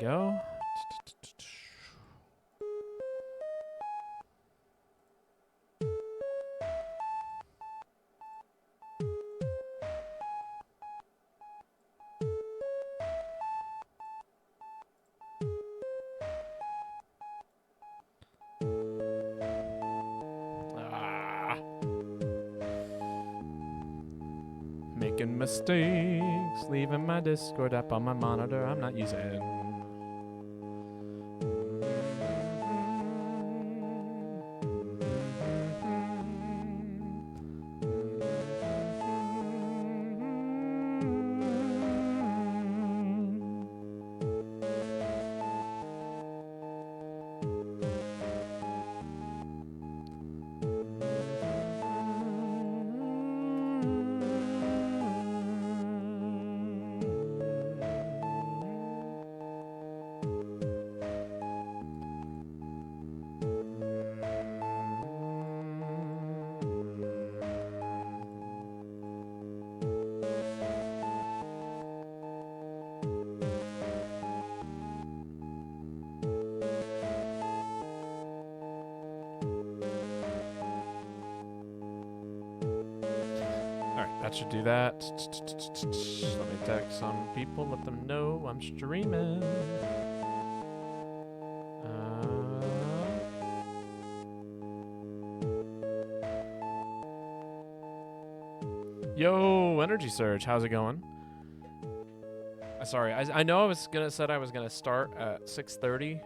go. Making mistakes, leaving my Discord app on my monitor. I'm not using it. That should do that. Let me text some people, let them know I'm streaming. Yo, Energy Surge, how's it going? Sorry, I know I was gonna start at 6:30,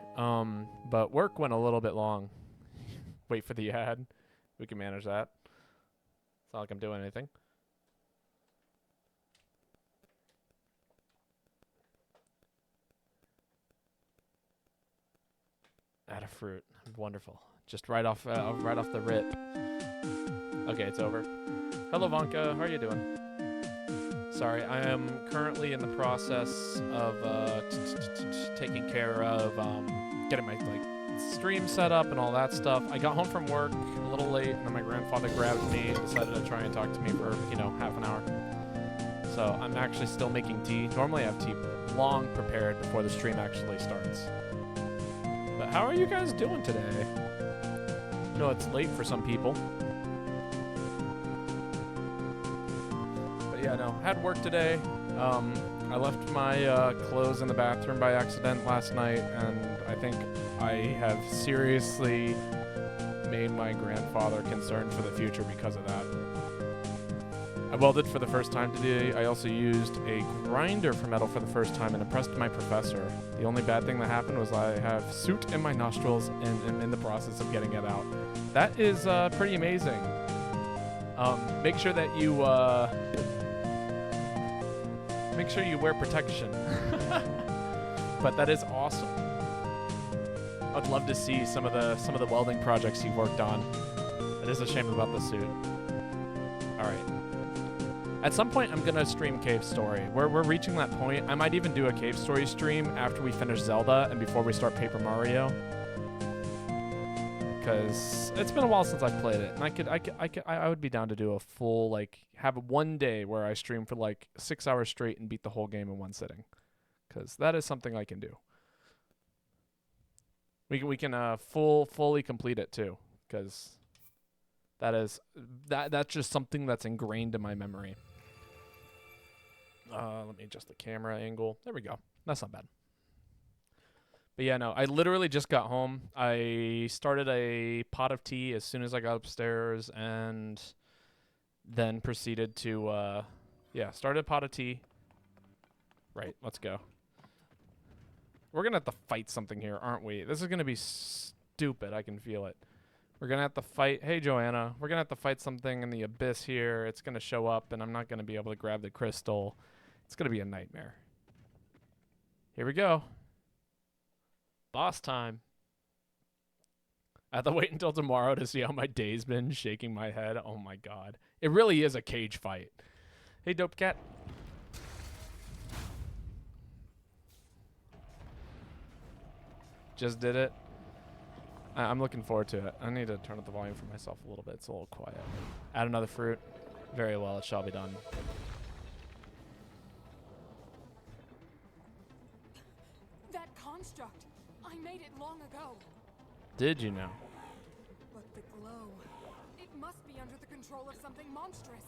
but work went a little bit long. Wait for the ad. We can manage that. It's not like I'm doing anything. Add a fruit. Wonderful. Just right off the rip. Okay, it's over. Hello, Vanka. How are you doing? Sorry, I am currently in the process of taking care of getting my stream set up and all that stuff. I got home from work a little late, and then my grandfather grabbed me and decided to try and talk to me for half an hour. So I'm actually still making tea. Normally I have tea long prepared before the stream actually starts. But how are you guys doing today? No, it's late for some people. But yeah, no, had work today. I left my clothes in the bathroom by accident last night, and I think I have seriously made my grandfather concerned for the future because of that. I welded for the first time today. I also used a grinder for metal for the first time and impressed my professor. The only bad thing that happened was I have soot in my nostrils and am in the process of getting it out. That is pretty amazing. Make sure that you wear protection. But that is awesome. I'd love to see some of the welding projects you've worked on. It is a shame about the suit. All right. At some point, I'm going to stream Cave Story. We're reaching that point. I might even do a Cave Story stream after we finish Zelda and before we start Paper Mario. Because it's been a while since I've played it. And I would be down to do a full, have one day where I stream for 6 hours straight and beat the whole game in one sitting. Because that is something I can do. We can fully complete it too. Because that's just something that's ingrained in my memory. Let me adjust the camera angle. There we go. That's not bad. But yeah, no, I literally just got home. I started a pot of tea as soon as I got upstairs and then proceeded to, started a pot of tea. Right, let's go. We're going to have to fight something here, aren't we? This is going to be stupid. I can feel it. We're going to have to fight. Hey, Joanna. We're going to have to fight something in the abyss here. It's going to show up, and I'm not going to be able to grab the crystal. It's going to be a nightmare. Here we go. Boss time. I have to wait until tomorrow to see how my day's been, shaking my head. Oh, my God. It really is a cage fight. Hey, Dope Cat. Just did it. I'm looking forward to it. I need to turn up the volume for myself a little bit. It's a little quiet. Add another fruit. Very well. It shall be done. That made it long ago. Did you know? But the glow, it must be under the control of something monstrous.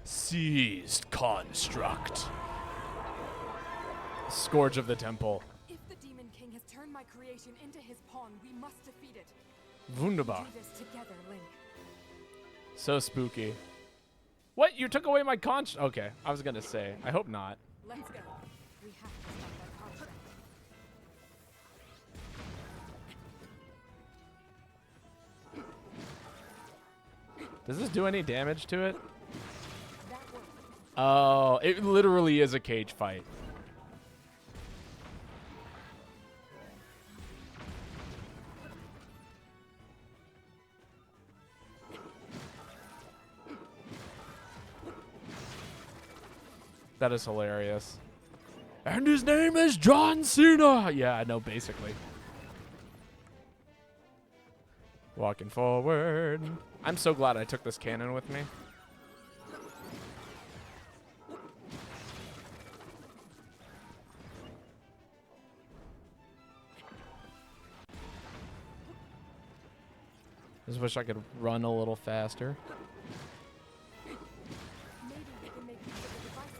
Seized construct. Scourge of the Temple. If the Demon King has turned my creation into his pawn, we must defeat it. Wunderbar. Do this together, Link. So spooky. What? You took away my Okay, I was gonna say. I hope not. Let's go. We have to stop that contract. Does this do any damage to it? That worked. Oh, it literally is a cage fight. That is hilarious. And his name is John Cena. Yeah, I know, basically. Walking forward. I'm so glad I took this cannon with me. Just wish I could run a little faster. Maybe we can make use of the devices.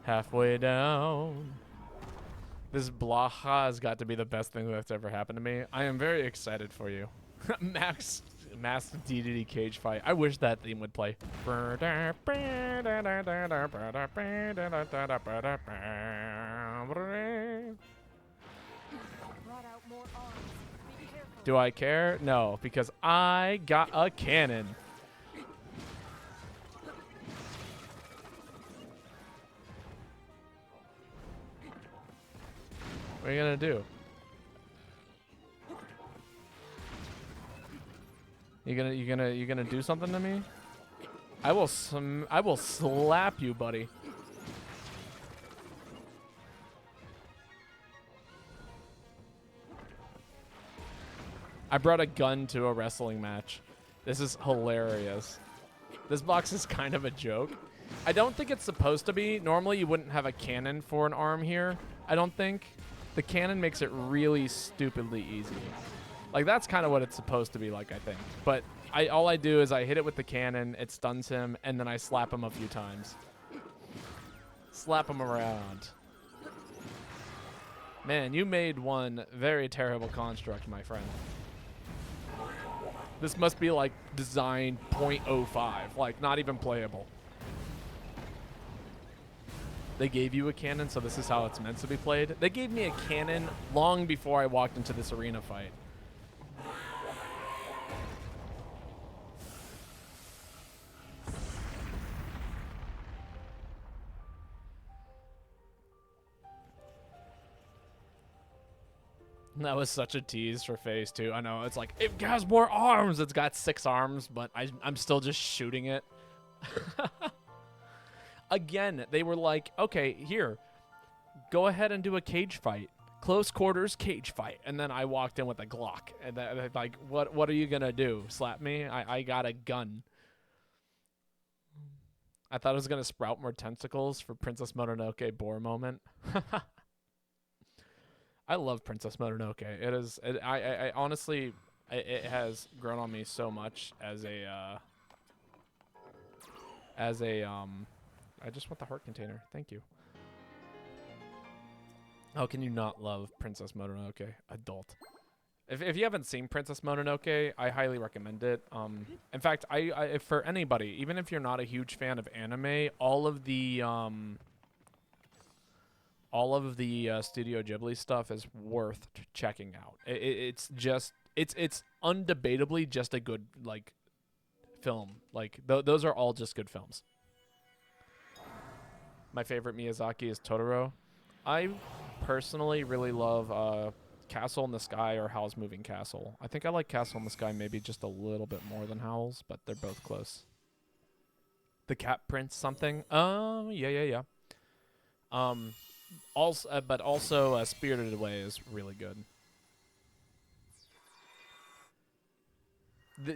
Halfway down. This Blaha has got to be the best thing that's ever happened to me. I am very excited for you. Max DDD cage fight. I wish that theme would play. Brought out more arms. Be careful. Do I care? No, because I got a cannon. What are you gonna do? You gonna do something to me? I will slap you, buddy. I brought a gun to a wrestling match. This is hilarious. This box is kind of a joke. I don't think it's supposed to be. Normally you wouldn't have a cannon for an arm here. I don't think. The cannon makes it really stupidly easy. Like, that's kind of what it's supposed to be like, I think. But all I do is I hit it with the cannon, it stuns him, and then I slap him a few times. Slap him around. Man, you made one very terrible construct, my friend. This must be like design 0.05, like not even playable. They gave you a cannon, so this is how it's meant to be played. They gave me a cannon long before I walked into this arena fight. That was such a tease for phase 2. I know, it's like, it has more arms. It's got 6 arms, but I'm still just shooting it. Again, they were like, okay, here, go ahead and do a cage fight. Close quarters cage fight. And then I walked in with a Glock. And they're like, what are you going to do? Slap me? I got a gun. I thought it was going to sprout more tentacles for Princess Mononoke Boar moment. I love Princess Mononoke. It is. I honestly, it has grown on me so much as a. I just want the heart container. Thank you. How can you not love Princess Mononoke? Adult. If you haven't seen Princess Mononoke, I highly recommend it. In fact, I for anybody, even if you're not a huge fan of anime, all of the Studio Ghibli stuff is worth checking out. It's undebatably just a good like film. Like those are all just good films. My favorite Miyazaki is Totoro. I personally really love Castle in the Sky or Howl's Moving Castle. I think I like Castle in the Sky maybe just a little bit more than Howl's, but they're both close. The Cat Prince something? Yeah. But also Spirited Away is really good.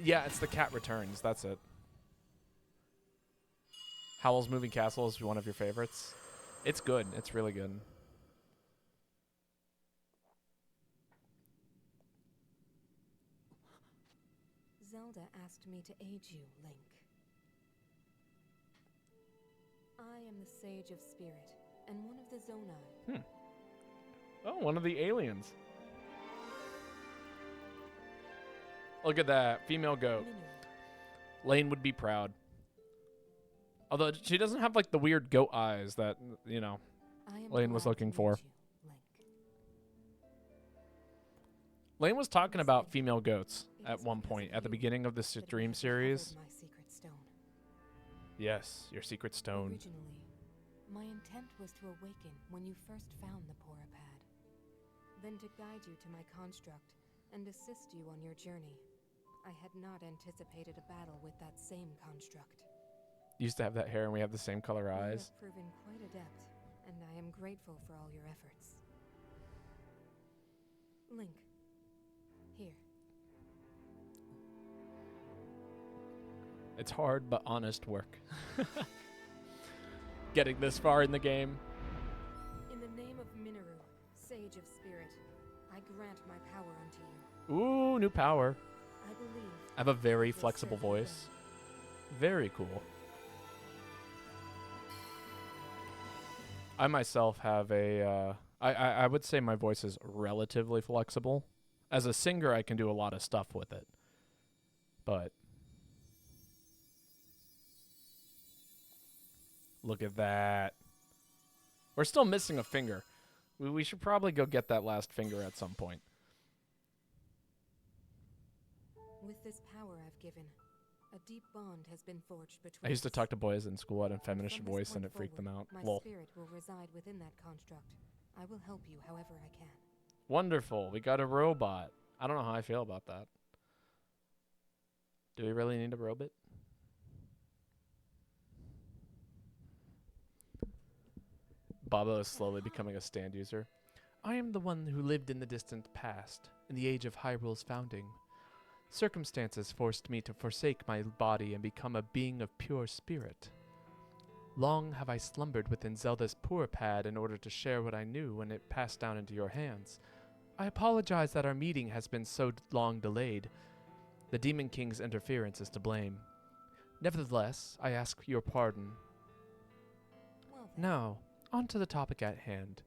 Yeah, it's The Cat Returns. That's it. Howl's Moving Castle is one of your favorites. It's good. It's really good. Zelda asked me to aid you, Link. I am the Sage of Spirit, and one of the Zonai. Oh, one of the aliens. Look at that. Female goat. Minoru. Lane would be proud. Although she doesn't have like the weird goat eyes that, you know, I am Lane was glad looking to for. meet you, Link. Lane was talking You about said female goats it at is one because point of at the you beginning of this that we dream have series. recovered my secret stone. Yes, your secret stone. Originally, my intent was to awaken when you first found the Porapad, then to guide you to my construct and assist you on your journey. I had not anticipated a battle with that same construct. You used to have that hair and we have the same color You eyes. have proven quite adept, and I am grateful for all your efforts. Link, here. It's hard but honest work. Getting this far in the game. In the name of Minoru, Sage of Spirit, I grant my power unto you. Ooh, new power. I believe I have a very you will flexible serve me voice. Very cool. I myself have a, I would say my voice is relatively flexible. As a singer, I can do a lot of stuff with it. But look at that. We're still missing a finger. We should probably go get that last finger at some point. well. With this power I've given, a deep bond has been forged between I used to us. talk to boys in school at a feminist From this voice and point it freaked them out. forward, my Lol. spirit will reside within that construct. I will help you however I can. Wonderful. We got a robot. I don't know how I feel about that. Do we really need a robot? Babo is slowly becoming a stand user. I am the one who lived in the distant past, in the age of Hyrule's founding. Circumstances forced me to forsake my body and become a being of pure spirit. Long have I slumbered within Zelda's Porapad in order to share what I knew when it passed down into your hands. I apologize that our meeting has been so long delayed. The Demon King's interference is to blame. Nevertheless, I ask your pardon. Well then, Now, on to the topic at hand.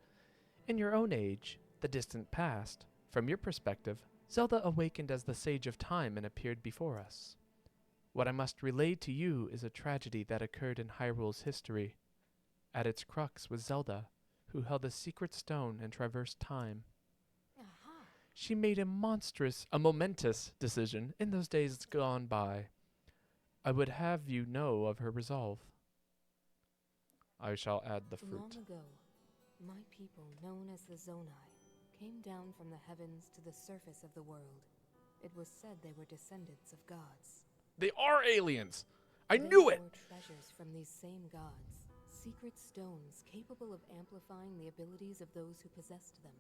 In your own age, the distant past, from your perspective, Zelda awakened as the Sage of Time and appeared before us. What I must relay to you is a tragedy that occurred in Hyrule's history. At its crux was Zelda, who held a secret stone and traversed time. aha. She made a momentous decision in those days gone by. I would have you know of her resolve. I shall add the Long fruit. ago, my people, known as the Zonai, came down from the heavens to the surface of the world. It was said they were descendants of gods. They are aliens! I They knew it! bore treasures from these same gods, secret stones capable of amplifying the abilities of those who possessed them.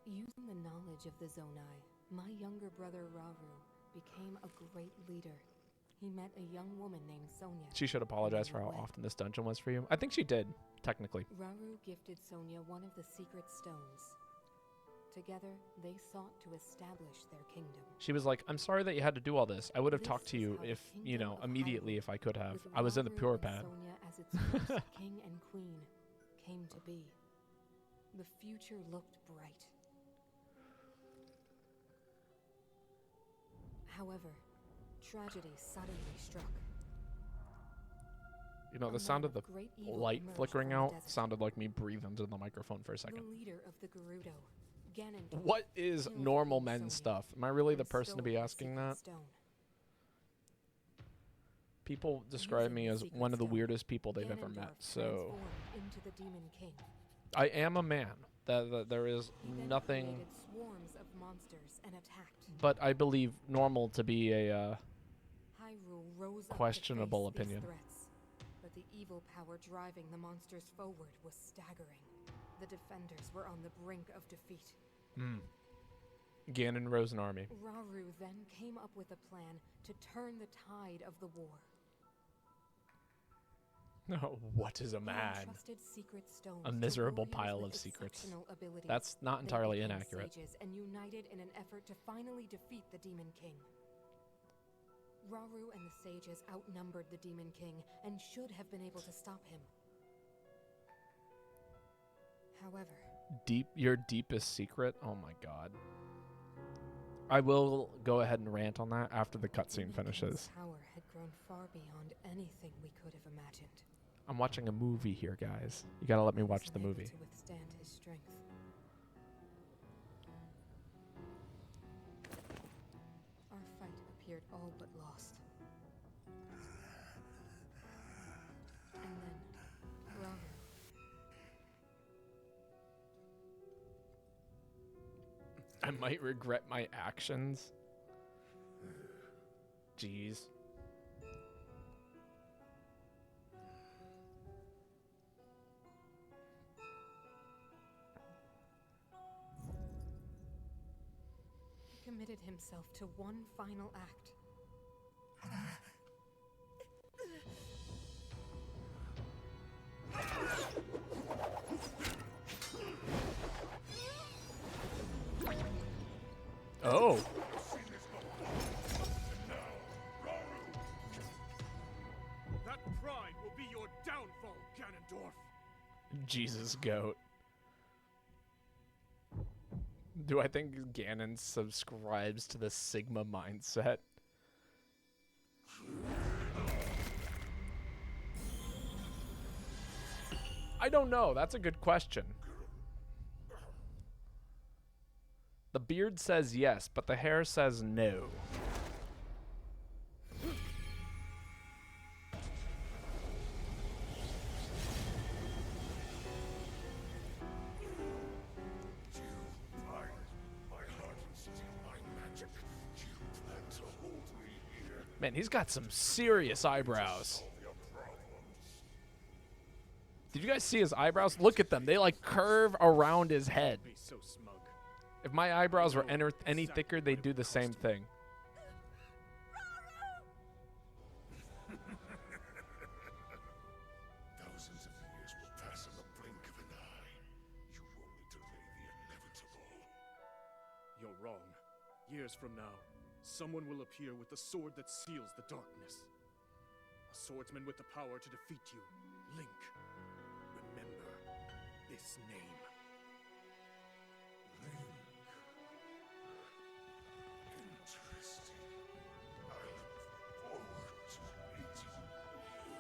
Using the knowledge of the Zonai, my younger brother Rauru became a great leader. He met a young woman named Sonia. She should apologize for how often this dungeon was for you. I think she did, technically. Rauru gifted Sonia one of the secret stones. Together, they sought to establish their kingdom. She was like, I'm sorry that you had to do all this. I would have This talked to is you how the if, you kingdom know, of immediately Hyrule, if I could have. with I was in the Rauru pure and pad. Sonia as its first king and queen came to be. The future looked bright. However, tragedy suddenly struck. You know, A the sound man of the great evil light emerged flickering from the out desert. sounded like me breathe into the microphone for a The second. leader of the Gerudo, Ganon, What is killed normal Queen men's Sonia stuff? Am I really the and person to be stole the asking secret that? stone. People describe Using me the as secret one of the stone, weirdest people they've ever met. Ganondorf So transformed into the Demon King. I am a man. That there is He then nothing, created swarms of monsters and attacked. but I believe normal to be a Hyrule rose questionable up to face opinion. these threats, but the evil power driving the monsters forward was staggering. The defenders were on the brink of defeat. Ganon rose an army. Rauru then came up with a plan to turn the tide of the war. What is a He man? entrusted secret stones A to miserable warriors pile with of secrets. exceptional abilities. That's not They entirely became inaccurate. sages and united in an effort to finally defeat the Demon King. Rauru and the sages outnumbered the Demon King and should have been able to stop him. However, Your deepest secret? Oh my god. I will go ahead and rant on that after the cutscene Demon finishes. King's power had grown far beyond anything we could have imagined. I'm watching a movie here, guys. You gotta let me I was watch the unable movie. to withstand his strength. Our fight appeared all but lost. And then, Rauru. I might regret my actions. Jeez. He committed himself to one final act. Oh. That pride will be your downfall, Ganondorf. Jesus, goat. Do I think Ganon subscribes to the Sigma mindset? I don't know. That's a good question. The beard says yes, but the hair says no. Man, he's got some serious eyebrows. Did you guys see his eyebrows? Look at them. They like curve around his head. Be so smug. If my eyebrows were any thicker, they'd do the same thing. Thousands of years will pass on the blink of an eye. You only delay the inevitable. You're wrong. Years from now, someone will appear with the sword that seals the darkness. A swordsman with the power to defeat you. Link. Remember this name. Link. Interesting. I look forward to meeting you.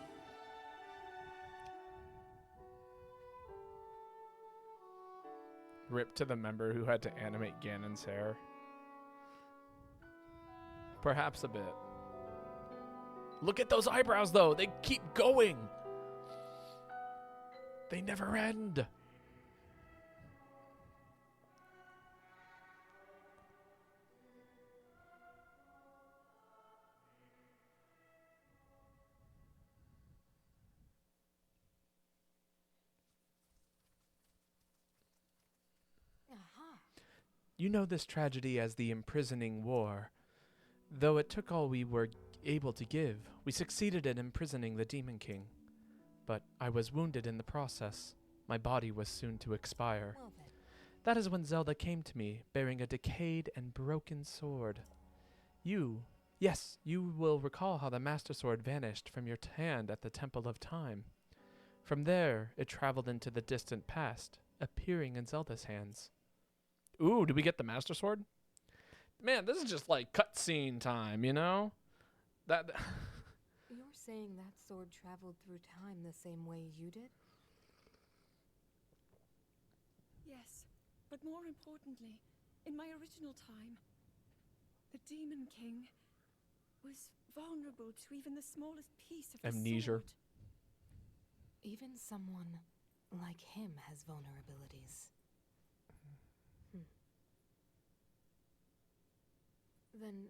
Rip to the member who had to animate Ganon's hair. Perhaps a bit. Look at those eyebrows, though. They keep going. They never end. Aha! You know this tragedy as the imprisoning war. Though it took all we were able to give, we succeeded in imprisoning the Demon King. But I was wounded in the process. My body was soon to expire. Well then, That is when Zelda came to me, bearing a decayed and broken sword. You will recall how the Master Sword vanished from your hand at the Temple of Time. From there, it traveled into the distant past, appearing in Zelda's hands. Ooh, did we get the Master Sword? Man, this is just like cutscene time, you know? That you're saying that sword traveled through time the same way you did? Yes, but more importantly, in my original time, the Demon King was vulnerable to even the smallest piece of the Amnesia. sword. Even someone like him has vulnerabilities. Then,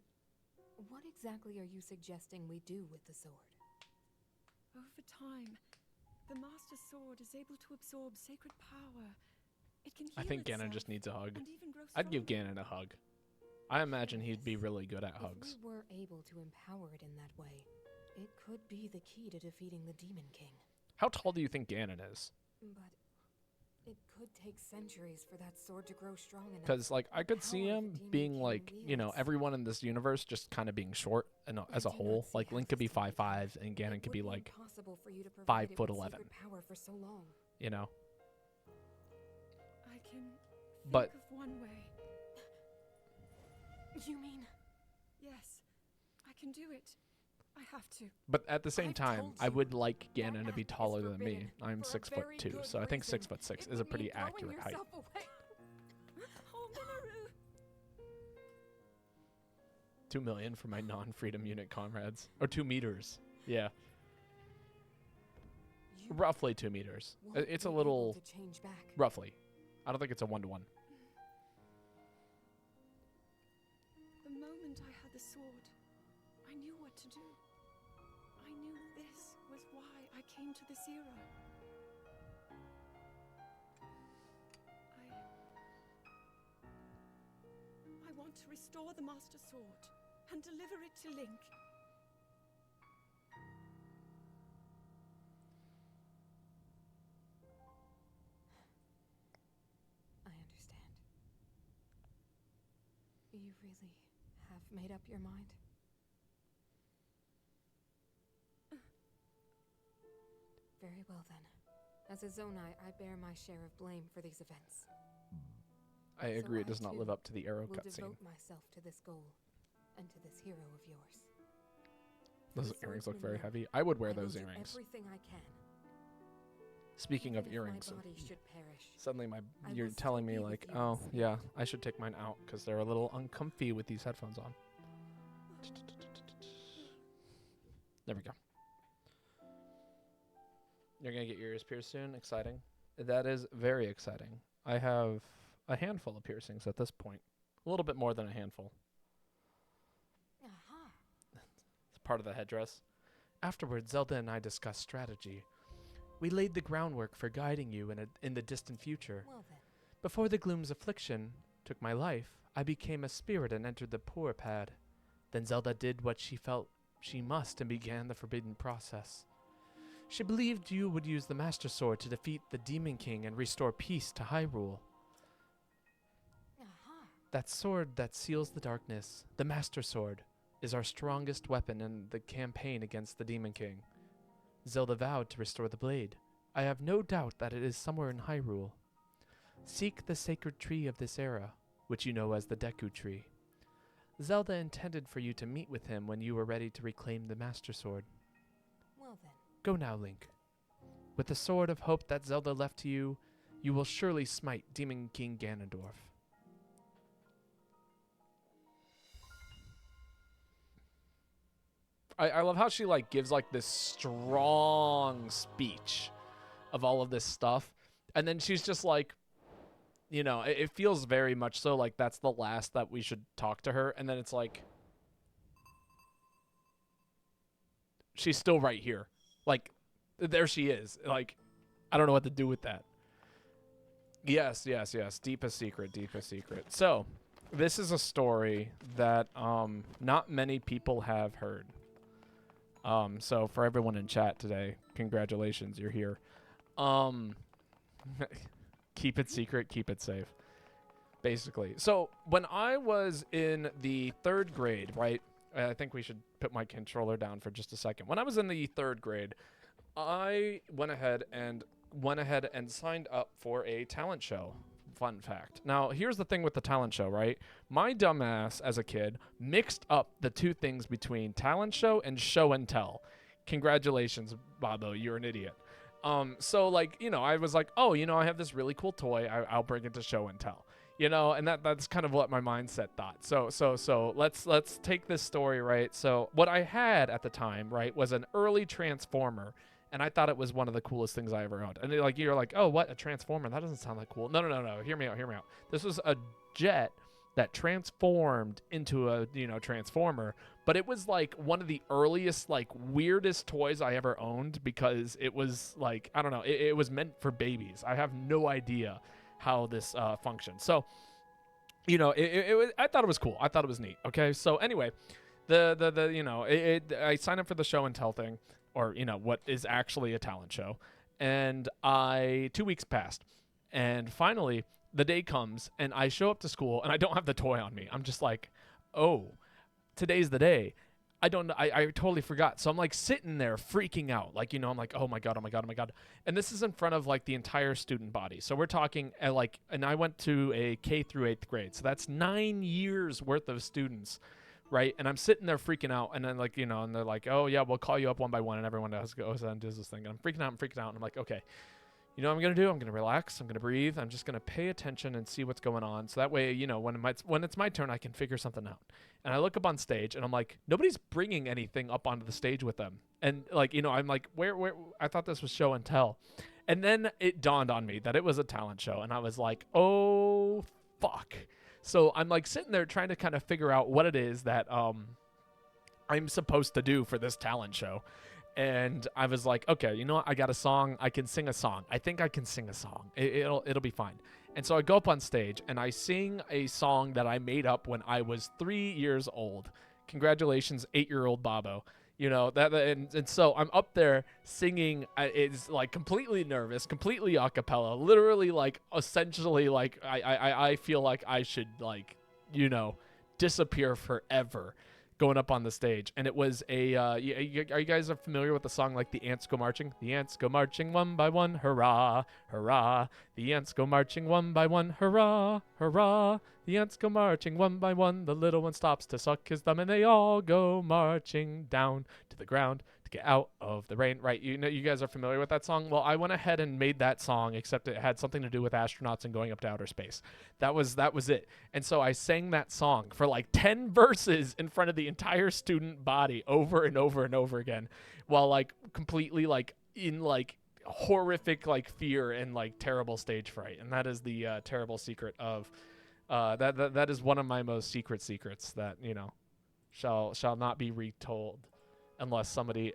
what exactly are you suggesting we do with the sword? Over time, the Master Sword is able to absorb sacred power. It can heal I think Ganon itself just needs a hug. and even grow I'd give stronger. Ganon a hug. I imagine he'd be really good at hugs. If we were able to empower it in that way, it could be the key to defeating the Demon King. How tall do you think Ganon is? But it could take centuries for that sword to grow strong enough. Because, like, I could see Power the him Demon being, King like, you know, wields. everyone in this universe just kind of being short and as a I do whole. not see Like, how Link could be this can be 5'5", and Ganon It could be, would like, impossible for you to provide it with 5'11", secret power for so long. you know? I can But- think of one way. You mean Yes, I can do it. I have to. But at the same I've time, told I you, would like that Ganon to be act is taller than me. forbidden I'm for a 6'2", very good so I think reason. 6'6" It is a would pretty mean throwing accurate height. yourself away. Oh, Mineru! 2 million for my non-freedom unit comrades. Or 2 meters. Yeah, You roughly 2 meters. won't It's a be little, able to change back. roughly. I don't think it's a 1-to-1. The moment I had the sword, I knew what to do. I knew this was why I came to this era. I want to restore the Master Sword and deliver it to Link. I understand. You really have made up your mind? Very well then. As a Zonai, I bear my share of blame for these events. I So agree, it I, does not live too, up to the arrow Will cutscene. devote myself to this goal and to this hero of yours. Those the earrings look swordsman very Link, heavy. I would wear I will those do earrings. everything I can. Speaking of Even if earrings, my body should perish. suddenly I you're will still telling be me with like, you in oh spirit. yeah, I should take mine out because they're a little uncomfy with these headphones on. There we go. You're gonna get your ears pierced soon. Exciting. That is very exciting. I have a handful of piercings at this point. A little bit more than a handful. Aha! It's part of the headdress. Afterwards, Zelda and I discussed strategy. We laid the groundwork for guiding you in the distant future. Well then, Before the gloom's affliction took my life, I became a spirit and entered the poor pad. Then Zelda did what she felt she must and began the forbidden process. She believed you would use the Master Sword to defeat the Demon King and restore peace to Hyrule. aha! That sword that seals the darkness, the Master Sword, is our strongest weapon in the campaign against the Demon King. Zelda vowed to restore the blade. I have no doubt that it is somewhere in Hyrule. Seek the sacred tree of this era, which you know as the Deku Tree. Zelda intended for you to meet with him when you were ready to reclaim the Master Sword. Well then, Go now, Link. With the sword of hope that Zelda left to you, you will surely smite Demon King Ganondorf. I love how she like gives like this strong speech of all of this stuff, and then she's just like, you know, it feels very much so like that's the last that we should talk to her, and then it's like she's still right here, like there she is. Like I don't know what to do with that. Yes, yes, yes. Deepest secret, deepest secret. So this is a story that not many people have heard. So for everyone in chat today, congratulations, you're here. Keep it secret, keep it safe. Basically. So when I was in the 3rd grade, right? I think we should put my controller down for just a second. When I was in the 3rd grade, I went ahead and signed up for a talent show. Fun fact. Now, here's the thing with the talent show, right? My dumbass as a kid mixed up the two things between talent show and show and tell. Congratulations, Bobo, you're an idiot. So like, you know, I was like, oh, you know, I have this really cool toy. I'll bring it to show and tell. You know, and that's kind of what my mindset thought. So let's take this story, right? So what I had at the time, right, was an early Transformer. And I thought it was one of the coolest things I ever owned. And you're like, oh, what? A Transformer? That doesn't sound that cool. No. Hear me out. This was a jet that transformed into a, you know, Transformer. But it was like one of the earliest, like weirdest toys I ever owned because it was like, I don't know, it was meant for babies. I have no idea how this functions. So, you know, it was, I thought it was cool. I thought it was neat. Okay. So anyway, the you know, I signed up for the show and tell thing. or what is actually a talent show. And 2 weeks passed, and finally the day comes, and I show up to school, and I don't have the toy on me. I'm just like, oh, today's the day. I don't know. I totally forgot. So I'm like sitting there freaking out. Like, I'm like, oh my God, oh my God, oh my God. And this is in front of like the entire student body. So we're talking and I went to a K through 8th grade. So that's 9 years worth of students. Right. And I'm sitting there freaking out. And then and they're like, oh yeah, we'll call you up one by one. And everyone else goes and does this thing. And I'm freaking out. And I'm like, okay, you know what I'm going to do? I'm going to relax. I'm going to breathe. I'm just going to pay attention and see what's going on. So that way, when it's my turn, I can figure something out. And I look up on stage and I'm like, nobody's bringing anything up onto the stage with them. And I'm like, where, I thought this was show and tell. And then it dawned on me that it was a talent show. And I was like, oh, fuck. So I'm like sitting there trying to kind of figure out what it is that I'm supposed to do for this talent show. And I was like, okay, you know what? I got a song. I can sing a song. I think I can sing a song. It'll be fine. And so I go up on stage and I sing a song that I made up when I was 3 years old. Congratulations, 8-year-old Babo. And so I'm up there singing. It's like completely nervous, completely a cappella, literally like essentially like I feel like I should disappear forever going up on the stage. And it was are you guys familiar with the song like The Ants Go Marching? The ants go marching one by one, hurrah, hurrah. The ants go marching one by one, hurrah, hurrah. The ants go marching one by one. The little one stops to suck his thumb, and they all go marching down to the ground to get out of the rain. Right, you guys are familiar with that song? Well, I went ahead and made that song, except it had something to do with astronauts and going up to outer space. That was it. And so I sang that song for like 10 verses in front of the entire student body over and over and over again, while like completely like in like horrific like fear and like terrible stage fright. And that is the terrible secret of that is one of my most secrets that shall not be retold unless somebody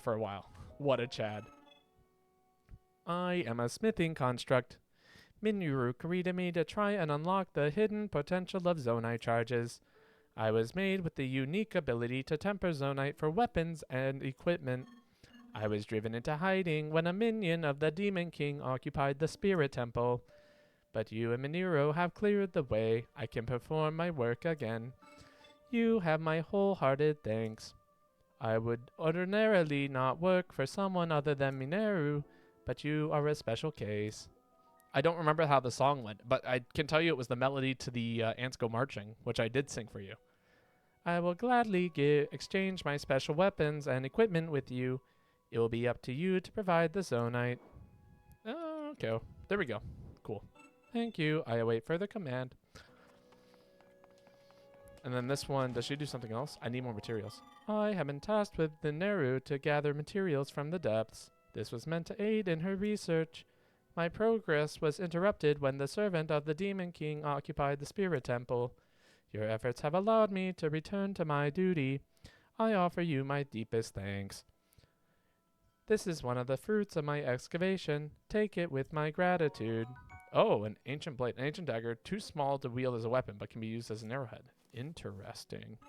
for a while. What a Chad. I am a smithing construct. Minuru created me to try and unlock the hidden potential of zonite charges. I was made with the unique ability to temper zonite for weapons and equipment. I was driven into hiding when a minion of the Demon King occupied the Spirit Temple. But you and Minero have cleared the way. I can perform my work again. You have my wholehearted thanks. I would ordinarily not work for someone other than Mineru, but you are a special case. I don't remember how the song went, but I can tell you it was the melody to the Ants Go Marching, which I did sing for you. I will gladly exchange my special weapons and equipment with you. It will be up to you to provide the zonite. Oh, okay. There we go. Cool. Thank you. I await further command. And then this one, does she do something else? I need more materials. I have been tasked with the Neru to gather materials from the depths. This was meant to aid in her research. My progress was interrupted when the servant of the Demon King occupied the Spirit Temple. Your efforts have allowed me to return to my duty. I offer you my deepest thanks. This is one of the fruits of my excavation. Take it with my gratitude. Oh, an ancient blade, an ancient dagger, too small to wield as a weapon, but can be used as an arrowhead. Interesting.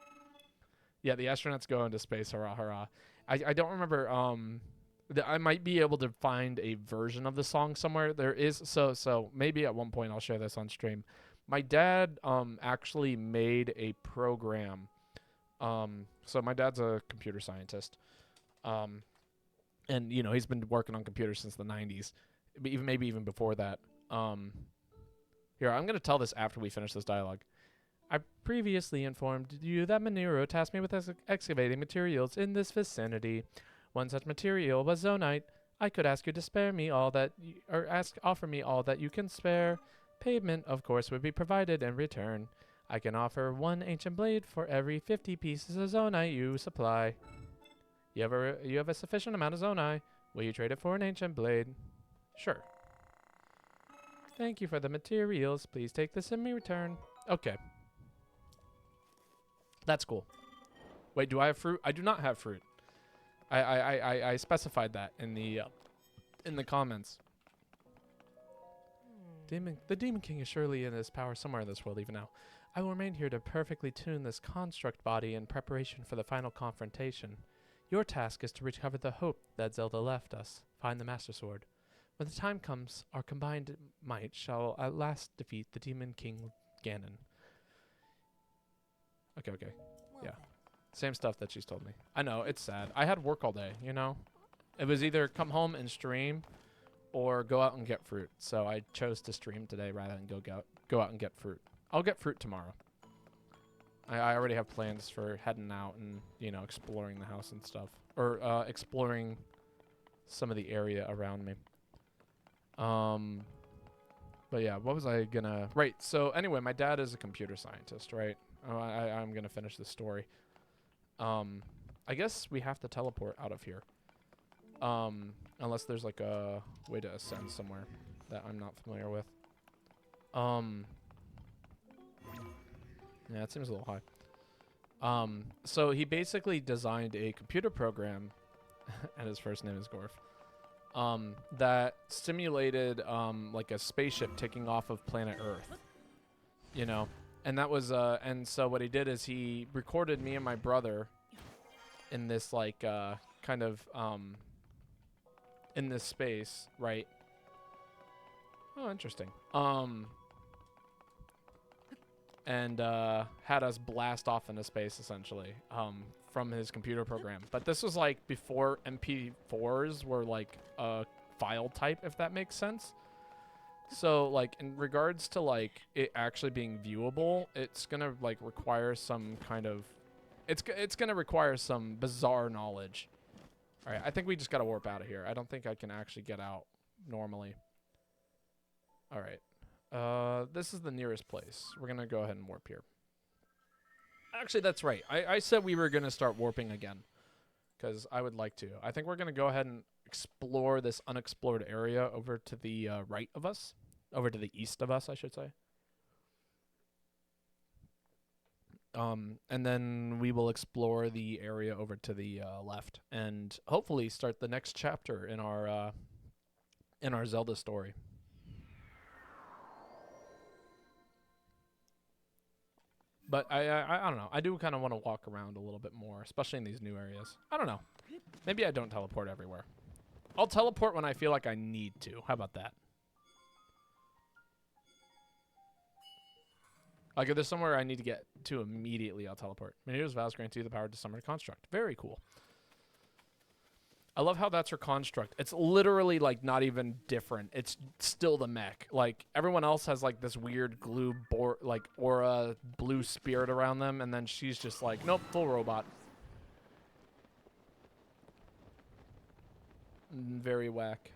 Yeah, the astronauts go into space. Hurrah, hurrah. I don't remember. I might be able to find a version of the song somewhere. There is so maybe at one point I'll share this on stream. My dad actually made a program. So my dad's a computer scientist. And he's been working on computers since the 90s, maybe even before that. Here, I'm going to tell this after we finish this dialogue. I previously informed you that Manero tasked me with excavating materials in this vicinity. One such material was zonite. I could ask you to spare me all that, offer me all that you can spare. Payment, of course, would be provided in return. I can offer 1 ancient blade for every 50 pieces of zonite you supply. You have a sufficient amount of zonite. Will you trade it for an ancient blade? Sure. Thank you for the materials. Please take this in return. Okay. That's cool. Wait, do I have fruit? I do not have fruit. I specified that in the comments. The Demon King is surely in his power somewhere in this world even now. I will remain here to perfectly tune this construct body in preparation for the final confrontation. Your task is to recover the hope that Zelda left us, find the Master Sword. When the time comes, our combined might shall at last defeat the Demon King Ganon. Okay. Well Yeah. then. Same stuff that she's told me. I know, it's sad. I had work all day, you know? It was either come home and stream or go out and get fruit. So I chose to stream today rather than go out and get fruit. I'll get fruit tomorrow. I already have plans for heading out and, you know, exploring the house and stuff. Or exploring some of the area around me. But yeah, what was I gonna... Right, so anyway, my dad is a computer scientist, right? I'm gonna finish this story. I guess we have to teleport out of here. Unless there's like a way to ascend somewhere that I'm not familiar with. Yeah, it seems a little high. So he basically designed a computer program, and his first name is Gorf, that simulated like a spaceship taking off of planet Earth. You know, and that was and so what he did is he recorded me and my brother in this like kind of in this space, right? Oh, interesting. And had us blast off into space essentially from his computer program. But this was like before MP4s were like a file type, if that makes sense. So like in regards to like it actually being viewable, it's gonna like require some kind of it's gonna require some bizarre knowledge. All right, I think we just gotta warp out of here. I don't think I can actually get out normally. All right. This is the nearest place. We're gonna go ahead and warp here. Actually, that's right. I said we were gonna start warping again, because I would like to. I think we're gonna go ahead and explore this unexplored area over to the right of us, over to the east of us, I should say. And then we will explore the area over to the left, and hopefully start the next chapter in our Zelda story. But I don't know. I do kind of want to walk around a little bit more, especially in these new areas. I don't know. Maybe I don't teleport everywhere. I'll teleport when I feel like I need to. How about that? Like if there's somewhere I need to get to immediately, I'll teleport. Mineo's vows grant you the power to summon a construct. Very cool. I love how that's her construct. It's literally like not even different. It's still the mech. Like everyone else has like this weird glue like aura blue spirit around them, and then she's just like, nope, full robot. Very whack.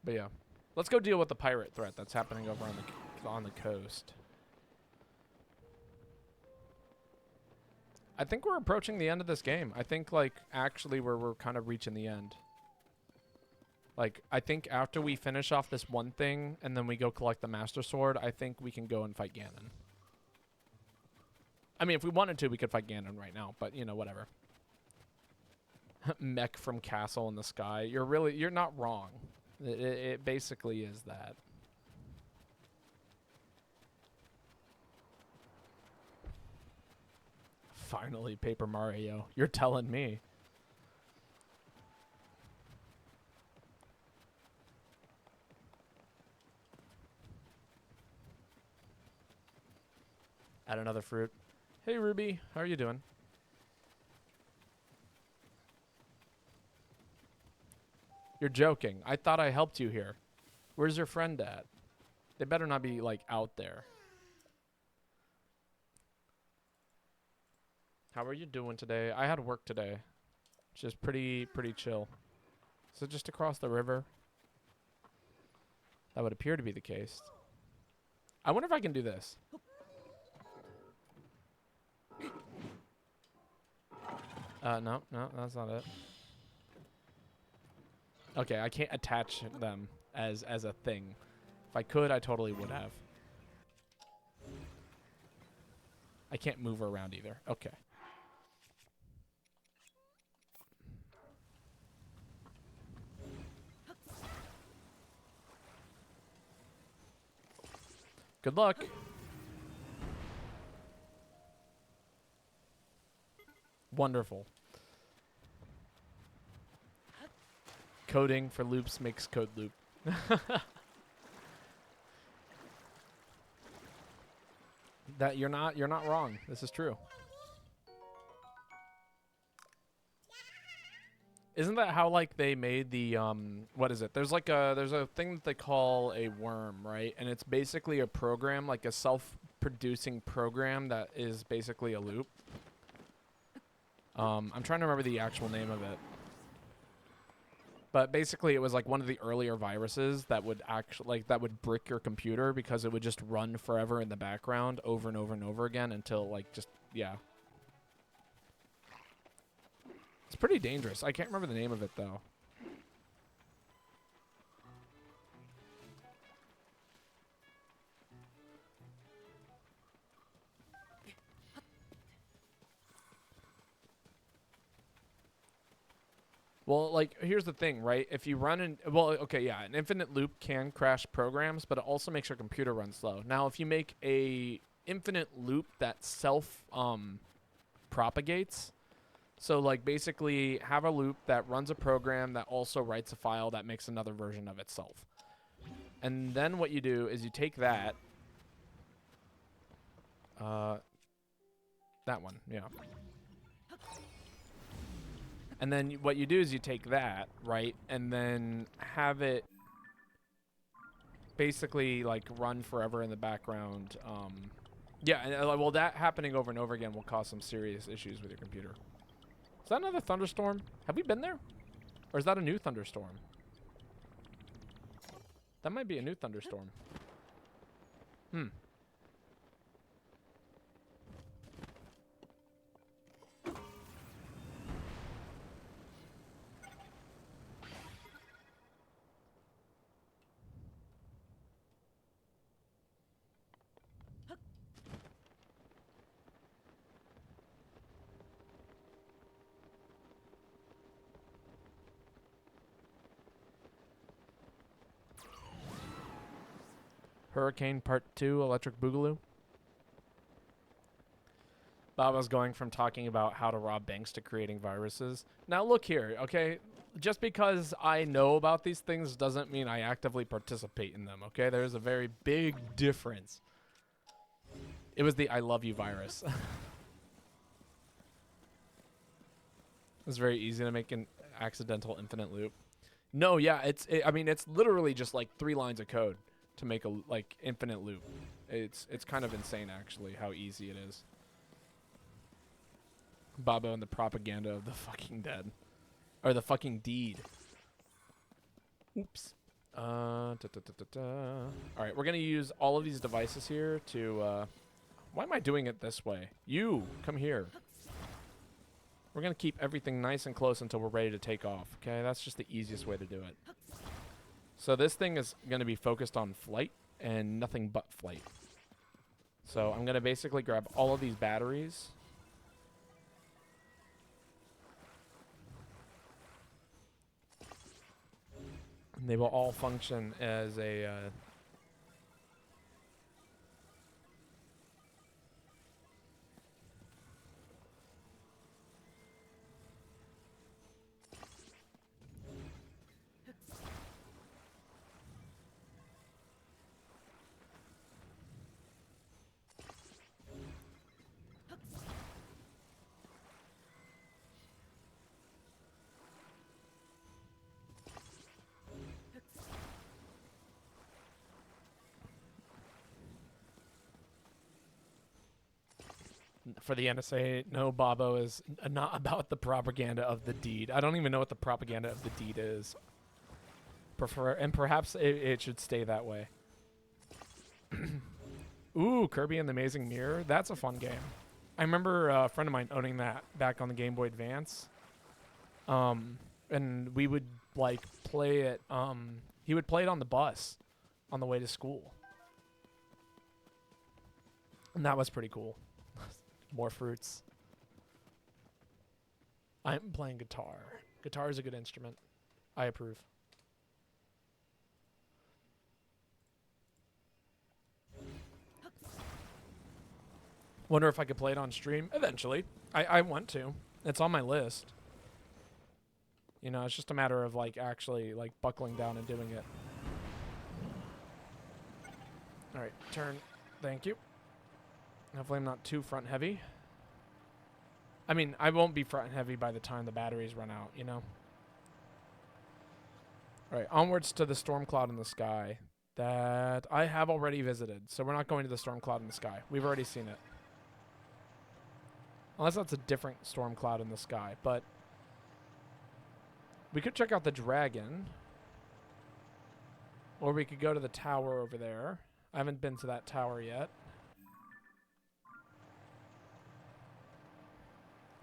But yeah, let's go deal with the pirate threat that's happening over on the coast. I think we're approaching the end of this game. I think like actually we're kind of reaching the end. Like I think after we finish off this one thing and then we go collect the Master Sword, I think we can go and fight Ganon. I mean, if we wanted to, we could fight Ganon right now, but you know, whatever. Mech from Castle in the Sky. You're not wrong. It basically is that. Finally, Paper Mario. You're telling me. Add another fruit. Hey, Ruby. How are you doing? You're joking. I thought I helped you here. Where's your friend at? They better not be, like, out there. How are you doing today? I had work today. Just pretty chill. Is it just across the river? That would appear to be the case. I wonder if I can do this. No, that's not it. Okay, I can't attach them as a thing. If I could, I totally would have. I can't move her around either. Okay. Good luck. Wonderful. Coding for loops makes code loop. That you're not wrong. This is true. Isn't that how like they made the what is it? There's a thing that they call a worm, right? And it's basically a program, like a self-producing program that is basically a loop. I'm trying to remember the actual name of it. But basically it was like one of the earlier viruses that would that would brick your computer because it would just run forever in the background over and over and over again until like just yeah. It's pretty dangerous. I can't remember the name of it though. Well, like, here's the thing, right? If you run an... Well, okay, yeah, an infinite loop can crash programs, but it also makes your computer run slow. Now, if you make a infinite loop that propagates, so, like, basically have a loop that runs a program that also writes a file that makes another version of itself. And then what you do is you take that... that one, yeah. And then what you do is you take that, right, and then have it basically, like, run forever in the background. Yeah, and, well, that happening over and over again will cause some serious issues with your computer. Is that another thunderstorm? Have we been there? Or is that a new thunderstorm? That might be a new thunderstorm. Hmm. Hurricane Part 2, Electric Boogaloo. Bob was going from talking about how to rob banks to creating viruses. Now look here, okay? Just because I know about these things doesn't mean I actively participate in them, okay? There's a very big difference. It was the I love you virus. It was very easy to make an accidental infinite loop. No, yeah, I mean, it's literally just like 3 lines of code to make a like infinite loop. It's kind of insane actually how easy it is. Bobo and the propaganda of the fucking dead. Or the fucking deed. Oops. Alright, we're gonna use all of these devices here to why am I doing it this way? You come here. We're gonna keep everything nice and close until we're ready to take off. Okay, that's just the easiest way to do it. So this thing is going to be focused on flight and nothing but flight. So I'm going to basically grab all of these batteries. And they will all function as a... For the NSA, no, Bobo is not about the propaganda of the deed. I don't even know what the propaganda of the deed is. And perhaps it should stay that way. Ooh, Kirby and the Amazing Mirror. That's a fun game. I remember a friend of mine owning that back on the Game Boy Advance. And we would like play it. He would play it on the bus on the way to school. And that was pretty cool. More fruits. I'm playing guitar. Guitar is a good instrument. I approve. Wonder if I could play it on stream eventually. I want to. It's on my list. You know, it's just a matter of like actually like buckling down and doing it. All right, turn. Thank you. Hopefully I'm not too front heavy. I mean, I won't be front heavy by the time the batteries run out, you know? All right, onwards to the storm cloud in the sky that I have already visited. So we're not going to the storm cloud in the sky. We've already seen it. Unless that's a different storm cloud in the sky. But we could check out the dragon. Or we could go to the tower over there. I haven't been to that tower yet.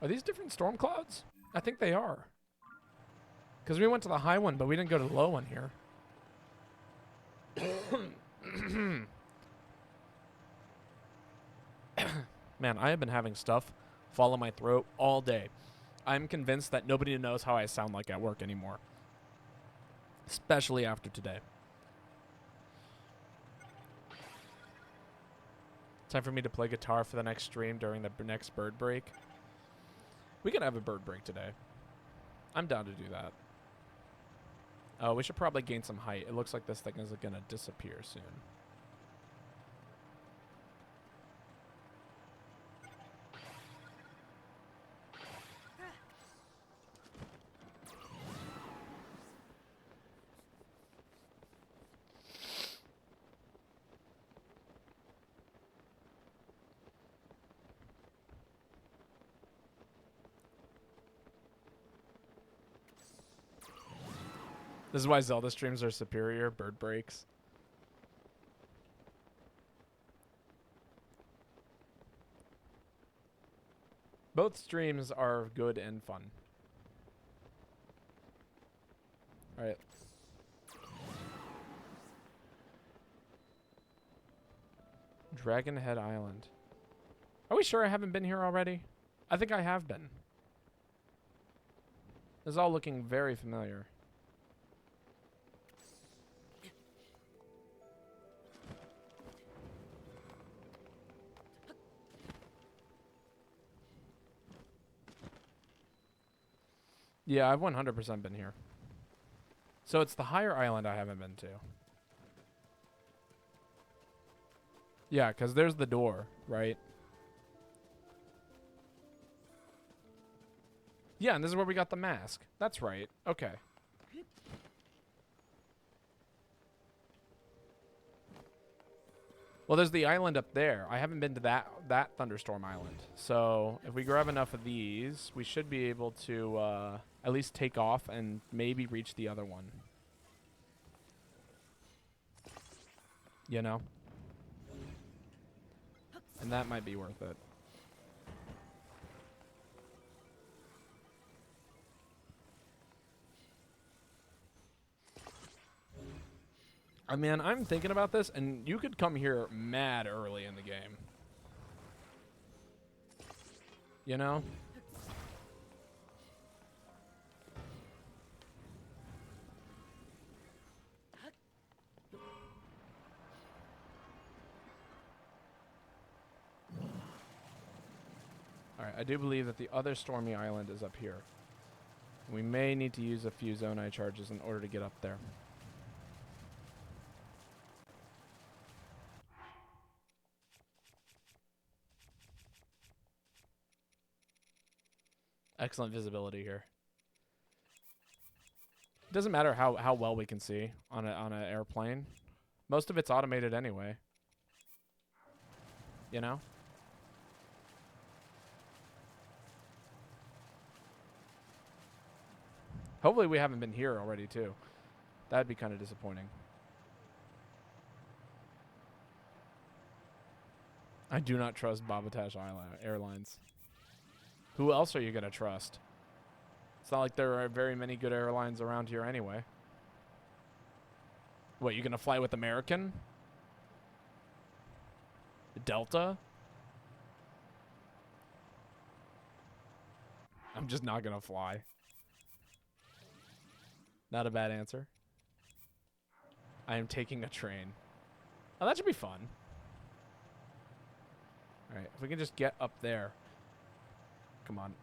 Are these different storm clouds? I think they are. Because we went to the high one, but we didn't go to the low one here. Man, I have been having stuff fall in my throat all day. I'm convinced that nobody knows how I sound like at work anymore. Especially after today. Time for me to play guitar for the next stream during the next bird break. We can have a bird break today. I'm down to do that. Oh, we should probably gain some height. It looks like this thing is going to disappear soon. This is why Zelda streams are superior. Bird breaks. Both streams are good and fun. All right. Dragon Head Island. Are we sure I haven't been here already? I think I have been. This is all looking very familiar. Yeah, I've 100% been here. So it's the higher island I haven't been to. Yeah, because there's the door, right? Yeah, and this is where we got the mask. That's right. Okay. Well, there's the island up there. I haven't been to that thunderstorm island. So if we grab enough of these, we should be able to at least take off and maybe reach the other one. You know? And that might be worth it. I mean, I'm thinking about this, and you could come here mad early in the game. You know? Alright, I do believe that the other stormy island is up here. We may need to use a few Zonai charges in order to get up there. Excellent visibility here. It doesn't matter how well we can see on an airplane. Most of it's automated anyway. You know? Hopefully we haven't been here already too. That'd be kind of disappointing. I do not trust Babotosh Airlines. Who else are you going to trust? It's not like there are very many good airlines around here anyway. What, you going to fly with American? Delta? I'm just not going to fly. Not a bad answer. I am taking a train. Oh, that should be fun. All right, if we can just get up there. Come on.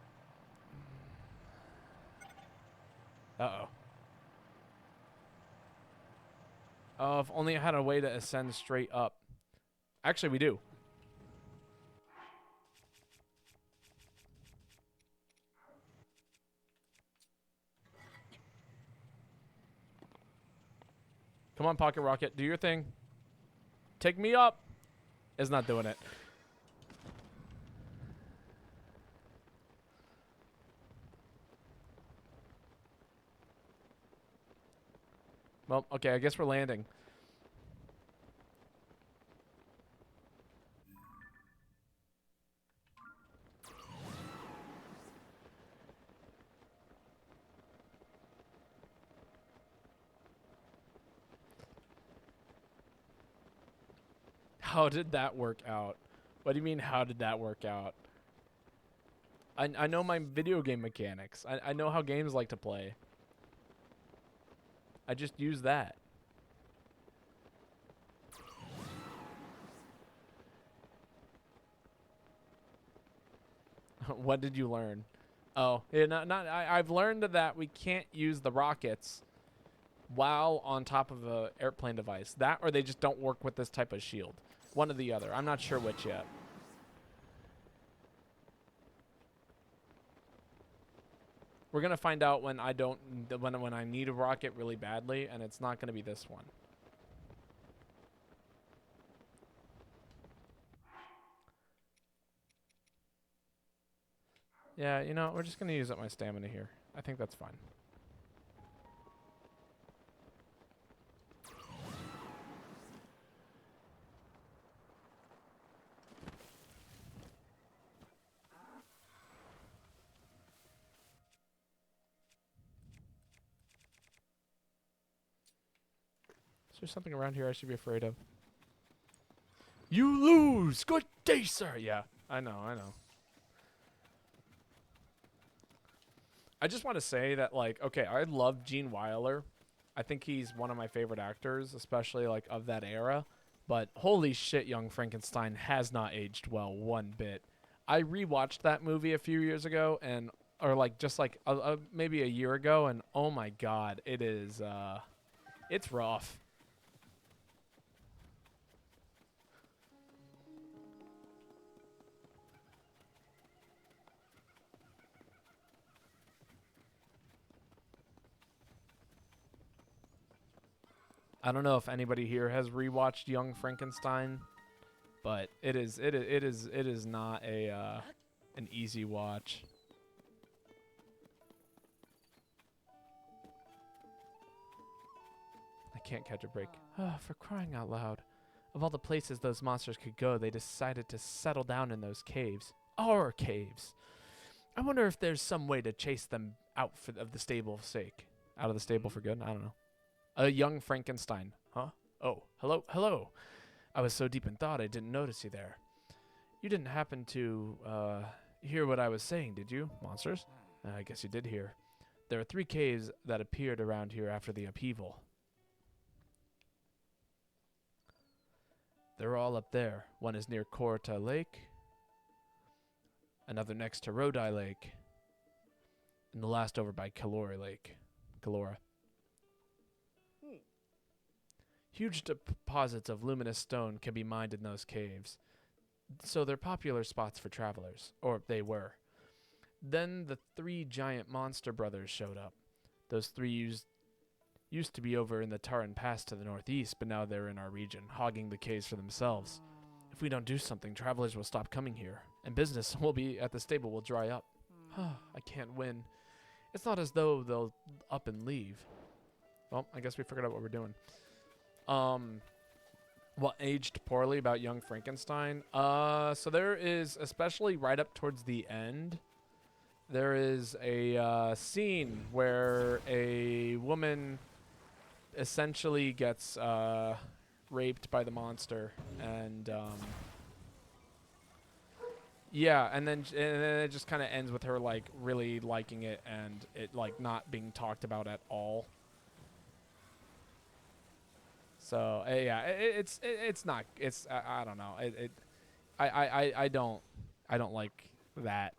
Uh-oh. Oh, if only I had a way to ascend straight up. Actually, we do. Come on, Pocket Rocket. Do your thing. Take me up. It's not doing it. Well, okay, I guess we're landing. How did that work out? What do you mean, how did that work out? I know my video game mechanics. I know how games like to play. I just use that. What did you learn? Oh, yeah, I've learned that we can't use the rockets while on top of a airplane device. That or they just don't work with this type of shield. One or the other. I'm not sure which yet. We're gonna find out when I don't when I need a rocket really badly, and it's not gonna be this one. Yeah, you know, we're just gonna use up my stamina here. I think that's fine. Is there something around here I should be afraid of? You lose! Good day, sir! Yeah, I know, I know. I just want to say that, like, okay, I love Gene Wilder. I think he's one of my favorite actors, especially, like, of that era. But holy shit, Young Frankenstein has not aged well one bit. I rewatched that movie a few years ago, and or like just like maybe a year ago, and oh my god, it is it's rough. I don't know if anybody here has rewatched Young Frankenstein, but it is not a an easy watch. I can't catch a break. Oh, for crying out loud. Of all the places those monsters could go, they decided to settle down in those caves. Our caves. I wonder if there's some way to chase them out of the stable's sake. Out of the stable for good? I don't know. A young Frankenstein. Huh? Oh, hello, hello. I was so deep in thought I didn't notice you there. You didn't happen to, hear what I was saying, did you, monsters? I guess you did hear. There are 3 caves that appeared around here after the upheaval. They're all up there. One is near Korta Lake, another next to Rodai Lake, and the last over by Kalora Lake. Kalora. Huge deposits of luminous stone can be mined in those caves, so they're popular spots for travelers, or they were. Then the 3 giant monster brothers showed up. Those 3 used to be over in the Taran Pass to the northeast, but now they're in our region, hogging the caves for themselves. If we don't do something, travelers will stop coming here, and business will be at the stable will dry up. I can't win. It's not as though they'll up and leave. Well, I guess we figured out what we're doing. What aged poorly about Young Frankenstein? So there is, especially right up towards the end, there is a scene where a woman essentially gets raped by the monster, and yeah, and then it just kind of ends with her like really liking it and it like not being talked about at all. So yeah, it's not, it's I don't know, I don't like that.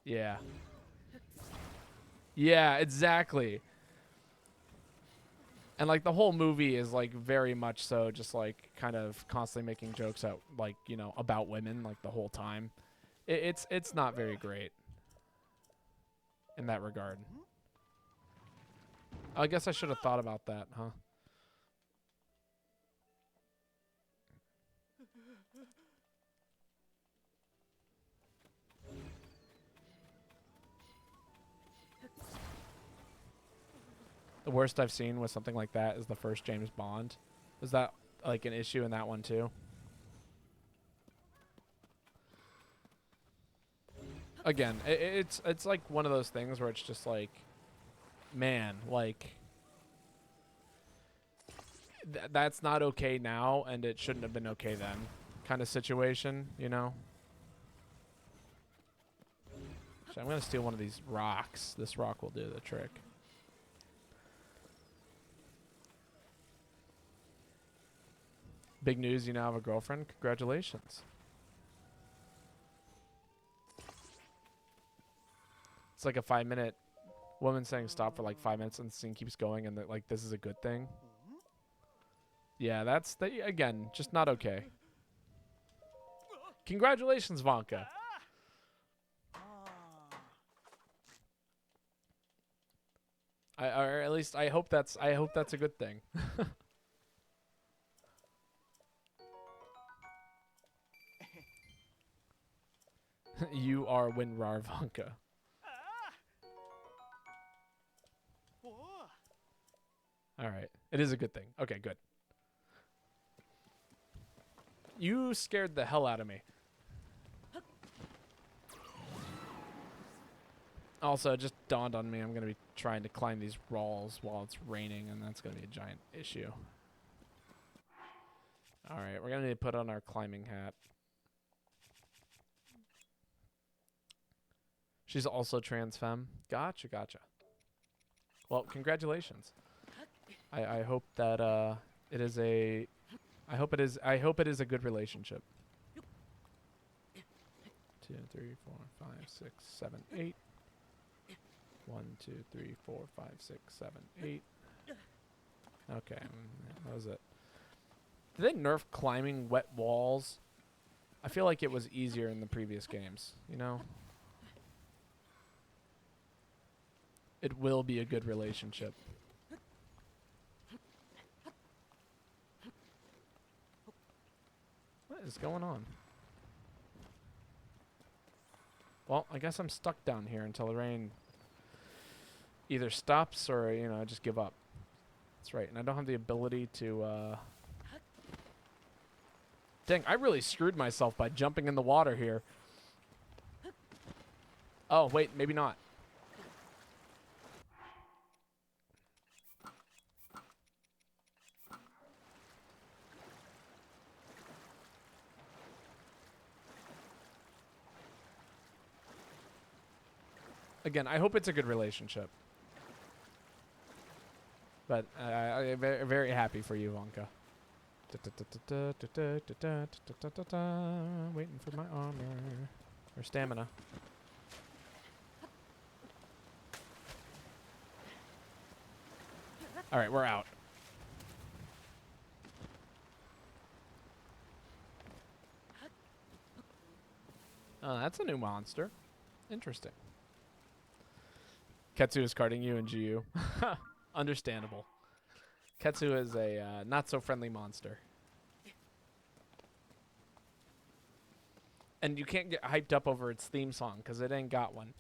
Yeah. Yeah, exactly. And like the whole movie is like very much so just like kind of constantly making jokes out like, you know, about women like the whole time. It's not very great in that regard. I guess I should have thought about that, huh? The worst I've seen with something like that is the first James Bond. Is that like an issue in that one too? Again, it's like one of those things where it's just like, man, like that's not okay now, and it shouldn't have been okay then, kind of situation, you know. So I'm gonna steal one of these rocks. This rock will do the trick. Big news, you now have a girlfriend. Congratulations. It's like a 5-minute woman saying stop for like 5 minutes and the scene keeps going and like this is a good thing. Yeah, that's again, just not okay. Congratulations, Vanka. Or at least I hope that's a good thing. You are Winrar Vanka. All right. It is a good thing. Okay, good. You scared the hell out of me. Also, it just dawned on me I'm going to be trying to climb these walls while it's raining, and that's going to be a giant issue. All right, we're going to need to put on our climbing hat. She's also trans femme. Gotcha, gotcha. Well, congratulations. I hope that it is a I hope it is a good relationship. 2, 3, 4, 5, 6, 7, 8. 1, 2, 3, 4, 5, 6, 7, 8. Okay, that was it. Did they nerf climbing wet walls? I feel like it was easier in the previous games, you know? It will be a good relationship. What is going on? Well, I guess I'm stuck down here until the rain either stops or, you know, I just give up. That's right. And I don't have the ability to, Dang, I really screwed myself by jumping in the water here. Oh, wait, maybe not. Again, I hope it's a good relationship. But I'm very, very happy for you, Vanka. Waiting for my armor. Or stamina. Alright, we're out. Oh, that's a new monster. Interesting. Ketsu is carting you and GU. Understandable. Ketsu is a not-so-friendly monster. And you can't get hyped up over its theme song, because it ain't got one.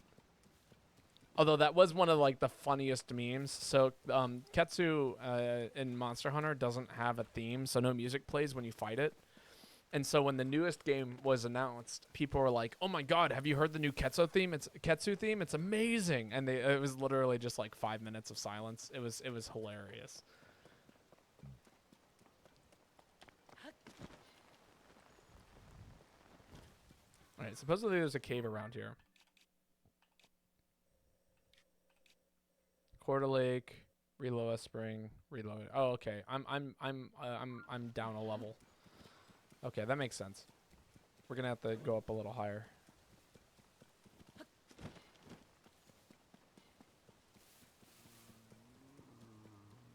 Although that was one of like the funniest memes. So Ketsu in Monster Hunter doesn't have a theme, so no music plays when you fight it. And so when the newest game was announced, people were like, "Oh my God, have you heard the new Ketsu theme? It's amazing!" And it was literally just like 5 minutes of silence. It was hilarious. All right, supposedly there's a cave around here. Quarter Lake, Reloa Spring, Reload. Oh, okay. I'm down a level. Okay, that makes sense. We're gonna have to go up a little higher.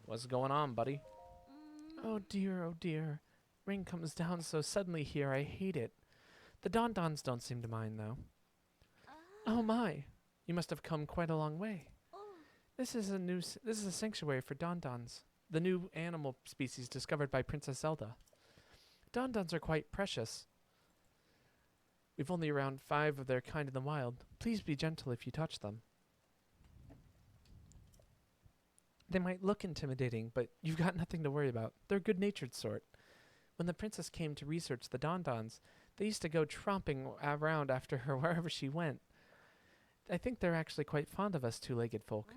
What's going on, buddy? Oh dear. Rain comes down so suddenly here, I hate it. The Don-Dons don't seem to mind, though. Oh my, you must have come quite a long way. This is a sanctuary for Don-Dons, the new animal species discovered by Princess Zelda. Don-Dons are quite precious. We've only around 5 of their kind in the wild. Please be gentle if you touch them. They might look intimidating, but you've got nothing to worry about. They're a good-natured sort. When the princess came to research the Don-Dons, they used to go tromping around after her wherever she went. I think they're actually quite fond of us two-legged folk.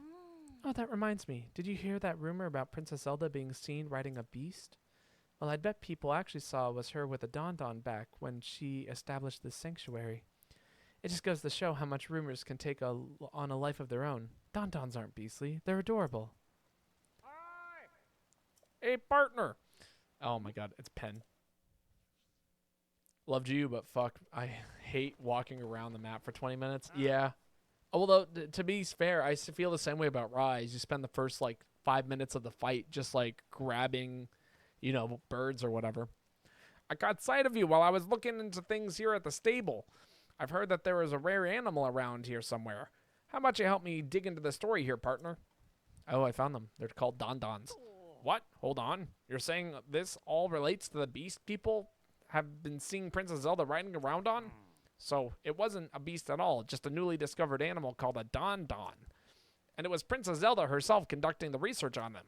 Oh, that reminds me. Did you hear that rumor about Princess Zelda being seen riding a beast? Well, I'd bet people actually saw it was her with a Don-Don back when she established this sanctuary. It just goes to show how much rumors can take on a life of their own. Don-Dons aren't beastly. They're adorable. Hey, partner. Oh my god, it's Pen. Loved you, but fuck, I hate walking around the map for 20 minutes. Yeah. Although, to be fair, I feel the same way about Rise. You spend the first, 5 minutes of the fight just, grabbing, birds or whatever. I caught sight of you while I was looking into things here at the stable. I've heard that there is a rare animal around here somewhere. How about you help me dig into the story here, partner? Oh, I found them. They're called Don-Dons. What? Hold on. You're saying this all relates to the beast people have been seeing Princess Zelda riding around on? So it wasn't a beast at all, just a newly discovered animal called a Don-Don. And it was Princess Zelda herself conducting the research on them.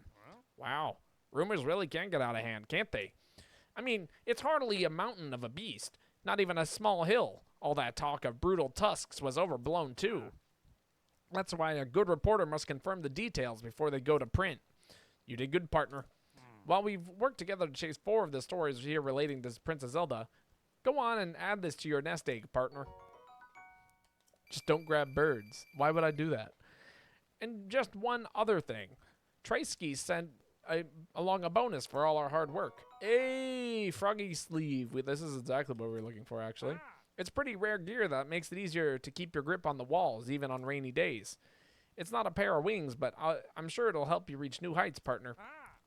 Wow. Rumors really can get out of hand, can't they? I mean, it's hardly a mountain of a beast, not even a small hill. All that talk of brutal tusks was overblown too. That's why a good reporter must confirm the details before they go to print. You did good, partner. While we've worked together to chase 4 of the stories here relating to Princess Zelda, go on and add this to your nest egg, partner. Just don't grab birds. Why would I do that? And just one other thing. Tracy sent along a bonus for all our hard work. Hey, Froggy Sleeve. This is exactly what we're looking for, actually. It's pretty rare gear that makes it easier to keep your grip on the walls, even on rainy days. It's not a pair of wings, but I'm sure it'll help you reach new heights, partner.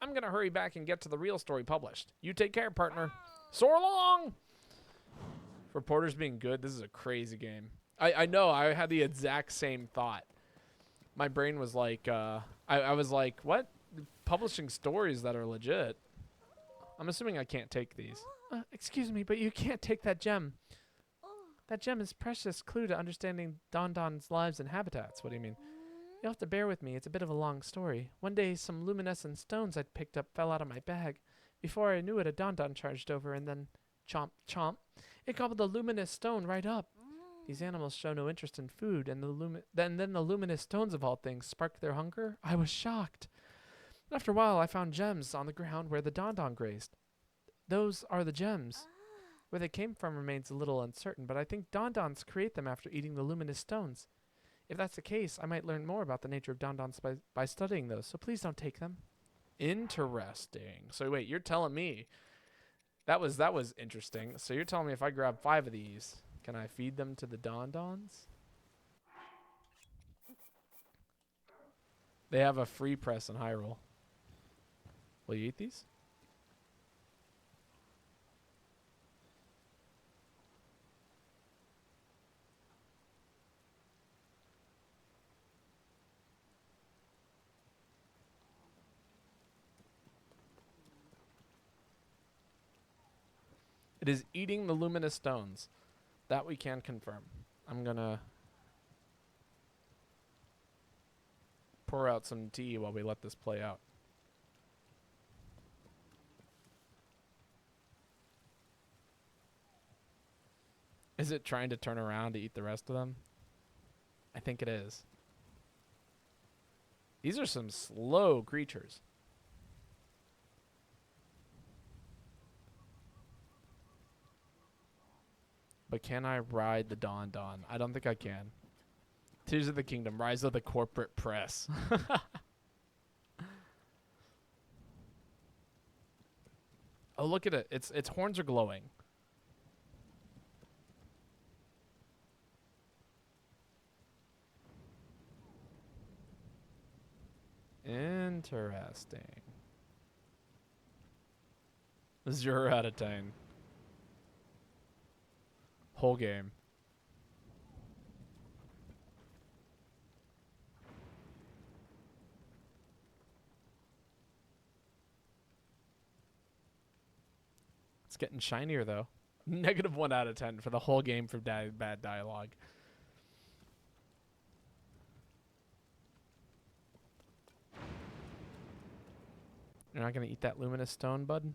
I'm going to hurry back and get to the real story published. You take care, partner. Soar long! Reporters being good, this is a crazy game. I know, I had the exact same thought. My brain was like, I was like, what? Publishing stories that are legit. I'm assuming I can't take these. Excuse me, but you can't take that gem. That gem is a precious clue to understanding Don-Don's lives and habitats. What do you mean? You'll have to bear with me. It's a bit of a long story. One day, some luminescent stones I'd picked up fell out of my bag. Before I knew it, a Don-Don charged over and then, chomp, chomp, it gobbled the luminous stone right up. These animals show no interest in food, and then the luminous stones of all things sparked their hunger. I was shocked. After a while, I found gems on the ground where the Don-Don grazed. Those are the gems. Where they came from remains a little uncertain, but I think Don-Dons create them after eating the luminous stones. If that's the case, I might learn more about the nature of Don-Dons by studying those, so please don't take them. Interesting. So wait, you're telling me that was interesting. So you're telling me if I grab 5 of these, can I feed them to the Don-Dons? They have a free press in Hyrule. Will you eat these? It is eating the luminous stones. That we can confirm. I'm gonna pour out some tea while we let this play out. Is it trying to turn around to eat the rest of them? I think it is. These are some slow creatures. But can I ride the Don-Don? I don't think I can. Tears of the Kingdom, Rise of the Corporate Press. Oh, look at it. Its horns are glowing. Interesting. 0 out of 10. Whole game. It's getting shinier though. -1 out of 10 for the whole game for bad dialogue. You're not gonna eat that luminous stone, bud?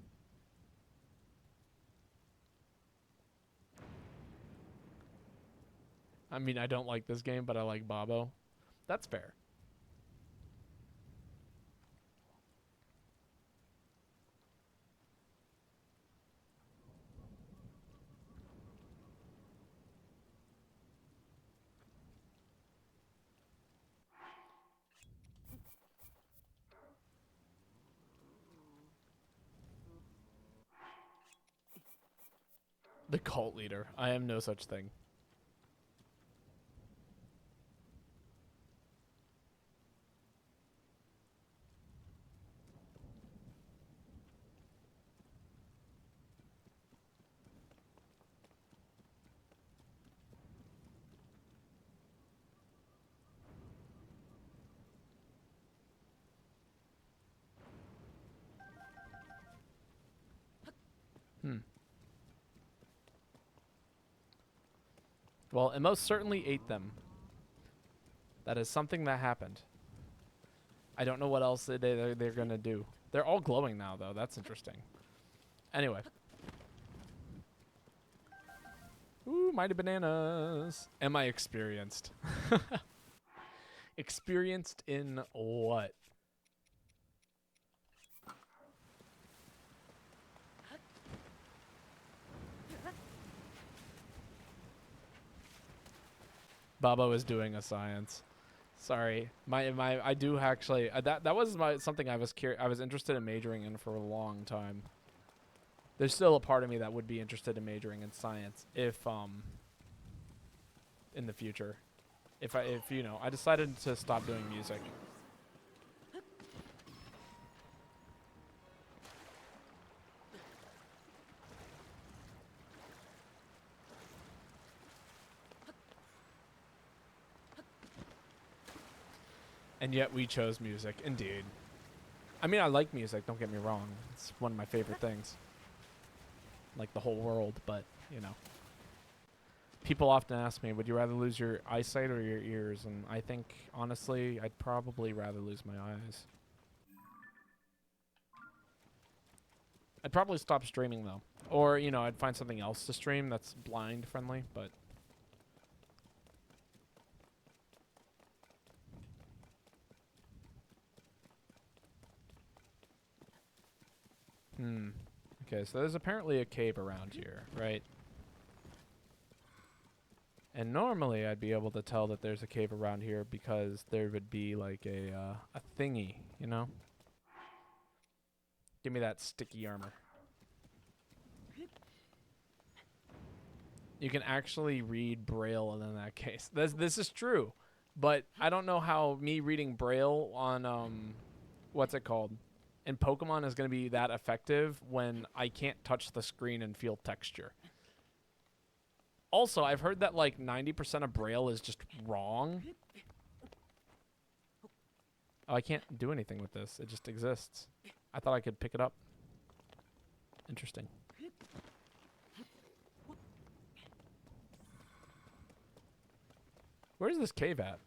I mean, I don't like this game, but I like Babo. That's fair. The cult leader. I am no such thing. Well, it most certainly ate them. That is something that happened. I don't know what else they're going to do. They're all glowing now, though. That's interesting. Anyway. Ooh, mighty bananas. Am I experienced? Experienced in what? Babo is doing a science. Sorry, I do actually that was something I was interested in majoring in for a long time. There's still a part of me that would be interested in majoring in science if in the future, if you know, I decided to stop doing music. And yet we chose music, indeed. I mean, I like music, don't get me wrong. It's one of my favorite things. Like the whole world, but, you know. People often ask me, would you rather lose your eyesight or your ears? And I think, honestly, I'd probably rather lose my eyes. I'd probably stop streaming, though. Or, you know, I'd find something else to stream that's blind friendly, but... Okay, so there's apparently a cave around here, right? And normally I'd be able to tell that there's a cave around here because there would be like a thingy, you know? Give me that sticky armor. You can actually read Braille in that case. This is true, but I don't know how me reading Braille on what's it called? In Pokemon is going to be that effective when I can't touch the screen and feel texture. Also, I've heard that like 90% of Braille is just wrong. Oh, I can't do anything with this. It just exists. I thought I could pick it up. Interesting. Where's this cave at?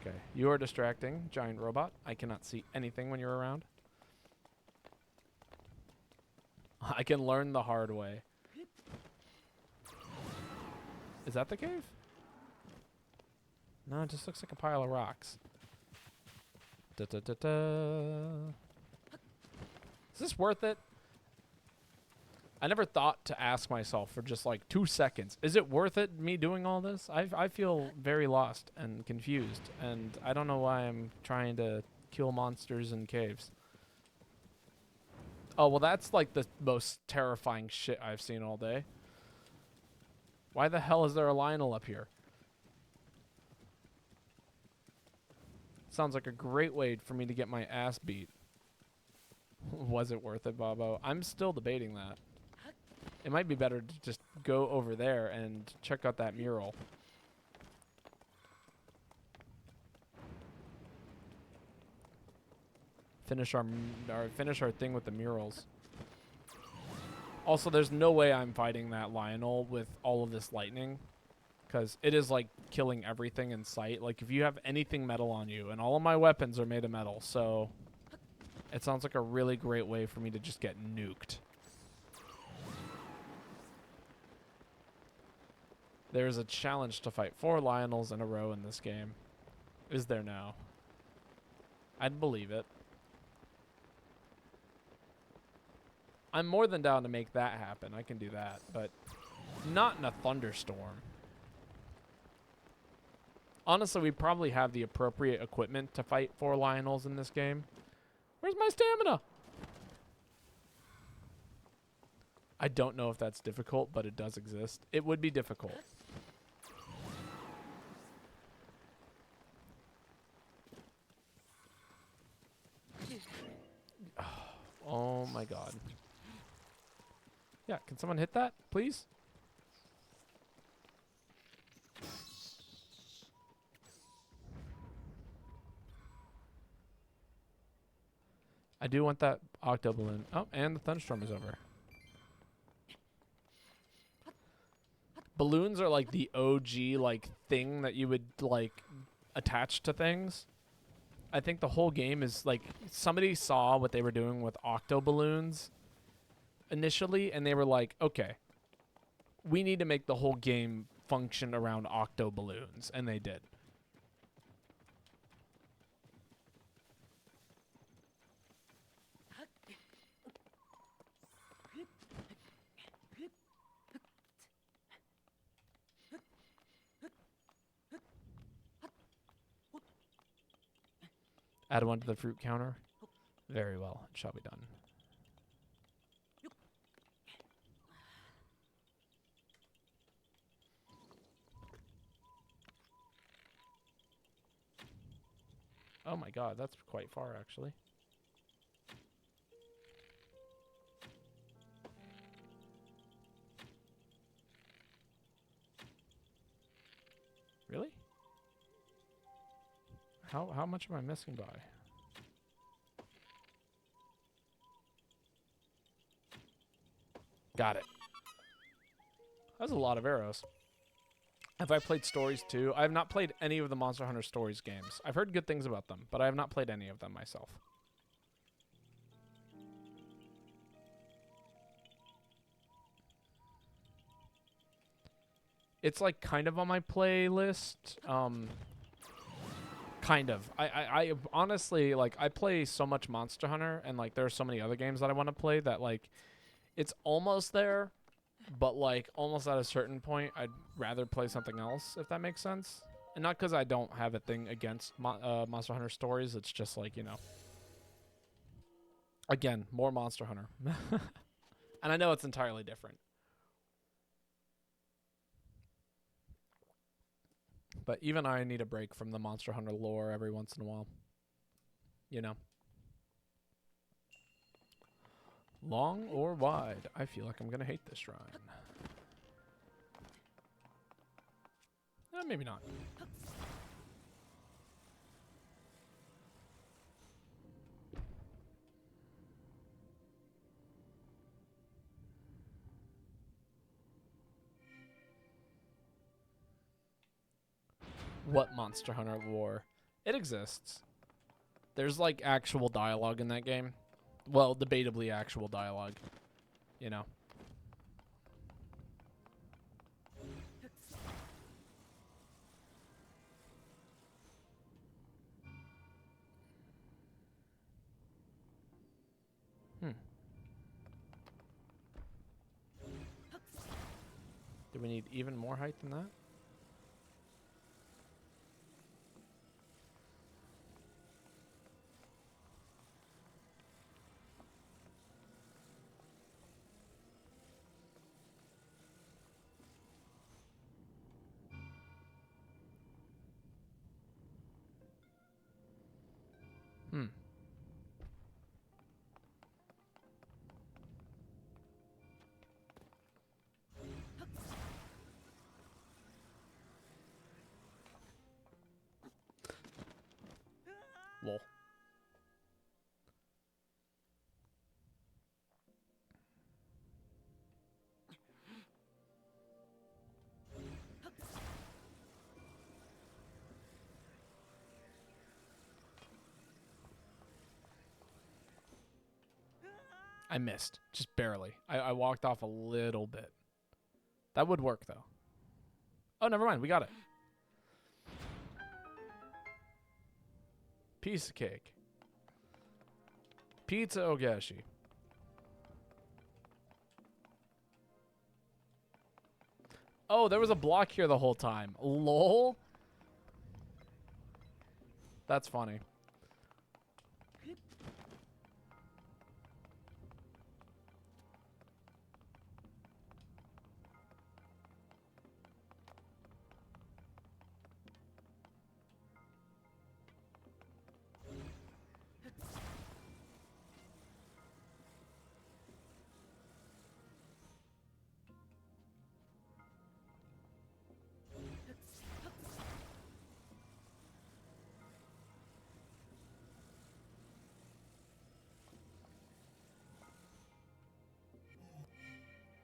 Okay, you are distracting, giant robot. I cannot see anything when you're around. I can learn the hard way. Is that the cave? No, it just looks like a pile of rocks. Da, da, da, da. Is this worth it? I never thought to ask myself for just like 2 seconds. Is it worth it, me doing all this? I feel very lost and confused. And I don't know why I'm trying to kill monsters in caves. Oh, well, that's like the most terrifying shit I've seen all day. Why the hell is there a Lionel up here? Sounds like a great way for me to get my ass beat. Was it worth it, Bobo? I'm still debating that. It might be better to just go over there and check out that mural. Finish our thing with the murals. Also, there's no way I'm fighting that Lionel with all of this lightning, because it is like killing everything in sight. Like if you have anything metal on you, and all of my weapons are made of metal, so it sounds like a really great way for me to just get nuked. There's a challenge to fight 4 Lionels in a row in this game. Is there now? I'd believe it. I'm more than down to make that happen. I can do that, but not in a thunderstorm. Honestly, we probably have the appropriate equipment to fight 4 Lionels in this game. Where's my stamina? I don't know if that's difficult, but it does exist. It would be difficult. Oh my god. Yeah, can someone hit that, please? I do want that octo balloon. Oh, and the thunderstorm is over. Balloons are like the OG like thing that you would like attach to things. I think the whole game is like somebody saw what they were doing with octo balloons initially, and they were like, okay, we need to make the whole game function around octo balloons, and they did. Add 1 to the fruit counter. Very well, it shall be done. Oh my god, that's quite far actually. Really? How much am I missing by? Got it. That's a lot of arrows. Have I played stories too? I have not played any of the Monster Hunter Stories games. I've heard good things about them, but I have not played any of them myself. It's like kind of on my playlist. Kind of. I honestly, like, I play so much Monster Hunter, and like there are so many other games that I want to play that like it's almost there, but like almost at a certain point I'd rather play something else, if that makes sense. And not because I don't have a thing against Monster Hunter Stories. It's just like, you know, again, more Monster Hunter. And I know it's entirely different. But even I need a break from the Monster Hunter lore every once in a while. You know. Long or wide, I feel like I'm going to hate this shrine. Maybe not. What Monster Hunter lore? It exists. There's like actual dialogue in that game. Well, debatably actual dialogue. You know. Do we need even more height than that? I missed. Just barely. I walked off a little bit. That would work, though. Oh, never mind. We got it. Piece of cake. Pizza Ogashi. Oh, there was a block here the whole time. Lol. That's funny.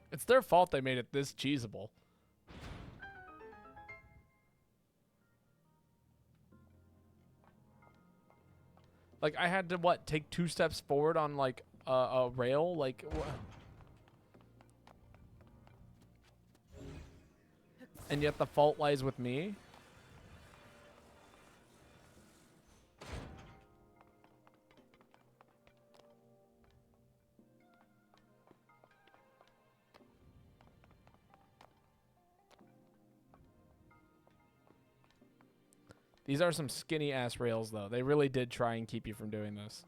It's their fault they made it this cheesable. Like, I had to, what, take 2 steps forward on, like, a rail? Like, and yet the fault lies with me? These are some skinny ass rails, though. They really did try and keep you from doing this.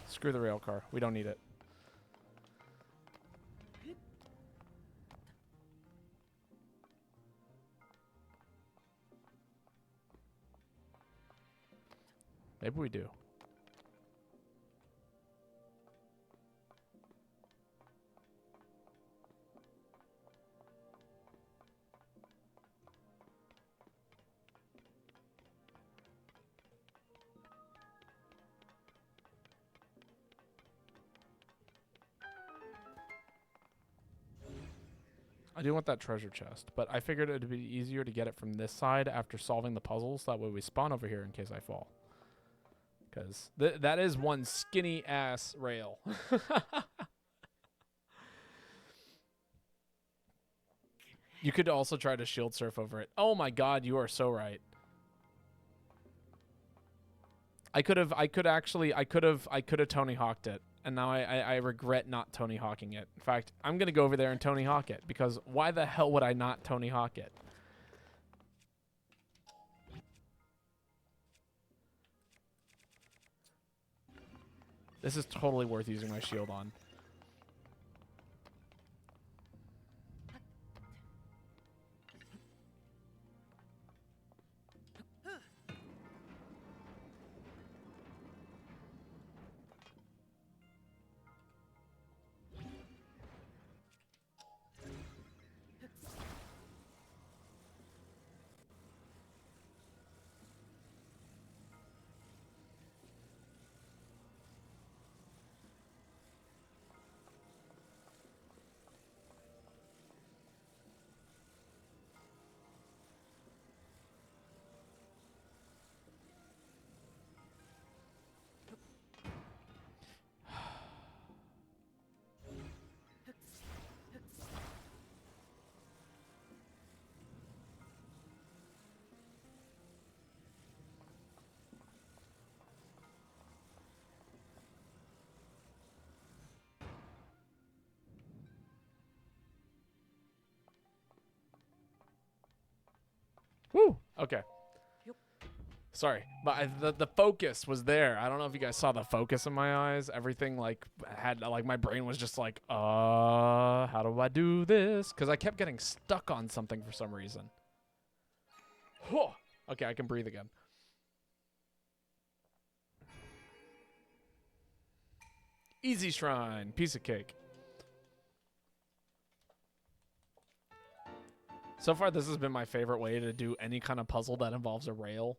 Screw the rail car. We don't need it. Maybe we do. I do want that treasure chest, but I figured it would be easier to get it from this side after solving the puzzles. That way we spawn over here in case I fall. Because that is one skinny ass rail. You could also try to shield surf over it. Oh my god, you are so right. I could have Tony Hawked it. And now I regret not Tony Hawking it. In fact, I'm going to go over there and Tony Hawk it. Because why the hell would I not Tony Hawk it? This is totally worth using my shield on. Woo! Okay. Sorry, but the focus was there. I don't know if you guys saw the focus in my eyes. Everything like had like my brain was just like, how do I do this? Because I kept getting stuck on something for some reason. Okay, I can breathe again. Easy shrine, piece of cake. So far, this has been my favorite way to do any kind of puzzle that involves a rail.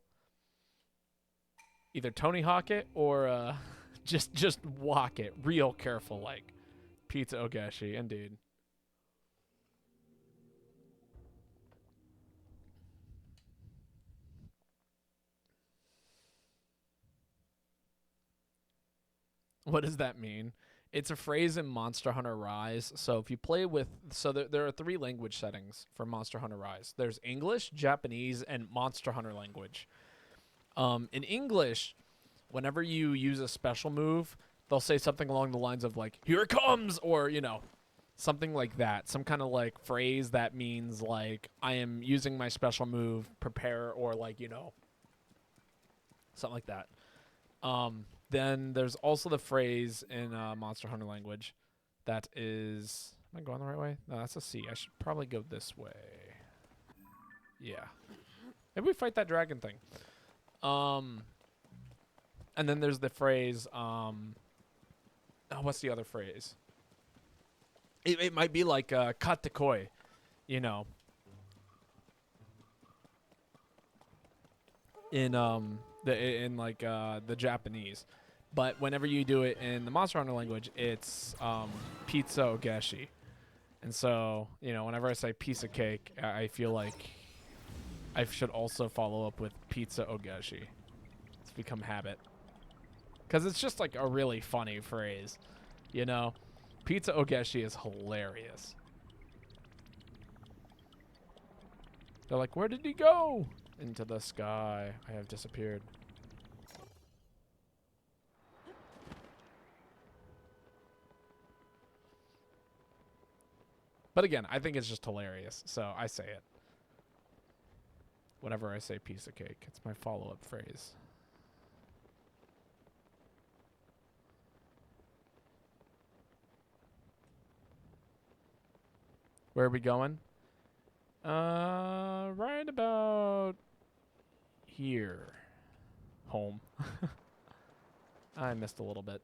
Either Tony Hawk it or Just walk it real careful, like. Pizza Ogeshi, indeed. What does that mean? It's a phrase in Monster Hunter Rise. So if you play with, so there are 3 language settings for Monster Hunter Rise. There's English, Japanese, and Monster Hunter language. In English, whenever you use a special move, they'll say something along the lines of like, "Here it comes," or something like that. Some kind of like phrase that means like, I am using my special move, prepare, or like something like that. Then there's also the phrase in Monster Hunter language that is... Am I going the right way? No, that's a C. I should probably go this way. Yeah. Maybe we fight that dragon thing. And then there's the phrase... what's the other phrase? It might be like katekoi, in the Japanese. But whenever you do it in the Monster Hunter language, it's pizza ogeshi. And so, whenever I say piece of cake, I feel like I should also follow up with pizza ogeshi. It's become habit. Because it's just like a really funny phrase, Pizza ogeshi is hilarious. They're like, where did he go? Into the sky. I have disappeared. But again, I think it's just hilarious, so I say it. Whenever I say piece of cake, it's my follow-up phrase. Where are we going? Right about here. Home. I missed a little bit.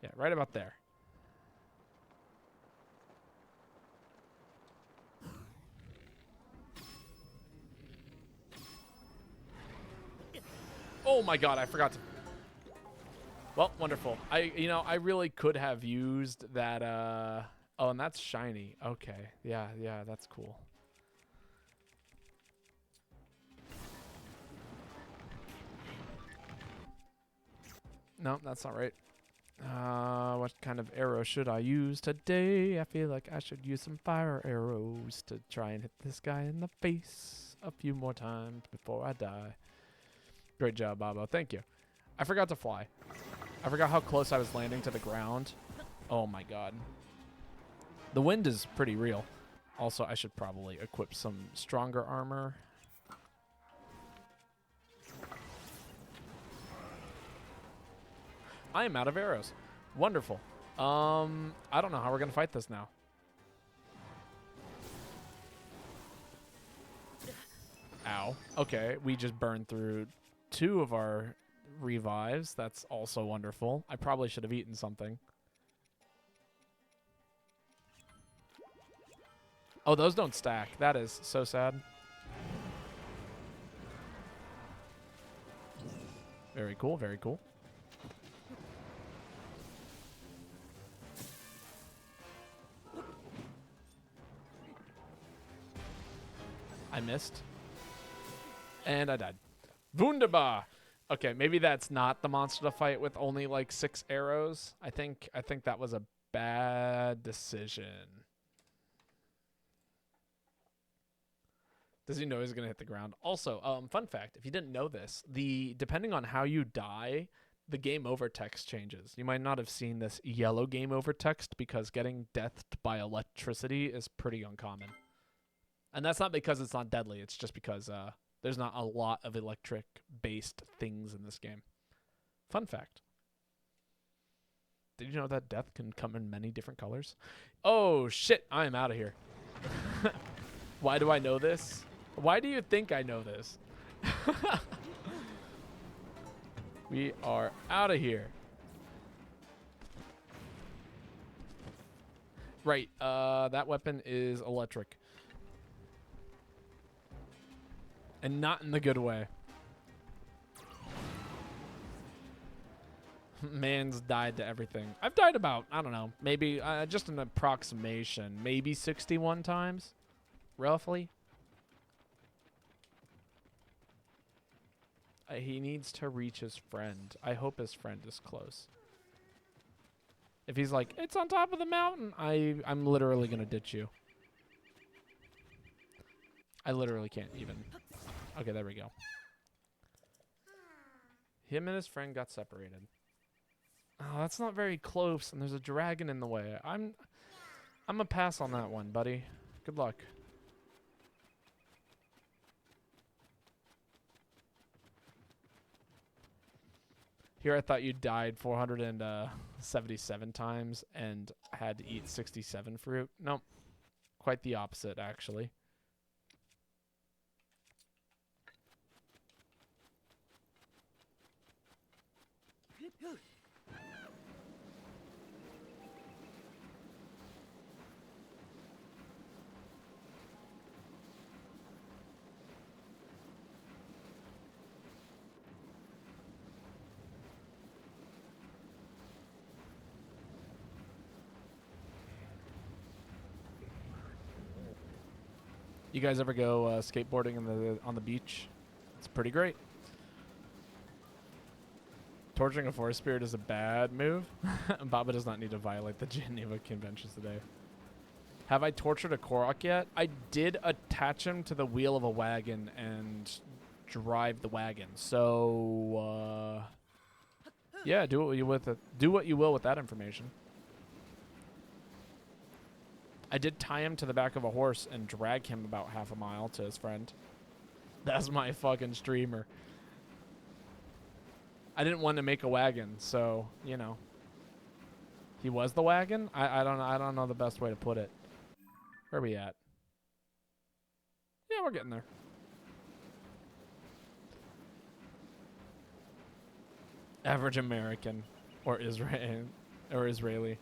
Yeah, right about there. Oh my god, I forgot to... Well, wonderful. I really could have used that, Oh, and that's shiny. Okay. Yeah, that's cool. No, that's not right. What kind of arrow should I use today? I feel like I should use some fire arrows to try and hit this guy in the face a few more times before I die. Great job, Babo. Thank you. I forgot to fly. I forgot how close I was landing to the ground. Oh my god. The wind is pretty real. Also, I should probably equip some stronger armor. I am out of arrows. Wonderful. I don't know how we're going to fight this now. Ow. Okay, we just burned through 2 of our revives. That's also wonderful. I probably should have eaten something. Oh, those don't stack. That is so sad. Very cool, very cool. I missed. And I died. Wunderbar. Okay, maybe that's not the monster to fight with only like 6 arrows. I think that was a bad decision. Does he know he's going to hit the ground? Also, fun fact, if you didn't know this, depending on how you die, the game over text changes. You might not have seen this yellow game over text because getting deathed by electricity is pretty uncommon. And that's not because it's not deadly. It's just because there's not a lot of electric-based things in this game. Fun fact. Did you know that death can come in many different colors? Oh, shit. I am out of here. Why do I know this? Why do you think I know this? We are out of here. Right. That weapon is electric. And not in the good way. Man's died to everything. I've died about, I don't know, maybe just an approximation, maybe 61 times, roughly. He needs to reach his friend. I hope his friend is close. If he's like, it's on top of the mountain, I'm literally gonna ditch you. I literally can't even. Okay, there we go. Him and his friend got separated. Oh, that's not very close, and there's a dragon in the way. I'm a pass on that one, buddy. Good luck. Here I thought you died 477 times and had to eat 67 fruit. Nope. Quite the opposite, actually. You guys ever go skateboarding on the beach? It's pretty great. Torturing a forest spirit is a bad move. Baba does not need to violate the Geneva Conventions today. Have I tortured a Korok yet? I did attach him to the wheel of a wagon and drive the wagon. So, yeah, do what you will with that information. I did tie him to the back of a horse and drag him about half a mile to his friend. That's my fucking streamer. I didn't want to make a wagon, so, you know. He was the wagon? I don't know the best way to put it. Where are we at? Yeah, we're getting there. Average American or Israeli.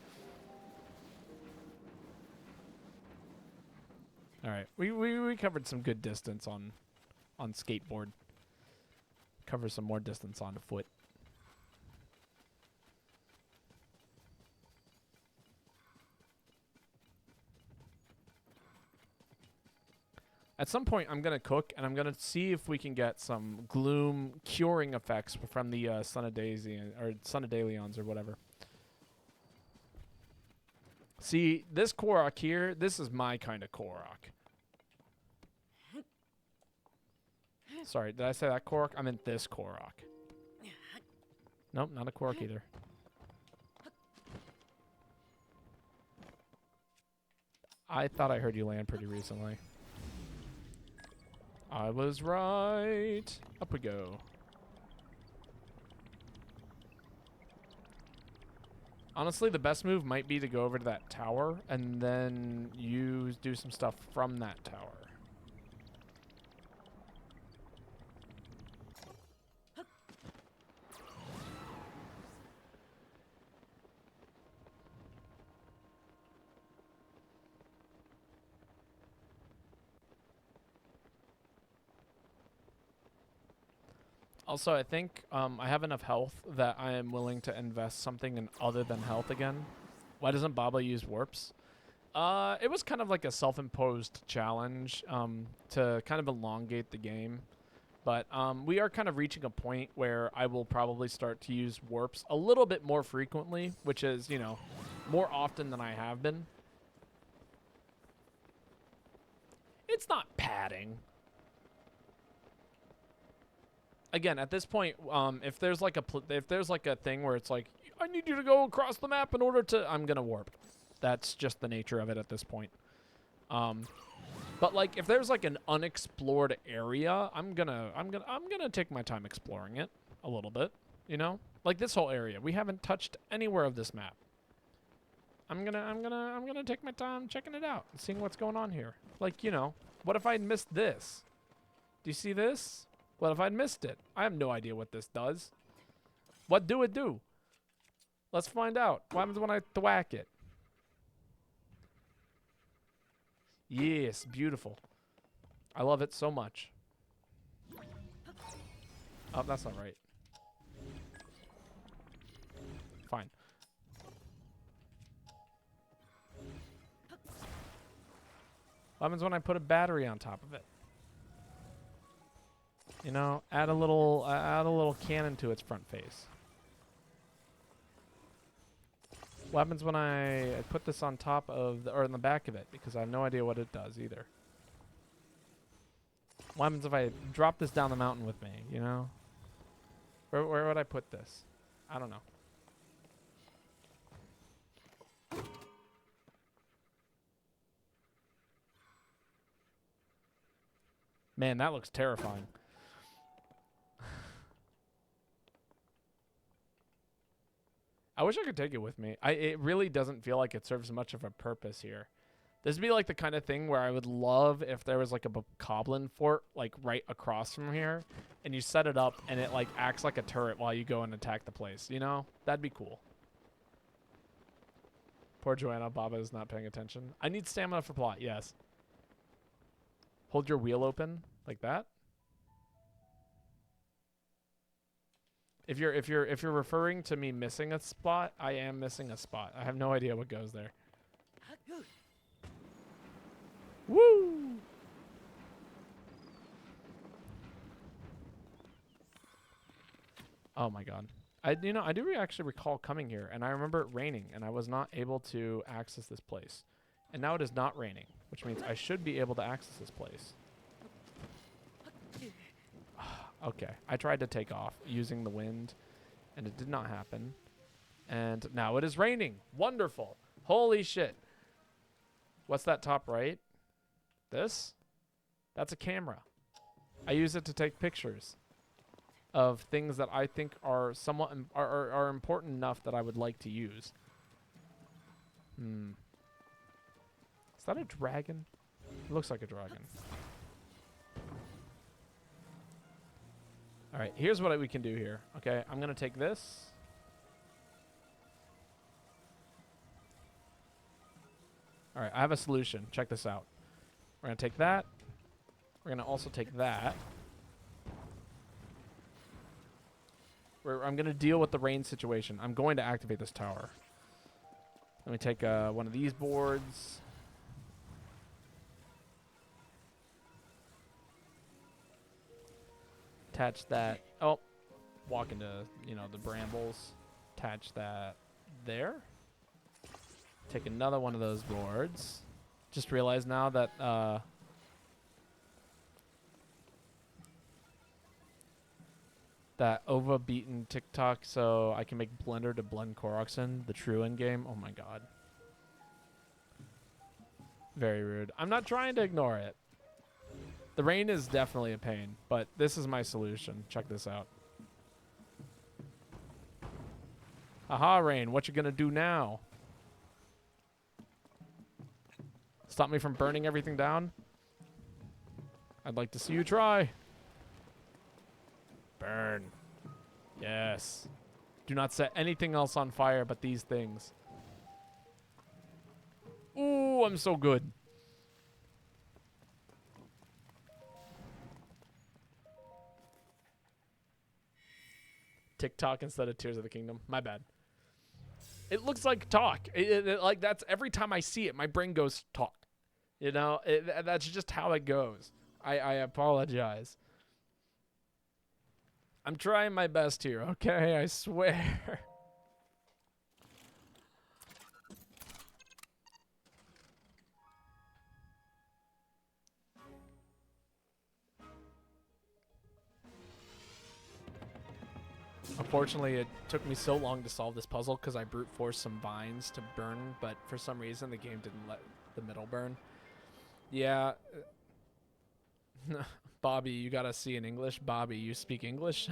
All right. We covered some good distance on skateboard. Cover some more distance on foot. At some point, I'm going to cook, and I'm going to see if we can get some gloom curing effects from the Son of Daleons or whatever. See, this Korok here, this is my kind of Korok. Sorry, did I say that Korok? I meant this Korok. Nope, not a Korok either. I thought I heard you land pretty recently. I was right. Up we go. Honestly, the best move might be to go over to that tower and then do some stuff from that tower. Also, I think I have enough health that I am willing to invest something in other than health again. Why doesn't Baba use warps? It was kind of like a self-imposed challenge to kind of elongate the game. But we are kind of reaching a point where I will probably start to use warps a little bit more frequently, which is, you know, more often than I have been. It's not padding. Again, at this point, if there's like a thing where it's like, I need you to go across the map in order to, I'm gonna warp. That's just the nature of it at this point. But like, if there's like an unexplored area, I'm gonna take my time exploring it a little bit. You know, like this whole area, we haven't touched anywhere of this map. I'm gonna take my time checking it out and seeing what's going on here. Like, you know, what if I'd missed this? Do you see this? What if I'd missed it? I have no idea what this does. What do it do? Let's find out. What happens when I thwack it? Yes, beautiful. I love it so much. Oh, that's not right. fine. What happens when I put a battery on top of it? You know, add a little cannon to its front face. What happens when I put this on top of or in the back of it? Because I have no idea what it does either. What happens if I drop this down the mountain with me? You know, where would I put this? I don't know. Man, that looks terrifying. I wish I could take it with me. It really doesn't feel like it serves much of a purpose here. This would be like the kind of thing where I would love if there was like a Bokoblin fort like right across from here, and you set it up and it like acts like a turret while you go and attack the place. You know, that'd be cool. Poor Joanna, Baba is not paying attention. I need stamina for plot. Yes. Hold your wheel open like that. If you're referring to me missing a spot, I am missing a spot. I have no idea what goes there. Woo! Oh my god. I do actually recall coming here, and I remember it raining, and I was not able to access this place. And now it is not raining, which means I should be able to access this place. Okay, I tried to take off using the wind, and it did not happen. And now it is raining. Wonderful. Holy shit. What's that top right? This? That's a camera. I use it to take pictures of things that I think are somewhat are important enough that I would like to use. Is that a dragon? It looks like a dragon. All right, here's what we can do here. Okay, I'm going to take this. All right, I have a solution. Check this out. We're going to take that. We're going to also take that. I'm going to deal with the rain situation. I'm going to activate this tower. Let me take one of these boards. Attach that. Oh, walk into, the brambles. Attach that there. Take another one of those boards. Just realized now that that overbeaten TikTok, so I can make Blender to blend Koroxen, the true end game. Oh my god. Very rude. I'm not trying to ignore it. The rain is definitely a pain, but this is my solution. Check this out. Haha, rain. What you gonna do now? Stop me from burning everything down? I'd like to see you try. Burn. Yes. Do not set anything else on fire but these things. Ooh, I'm so good. TikTok instead of Tears of the Kingdom. My bad. It looks like talk. Like that's every time I see it, my brain goes talk. That's just how it goes. I apologize. I'm trying my best here, okay? I swear. Unfortunately, it took me so long to solve this puzzle because I brute forced some vines to burn, but for some reason the game didn't let the middle burn. Yeah. Bobby, you got a C in English. Bobby, you speak English?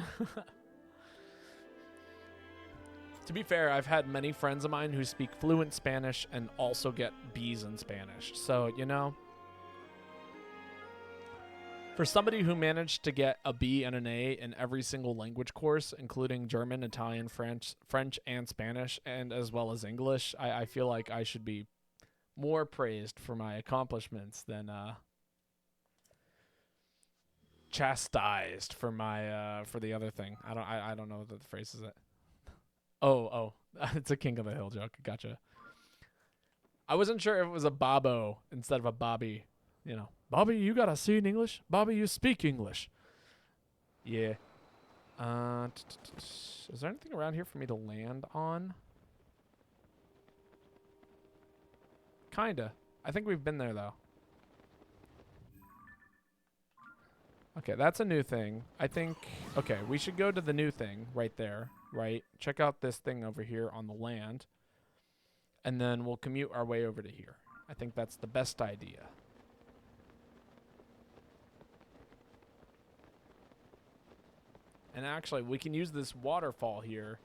To be fair, I've had many friends of mine who speak fluent Spanish and also get B's in Spanish. So, for somebody who managed to get a B and an A in every single language course, including German, Italian, French, and Spanish, and as well as English, I feel like I should be more praised for my accomplishments than chastised for my for the other thing. I don't know what the phrase is. Oh. It's a King of the Hill joke. Gotcha. I wasn't sure if it was a Bobo instead of a Bobby. You know, Bobby, you got a C in English? Bobby, you speak English. Yeah. Is there anything around here for me to land on? Kinda. I think we've been there, though. Okay, that's a new thing. I think... Okay, we should go to the new thing right there, right? Check out this thing over here on the land. And then we'll commute our way over to here. I think that's the best idea. And actually, we can use this waterfall here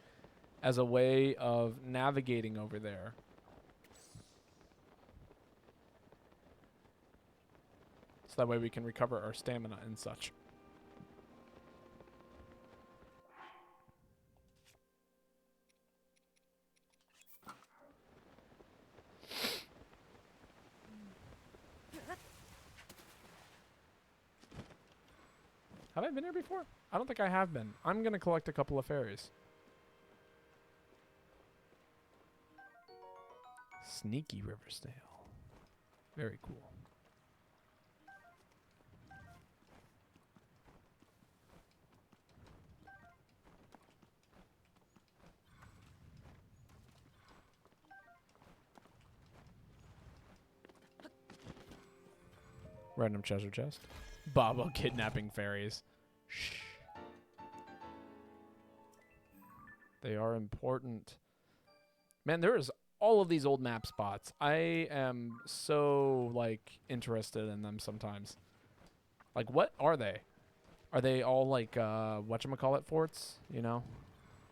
as a way of navigating over there. So that way we can recover our stamina and such. Have I been here before? I don't think I have been. I'm going to collect a couple of fairies. Sneaky Riversdale. Very cool. Random treasure chest. Bobo kidnapping fairies. Shh. They are important. Man, there is all of these old map spots. I am so, like, interested in them sometimes. Like, what are they? Are they all, like, whatchamacallit forts? You know?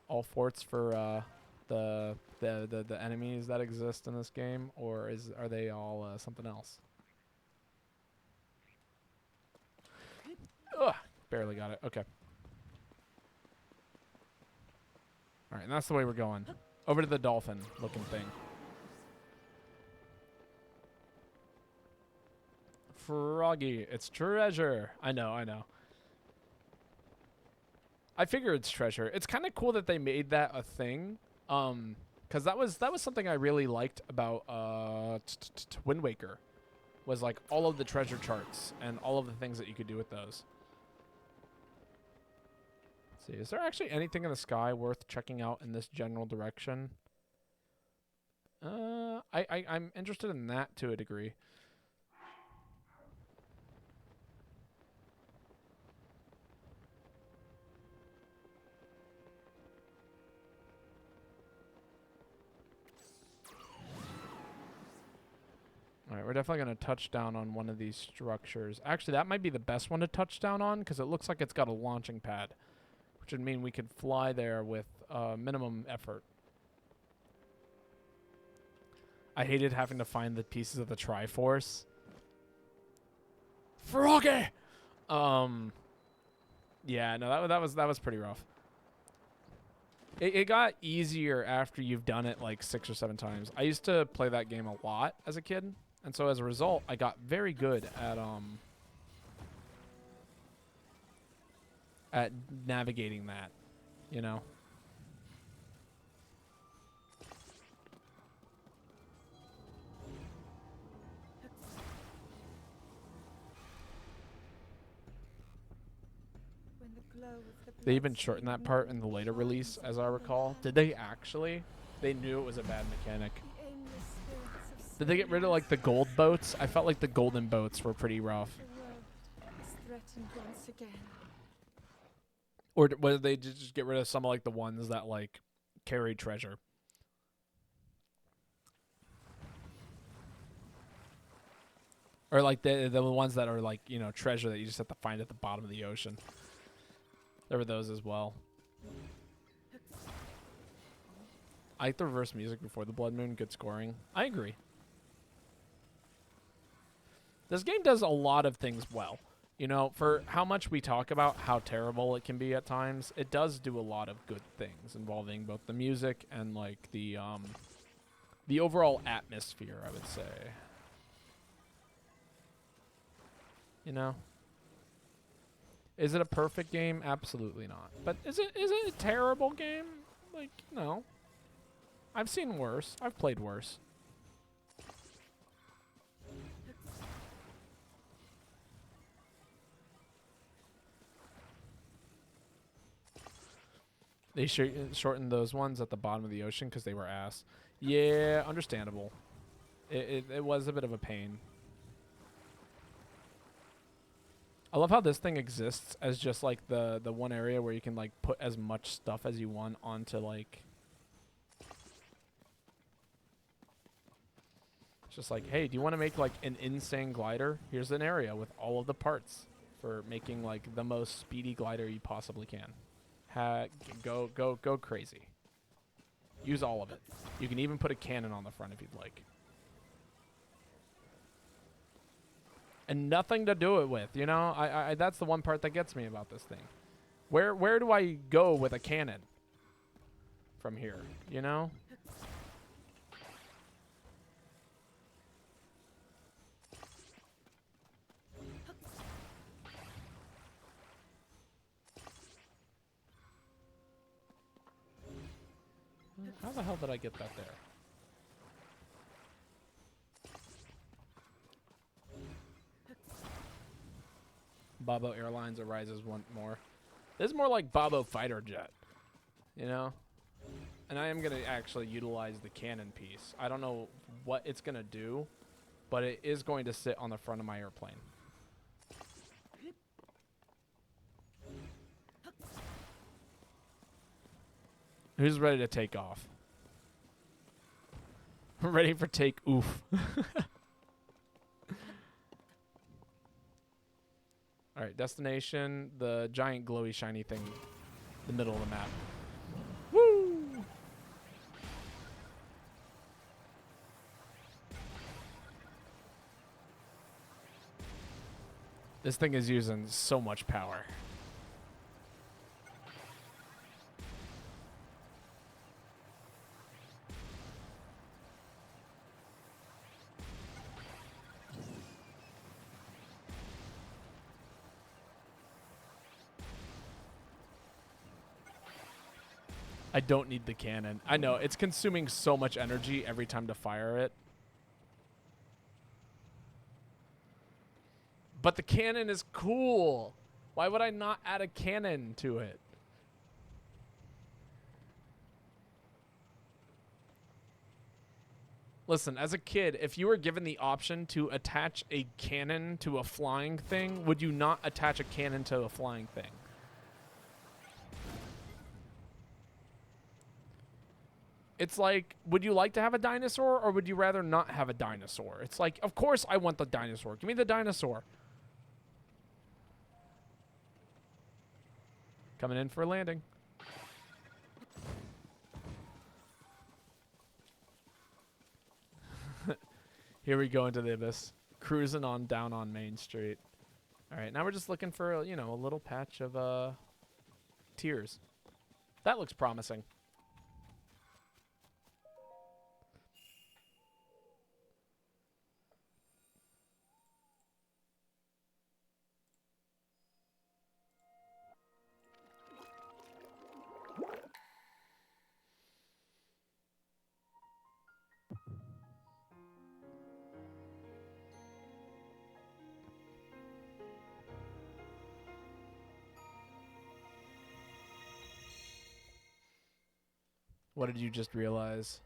All forts for, the enemies that exist in this game? Or are they all, something else? Ugh, barely got it. Okay. All right, and that's the way we're going. Over to the dolphin-looking thing. Froggy, it's treasure. I know. I figure it's treasure. It's kind of cool that they made that a thing. Because that was something I really liked about Wind Waker. Was like all of the treasure charts and all of the things that you could do with those. See, is there actually anything in the sky worth checking out in this general direction? I'm interested in that to a degree. Alright, we're definitely going to touch down on one of these structures. Actually, that might be the best one to touch down on, because it looks like it's got a launching pad. Which would mean we could fly there with minimum effort. I hated having to find the pieces of the Triforce. Froggy! Yeah, no, that was pretty rough. It got easier after you've done it like 6 or 7 times. I used to play that game a lot as a kid, and so as a result, I got very good at navigating that, you know. They even shortened that part in the later release, as I recall. Did they actually? They knew it was a bad mechanic. Did they get rid of, like, the gold boats? I felt like the golden boats were pretty rough. Or did they just get rid of some of, like, the ones that, like, carried treasure? Or, like, the ones that are, like, you know, treasure that you just have to find at the bottom of the ocean. There were those as well. I like the reverse music before the Blood Moon. Good scoring. I agree. This game does a lot of things well. You know, for how much we talk about how terrible it can be at times, it does do a lot of good things involving both the music and, like, the overall atmosphere, I would say. You know? Is it a perfect game? Absolutely not. But is it a terrible game? like, you know, I've seen worse. I've played worse. They shortened those ones at the bottom of the ocean because they were ass. Yeah, understandable. It was a bit of a pain. I love how this thing exists as just like the one area where you can like put as much stuff as you want onto like. It's just like, hey, do you want to make like an insane glider? Here's an area with all of the parts for making like the most speedy glider you possibly can. Go crazy. Use all of it. You can even put a cannon on the front if you'd like. And nothing to do it with, you know? I that's the one part that gets me about this thing. Where do I go with a cannon from here, you know? How the hell did I get that there? Babo Airlines arises one more. This is more like Babo Fighter Jet, you know? And I am going to actually utilize the cannon piece. I don't know what it's going to do, but it is going to sit on the front of my airplane. Who's ready to take off? Ready for take oof. Alright, destination, the giant glowy shiny thing, the middle of the map. Woo! This thing is using so much power. I don't need the cannon. I know, it's consuming so much energy every time to fire it. But the cannon is cool. Why would I not add a cannon to it? Listen, as a kid, if you were given the option to attach a cannon to a flying thing, would you not attach a cannon to a flying thing? It's like, would you like to have a dinosaur or would you rather not have a dinosaur? It's like, of course I want the dinosaur. Give me the dinosaur. Coming in for a landing. Here we go into the abyss. Cruising on down on Main Street. All right, now we're just looking for, you know, a little patch of tears. That looks promising. What did you just realize?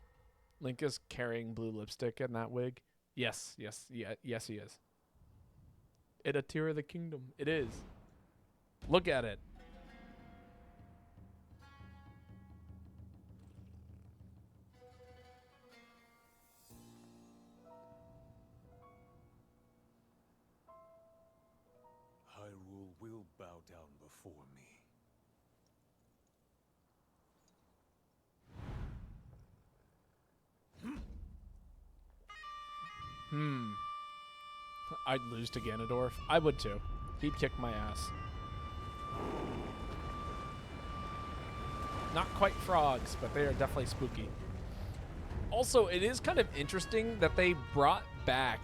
Link is carrying blue lipstick in that wig. Yes, he is. It a tear of the kingdom. It is. Look at it. Hyrule will bow down before me. I'd lose to Ganondorf. I would too. He'd kick my ass. Not quite frogs, but they are definitely spooky. Also, it is kind of interesting that they brought back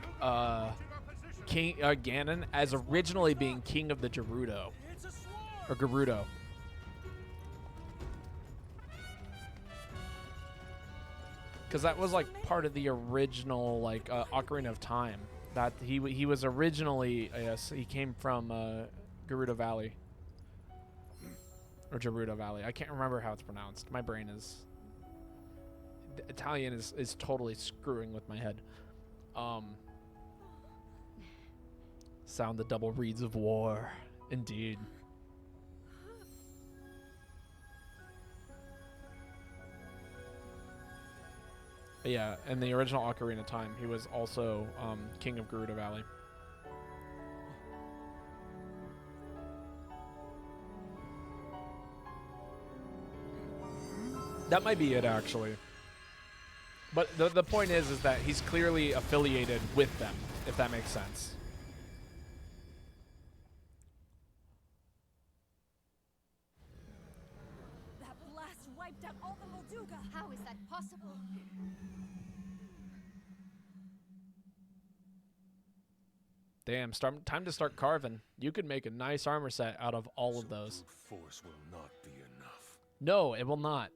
King Ganon as originally being king of the Gerudo. Or Gerudo. because that was like part of the original like Ocarina of Time. That he was originally yes, he came from Gerudo Valley or Gerudo Valley. I can't remember how it's pronounced. My brain is Italian is totally screwing with my head. Sound the double reeds of war, indeed. But yeah, in the original Ocarina of Time, he was also King of Gerudo Valley. That might be it, actually. But the point is that he's clearly affiliated with them, if that makes sense. That blast wiped out all the Molduga. How is that possible? Damn, time to start carving. You could make a nice armor set out of all of those. Brute force will not be enough. No, it will not.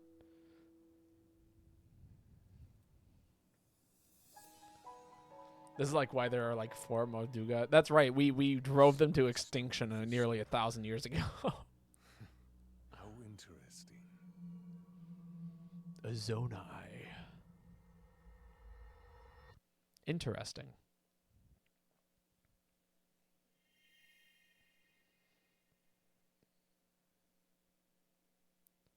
This is like why there are like 4 Molduga. That's right. We drove them to extinction nearly 1,000 years ago. How interesting. A Zonai. Interesting.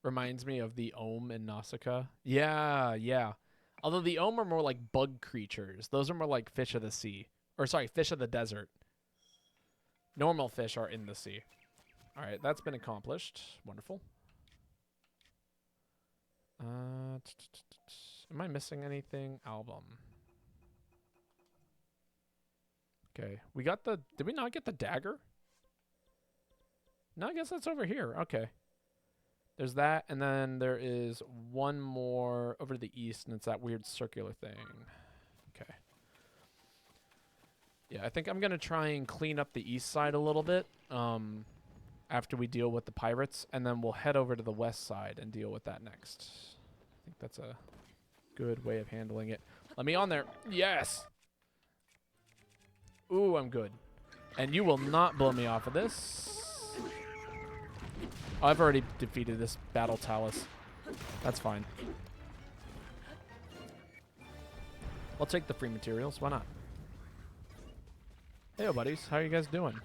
Reminds me of the Ohm in Nausicaa. Yeah, yeah. Although the Ohm are more like bug creatures. Those are more like fish of the sea. Or sorry, fish of the desert. Normal fish are in the sea. Alright, that's been accomplished. Wonderful. Am I missing anything? Album. Okay. We got the... Did we not get the dagger? No, I guess that's over here. Okay. There's that, and then there is one more over to the east, and it's that weird circular thing. Okay. Yeah, I think I'm going to try and clean up the east side a little bit after we deal with the pirates, and then we'll head over to the west side and deal with that next. I think that's a good way of handling it. Let me on there. Yes! Ooh, I'm good. And you will not blow me off of this. Oh, I've already defeated this battle Talus. That's fine. I'll take the free materials. Why not? Hey, buddies. How are you guys doing?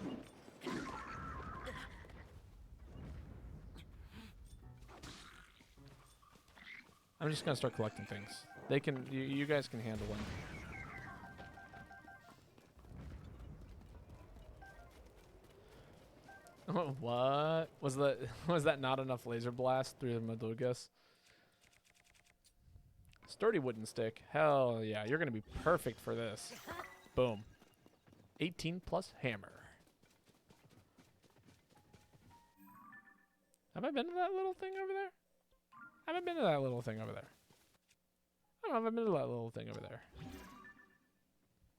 I'm just going to start collecting things. They can... You guys can handle them. What? Was that not enough laser blast through the Moldugas? Sturdy wooden stick. Hell yeah, you're gonna be perfect for this. Boom. 18 plus hammer. Have I been to that little thing over there? I haven't been to that little thing over there. I don't know if I've been to that little thing over there.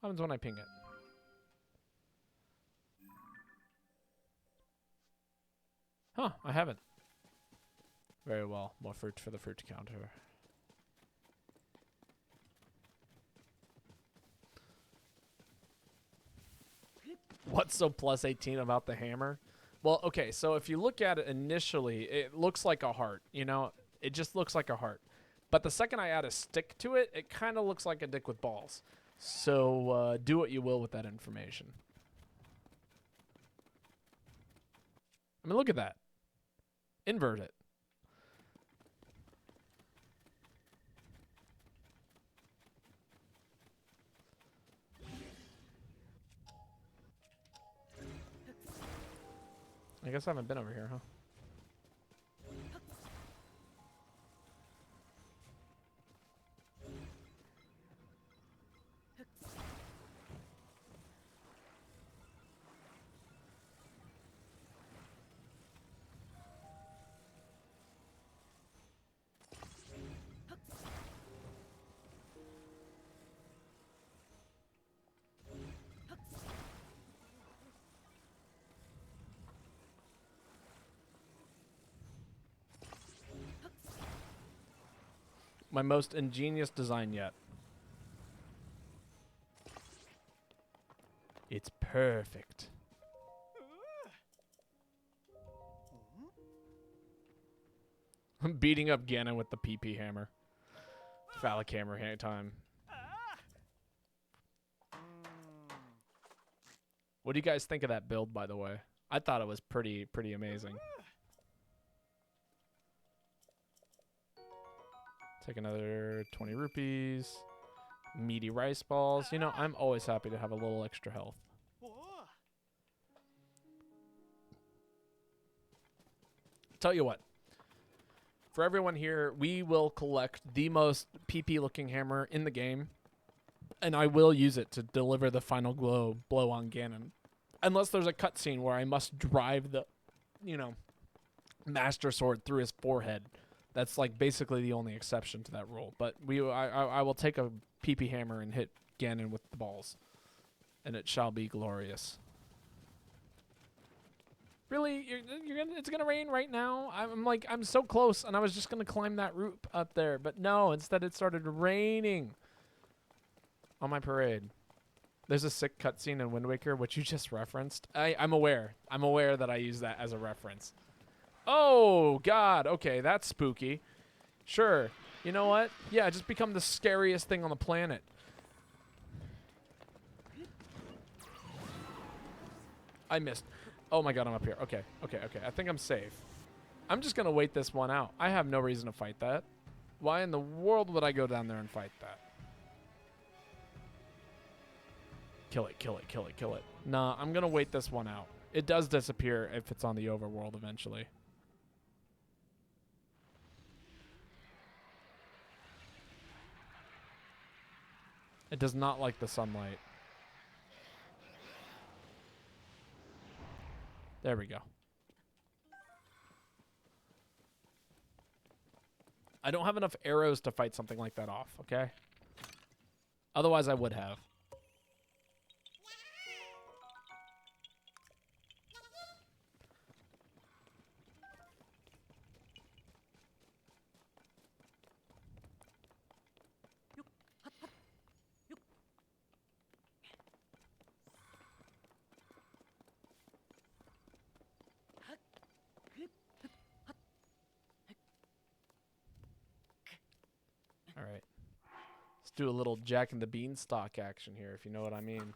What happens when I ping it? Huh, I haven't. Very well. More fruit for the fruit counter. What's so plus 18 about the hammer? Well, okay, so if you look at it initially, it looks like a heart, you know? It just looks like a heart. But the second I add a stick to it, it kind of looks like a dick with balls. So do what you will with that information. I mean, look at that. Invert it. I guess I haven't been over here, huh? My most ingenious design yet. It's perfect. I'm beating up Ganon with the PP hammer. Phallic hammer time. What do you guys think of that build, by the way? I thought it was pretty amazing. Take another 20 rupees. Meaty rice balls. You know, I'm always happy to have a little extra health. Tell you what. For everyone here, we will collect the most PP looking hammer in the game. And I will use it to deliver the final blow on Ganon. Unless there's a cutscene where I must drive the, you know, Master Sword through his forehead. That's like basically the only exception to that rule. But I will take a PP hammer and hit Ganon with the balls. And it shall be glorious. Really? It's gonna rain right now? I'm so close, and I was just gonna climb that route up there. But no, instead it started raining. On my parade. There's a sick cutscene in Wind Waker, which you just referenced. I'm aware. I'm aware that I use that as a reference. Oh, God. Okay, that's spooky. Sure. You know what? Yeah, just become the scariest thing on the planet. I missed. Oh, my God, I'm up here. Okay. I think I'm safe. I'm just going to wait this one out. I have no reason to fight that. Why in the world would I go down there and fight that? Kill it. Nah, I'm gonna wait this one out. It does disappear if it's on the overworld eventually. It does not like the sunlight. There we go. I don't have enough arrows to fight something like that off, okay? Otherwise I would have. All right. Let's do a little Jack and the Beanstalk action here, if you know what I mean.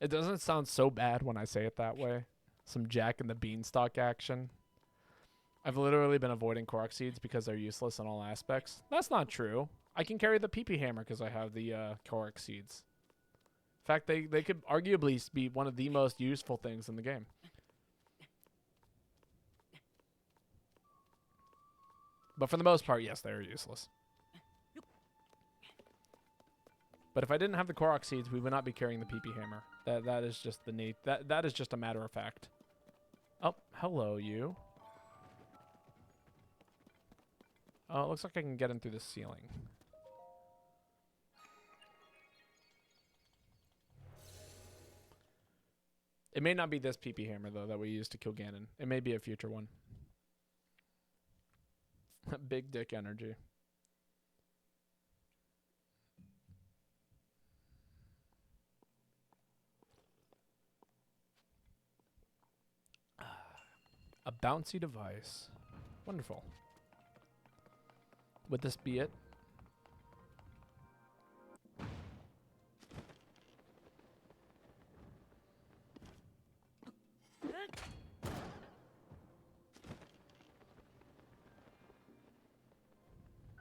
It doesn't sound so bad when I say it that way. Some Jack and the Beanstalk action. I've literally been avoiding Korok seeds because they're useless in all aspects. That's not true. I can carry the PP hammer because I have the Korok seeds. In fact, they could arguably be one of the most useful things in the game. But for the most part, yes, they're useless. But if I didn't have the Korok seeds, we would not be carrying the PP hammer. That is just the that is just a matter of fact. Oh, hello, you. Oh, it looks like I can get in through the ceiling. It may not be this PP hammer, though, that we used to kill Ganon. It may be a future one. Big dick energy. A bouncy device. Wonderful. Would this be it?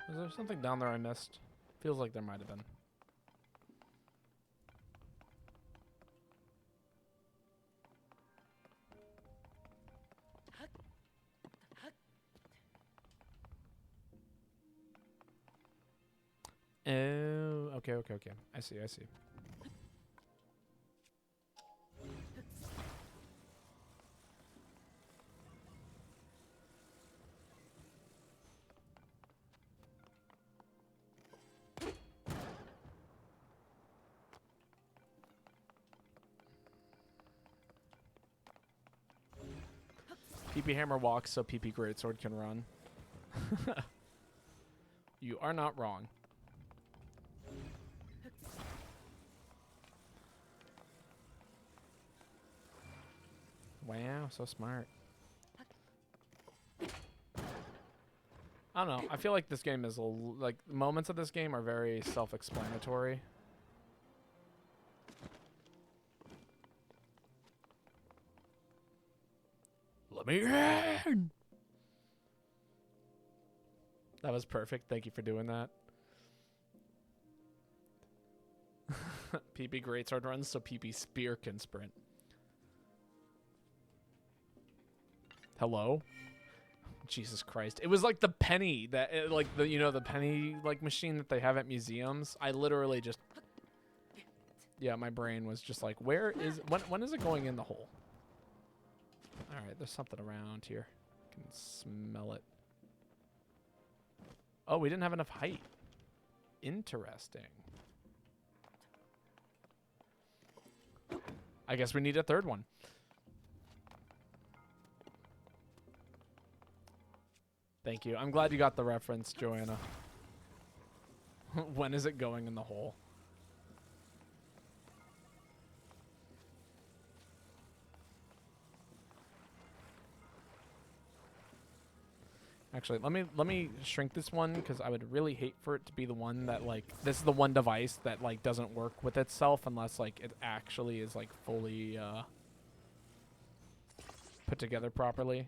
Was there something down there I missed? Feels like there might have been. Oh, okay. I see. PP Hammer walks so PP Greatsword can run. You are not wrong. Wow, so smart. I don't know. I feel like this game is like moments of this game are very self-explanatory. Let me in. That was perfect. Thank you for doing that. PP Greatsword runs so PP Spear can sprint. Hello? Jesus Christ. It was like the penny that like the the penny like machine that they have at museums. I literally just yeah, my brain was just like, where is when is it going in the hole? All right, there's something around here. I can smell it. Oh, we didn't have enough height. Interesting. I guess we need a third one. Thank you. I'm glad you got the reference, Joanna. When is it going in the hole? Actually, let me shrink this one because I would really hate for it to be the one that like this is the one device that like doesn't work with itself unless like it actually is like fully put together properly.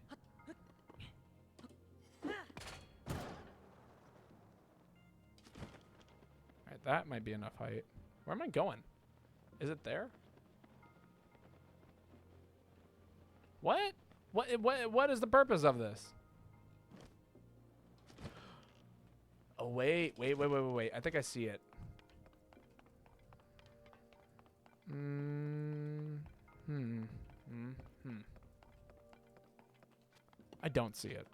Alright, that might be enough height. Where am I going? Is it there? What? What is the purpose of this? Oh, wait. I think I see it. I don't see it.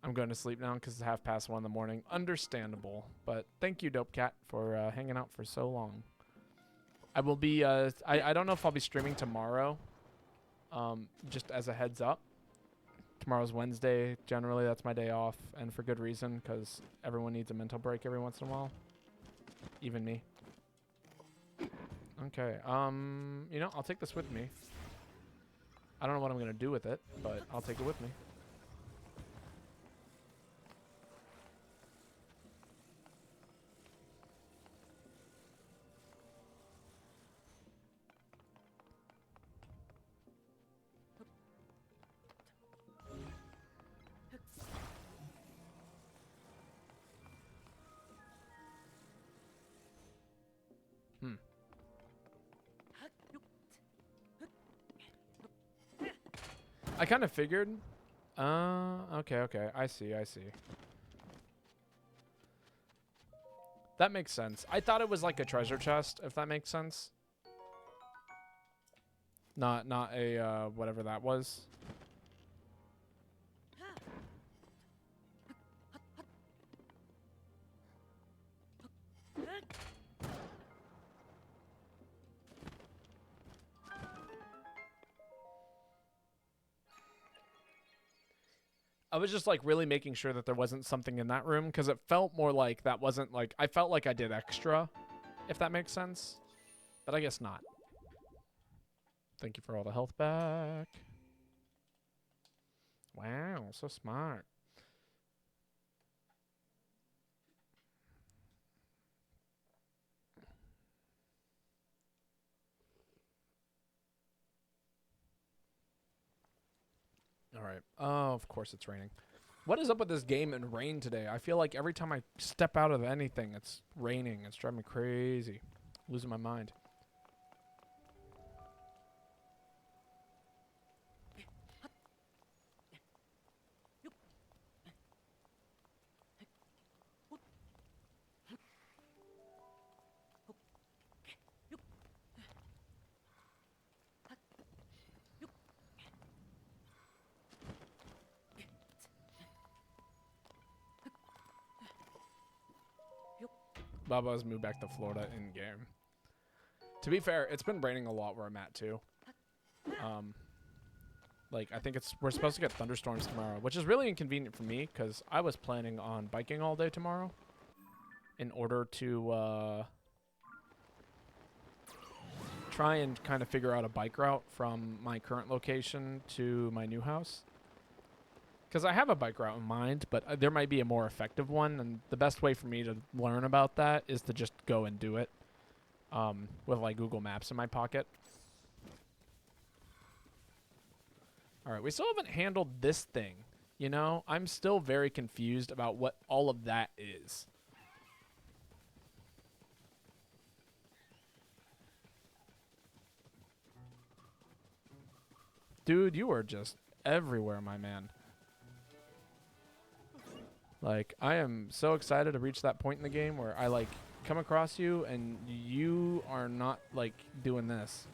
I'm going to sleep now because it's 1:30 in the morning. Understandable. But thank you, Dope Cat, for hanging out for so long. I will be, I don't know if I'll be streaming tomorrow. Just as a heads up. Tomorrow's Wednesday. Generally, that's my day off. And for good reason, because everyone needs a mental break every once in a while. Even me. Okay. I'll take this with me. I don't know what I'm going to do with it, but I'll take it with me. I kind of figured. Okay. I see. That makes sense. I thought it was like a treasure chest, if that makes sense. Not a, whatever that was. I was just like really making sure that there wasn't something in that room because it felt more like that wasn't like I felt like I did extra, if that makes sense. But I guess not. Thank you for all the health back. Wow, so smart. All right. Oh, of course it's raining. What is up with this game and rain today? I feel like every time I step out of anything, it's raining. It's driving me crazy. Losing my mind. Baba's moved back to Florida in game. To be fair, it's been raining a lot where I'm at too. Like I think we're supposed to get thunderstorms tomorrow, which is really inconvenient for me because I was planning on biking all day tomorrow in order to try and kind of figure out a bike route from my current location to my new house. Because I have a bike route in mind, but there might be a more effective one, and the best way for me to learn about that is to just go and do it with like Google Maps in my pocket. All right, we still haven't handled this thing. You know, I'm still very confused about what all of that is. Dude, you are just everywhere, my man. Like, I am so excited to reach that point in the game where I, like, come across you and you are not, like, doing this.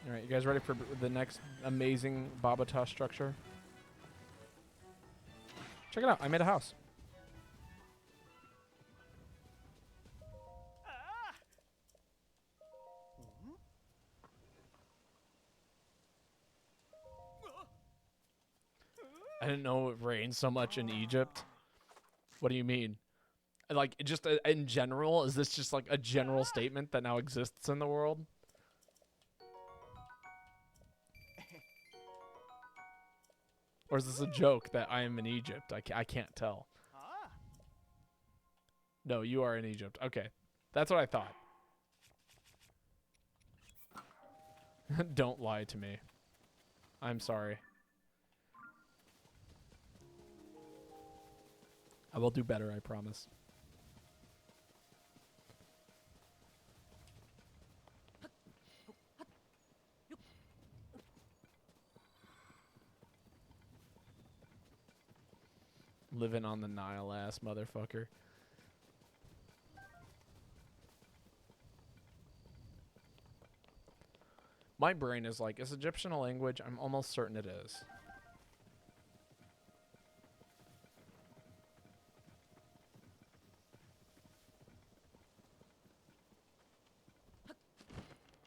All right, you guys ready for the next amazing Babotosh structure? Check it out. I made a house. I didn't know it rained so much in Egypt. What do you mean? Like, just in general? Is this just like a general statement that now exists in the world? Or is this a joke that I am in Egypt? I can't tell. No, you are in Egypt. Okay. That's what I thought. Don't lie to me. I'm sorry. I will do better, I promise. Living on the Nile ass motherfucker. My brain is like, is Egyptian a language? I'm almost certain it is.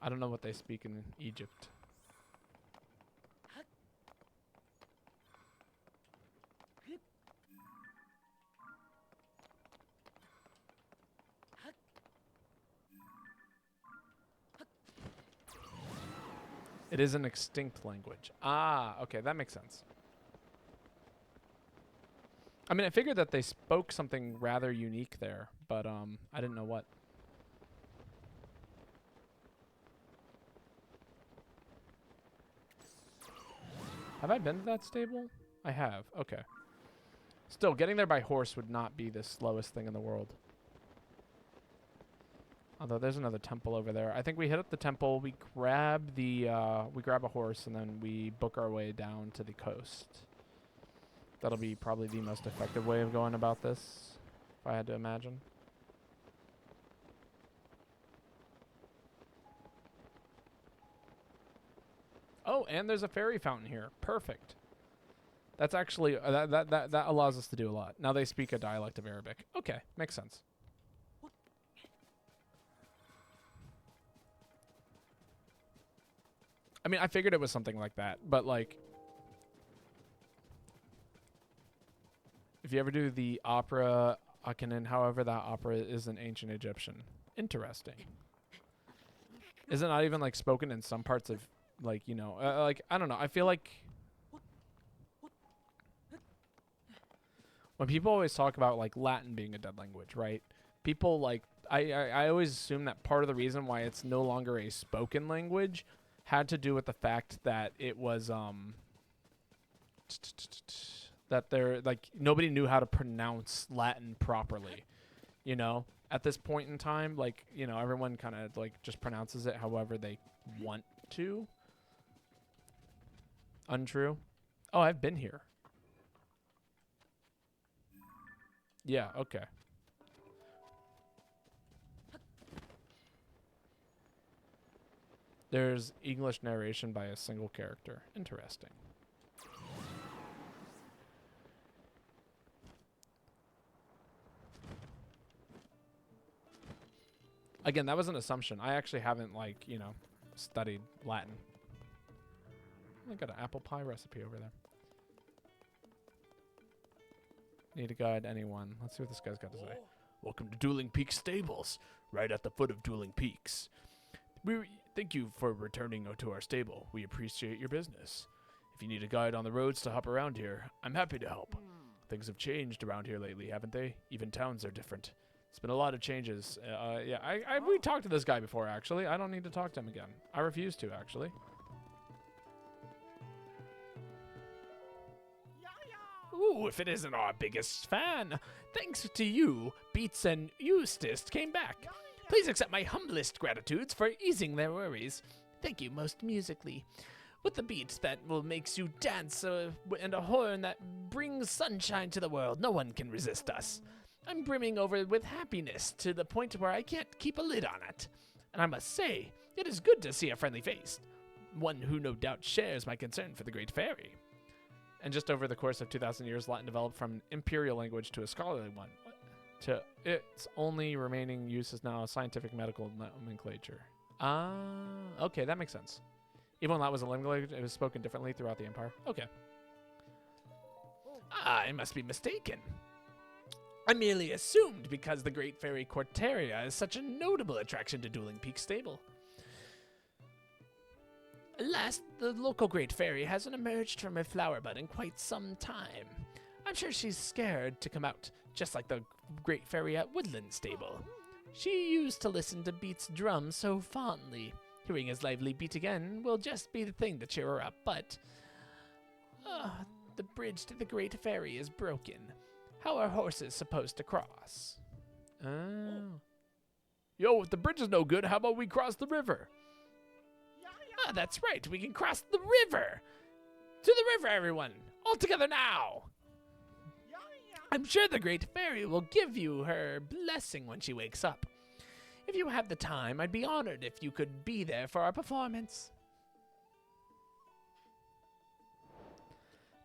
I don't know what they speak in Egypt. It is an extinct language. Ah, okay, that makes sense. I mean, I figured that they spoke something rather unique there, but I didn't know what. Have I been to that stable? I have. Okay. Still, getting there by horse would not be the slowest thing in the world. Although there's another temple over there. I think we hit up the temple, we grab a horse, and then we book our way down to the coast. That'll be probably the most effective way of going about this, if I had to imagine. Oh, and there's a fairy fountain here. Perfect. That's actually that allows us to do a lot. Now they speak a dialect of Arabic. Okay, makes sense. I mean, I figured it was something like that, but like, if you ever do the opera Akhenaten, however, that opera is in ancient Egyptian. Interesting. Is it not even like spoken in some parts of, like, you know, like, I don't know. I feel like when people always talk about like Latin being a dead language, right? People like, I always assume that part of the reason why it's no longer a spoken language had to do with the fact that it was that there, like, nobody knew how to pronounce Latin properly. you know, at this point in time. Like, you know, everyone kind of like just pronounces it however they want to. Untrue. Oh, I've been here. Yeah, okay. There's English narration by a single character. Interesting. Again, that was an assumption. I actually haven't, like, you know, studied Latin. I got an apple pie recipe over there. Need to guide anyone. Let's see what this guy's got to say. Welcome to Dueling Peaks Stables, right at the foot of Dueling Peaks. We thank you for returning to our stable. We appreciate your business. If you need a guide on the roads to hop around here, I'm happy to help. Things have changed around here lately, haven't they? Even towns are different. It's been a lot of changes. Yeah, we talked to this guy before, actually. I don't need to talk to him again. I refuse to, actually. Ooh, if it isn't our biggest fan. Thanks to you, Beats and Eustace came back. Please accept my humblest gratitudes for easing their worries. Thank you most musically. With the beat that will makes you dance and a horn that brings sunshine to the world, no one can resist us. I'm brimming over with happiness to the point where I can't keep a lid on it. And I must say, it is good to see a friendly face, one who no doubt shares my concern for the Great Fairy. And just over the course of 2,000 years, Latin developed from an imperial language to a scholarly one. To its only remaining use is now a scientific medical nomenclature. Okay, that makes sense. Even when that was a language, it was spoken differently throughout the empire. Okay. I must be mistaken. I merely assumed because the Great Fairy Corteria is such a notable attraction to Dueling Peak Stable. Alas, the local Great Fairy hasn't emerged from her flower bud in quite some time. I'm sure she's scared to come out, just like the Great Fairy at Woodland Stable. She used to listen to Beat's drum so fondly. Hearing his lively beat again will just be the thing to cheer her up, but... the bridge to the Great Fairy is broken. How are horses supposed to cross? Oh. Yo, if the bridge is no good, how about we cross the river? That's right. We can cross the river. To the river, everyone. All together now. I'm sure the Great Fairy will give you her blessing when she wakes up. If you have the time, I'd be honored if you could be there for our performance.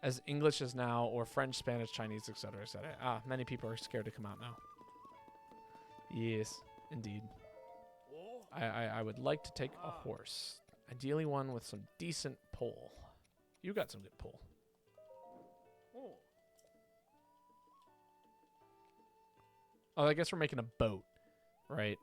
As English is now, or French, Spanish, Chinese, etc., etc. Many people are scared to come out now. Yes, indeed. I would like to take a horse. Ideally one with some decent pull. You got some good pull. Oh, I guess we're making a boat, right?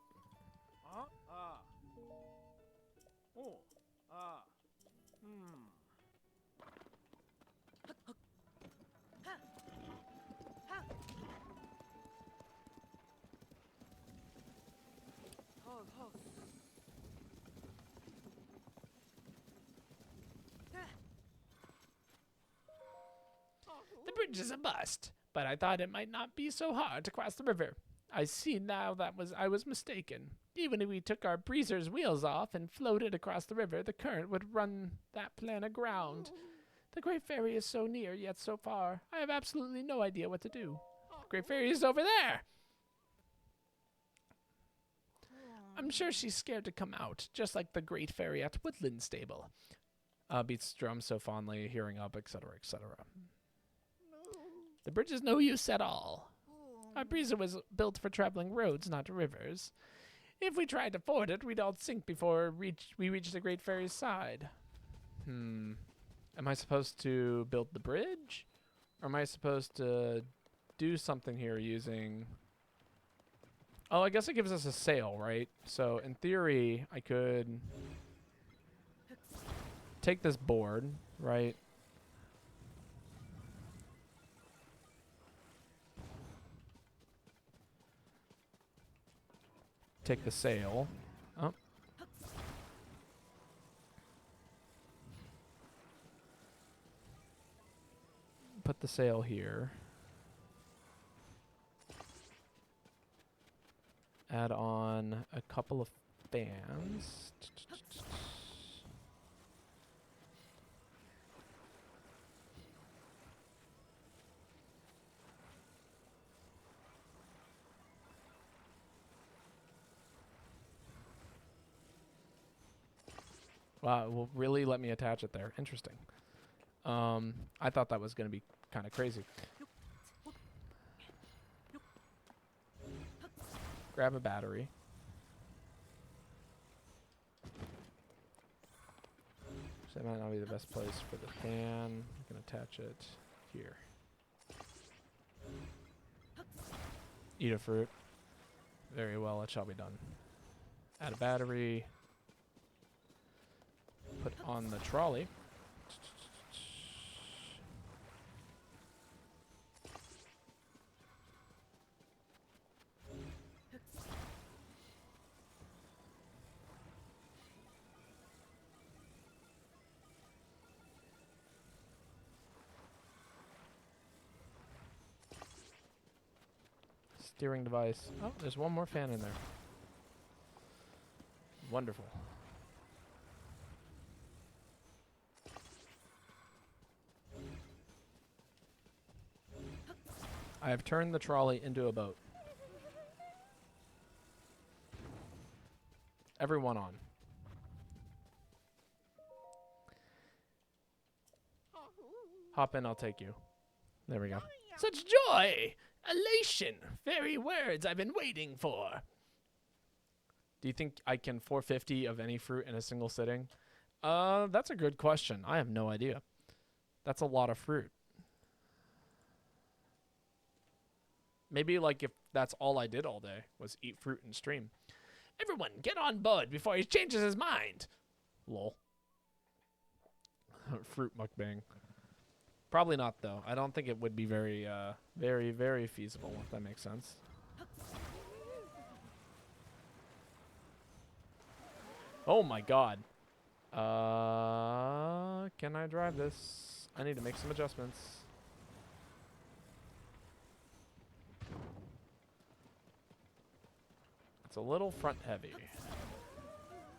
The bridge is a bust, but I thought it might not be so hard to cross the river. I see now that I was mistaken. Even if we took our breezer's wheels off and floated across the river, the current would run that plan aground. The Great Fairy is so near, yet so far. I have absolutely no idea what to do. The Great Fairy is over there! I'm sure she's scared to come out, just like the Great Fairy at Woodland Stable. Beats drum so fondly, hearing up, etc., etc. The bridge is no use at all. Our breezer was built for traveling roads, not rivers. If we tried to ford it, we'd all sink before we reach the Great Fairy's side. Am I supposed to build the bridge? Or am I supposed to do something here using... Oh, I guess it gives us a sail, right? So, in theory, I could take this board, right? Take the sail. Oh. Put the sail here. add on a couple of fans. Wow, it will really let me attach it there. Interesting. I thought that was going to be kind of crazy. Grab a battery. So that might not be the best place for the fan. I can attach it here. Eat a fruit. Very well, it shall be done. Add a battery. Put on the trolley. Steering device. Oh, there's one more fan in there. Wonderful. I have turned the trolley into a boat. Everyone on. Hop in, I'll take you. There we go. Such joy! Elation! Very words I've been waiting for. Do you think I can 450 of any fruit in a single sitting? That's a good question. I have no idea. That's a lot of fruit. Maybe like if that's all I did all day was eat fruit and stream. Everyone, get on board before he changes his mind. Lol. Fruit mukbang. Probably not, though. I don't think it would be very, very feasible, if that makes sense. Oh my god. Can I drive this? I need to make some adjustments. It's a little front heavy.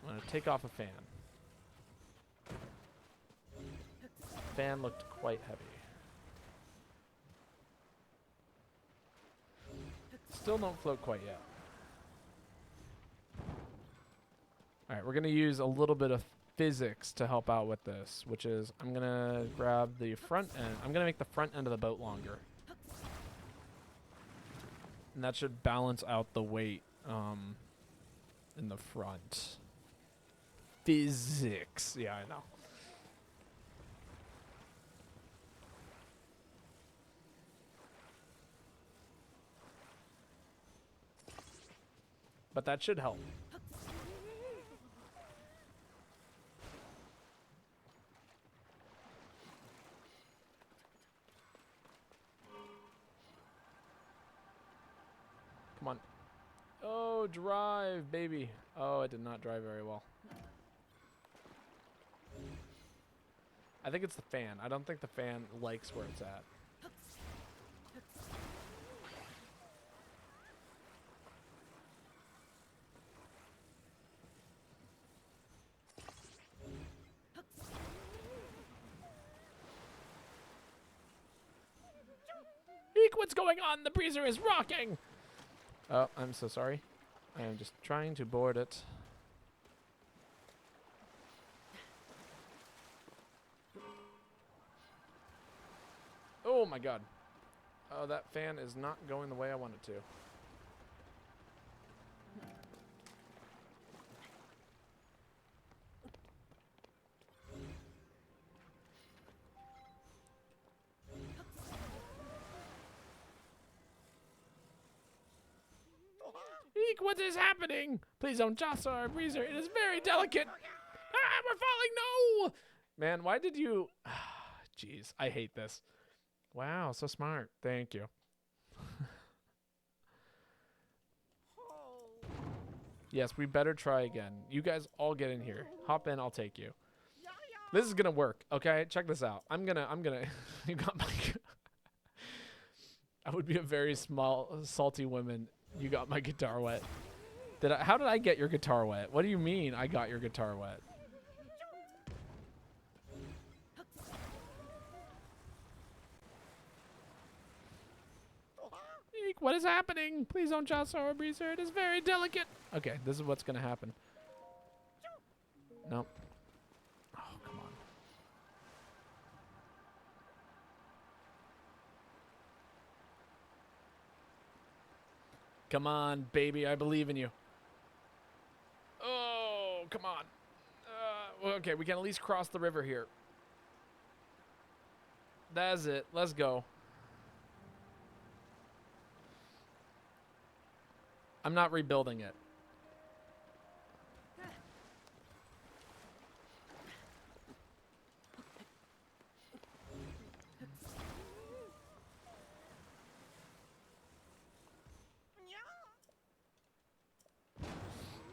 I'm going to take off a fan. Fan looked quite heavy. Still don't float quite yet. Alright, we're going to use a little bit of physics to help out with this, which is I'm going to grab the front end. I'm going to make the front end of the boat longer. And that should balance out the weight in the front. Physics. Yeah, I know. But that should help. Come on. Oh, drive, baby. Oh, it did not drive very well. I think it's the fan. I don't think the fan likes where it's at. Eek, what's going on? The breezer is rocking! Oh, I'm so sorry. I am just trying to board it. Oh my god. Oh, that fan is not going the way I want it to. Eek, what is happening? Please don't jostle our breezer. It is very delicate. Ah, we're falling. No! Man, why did you... Jeez, I hate this. Wow, so smart. Thank you. Yes, we better try again. You guys all get in here. Hop in, I'll take you. This is gonna work, okay? Check this out. I'm gonna, you got my... I would be a very small, salty woman. You got my guitar wet. How did I get your guitar wet? What do you mean I got your guitar wet? Eek, what is happening? Please don't jostle our breezer. It is very delicate. Okay, this is what's gonna happen. Nope. Oh, come on. Come on, baby. I believe in you. Oh, come on. Well, okay, we can at least cross the river here. That's it. Let's go. I'm not rebuilding it.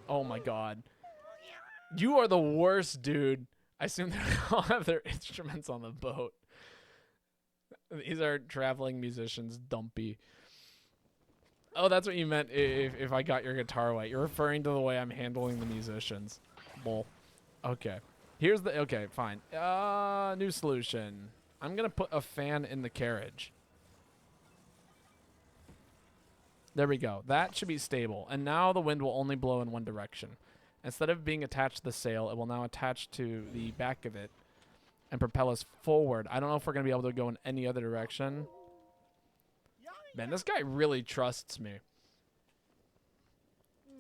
Oh my god. You are the worst, dude. I assume they all have their instruments on the boat. These are traveling musicians, dumpy. Oh, that's what you meant if I got your guitar wet. You're referring to the way I'm handling the musicians. Bull. Okay. Here's the... Okay, fine. New solution. I'm going to put a fan in the carriage. There we go. That should be stable. And now the wind will only blow in one direction. Instead of being attached to the sail, it will now attach to the back of it and propel us forward. I don't know if we're going to be able to go in any other direction. Man, this guy really trusts me.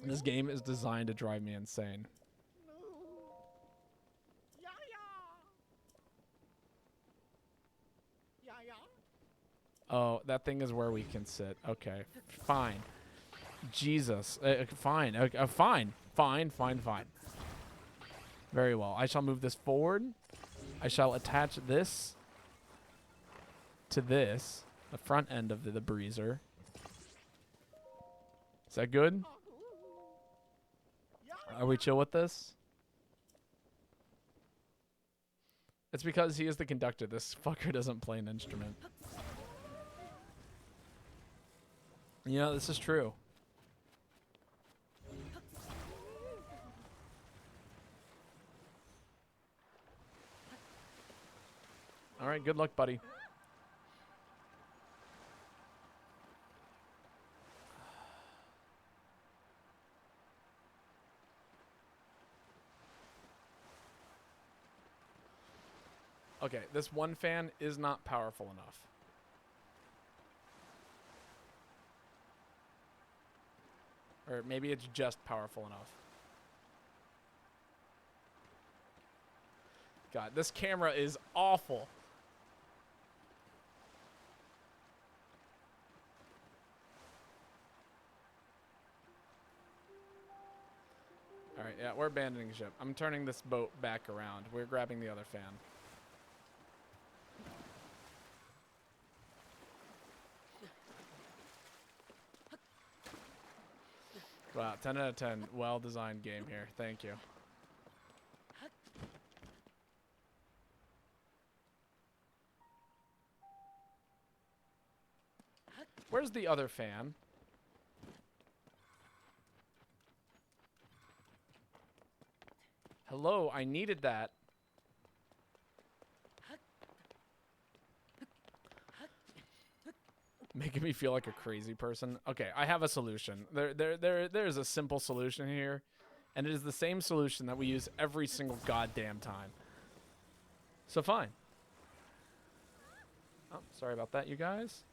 This game is designed to drive me insane. Oh, that thing is where we can sit. Okay, fine. Jesus. Fine. Fine. Fine. Very well. I shall move this forward. I shall attach this to this, the front end of the breezer. Is that good? Are we chill with this? It's because he is the conductor. This fucker doesn't play an instrument. You know, this is true. All right, good luck, buddy. Okay, this one fan is not powerful enough. Or maybe it's just powerful enough. God, this camera is awful. Alright, yeah, we're abandoning ship. I'm turning this boat back around. We're grabbing the other fan. Wow, 10 out of 10. Well-designed game here. Thank you. Where's the other fan? Hello, I needed that. Making me feel like a crazy person. Okay, I have a solution. There's a simple solution here, and it is the same solution that we use every single goddamn time. So fine. Oh, sorry about that, you guys.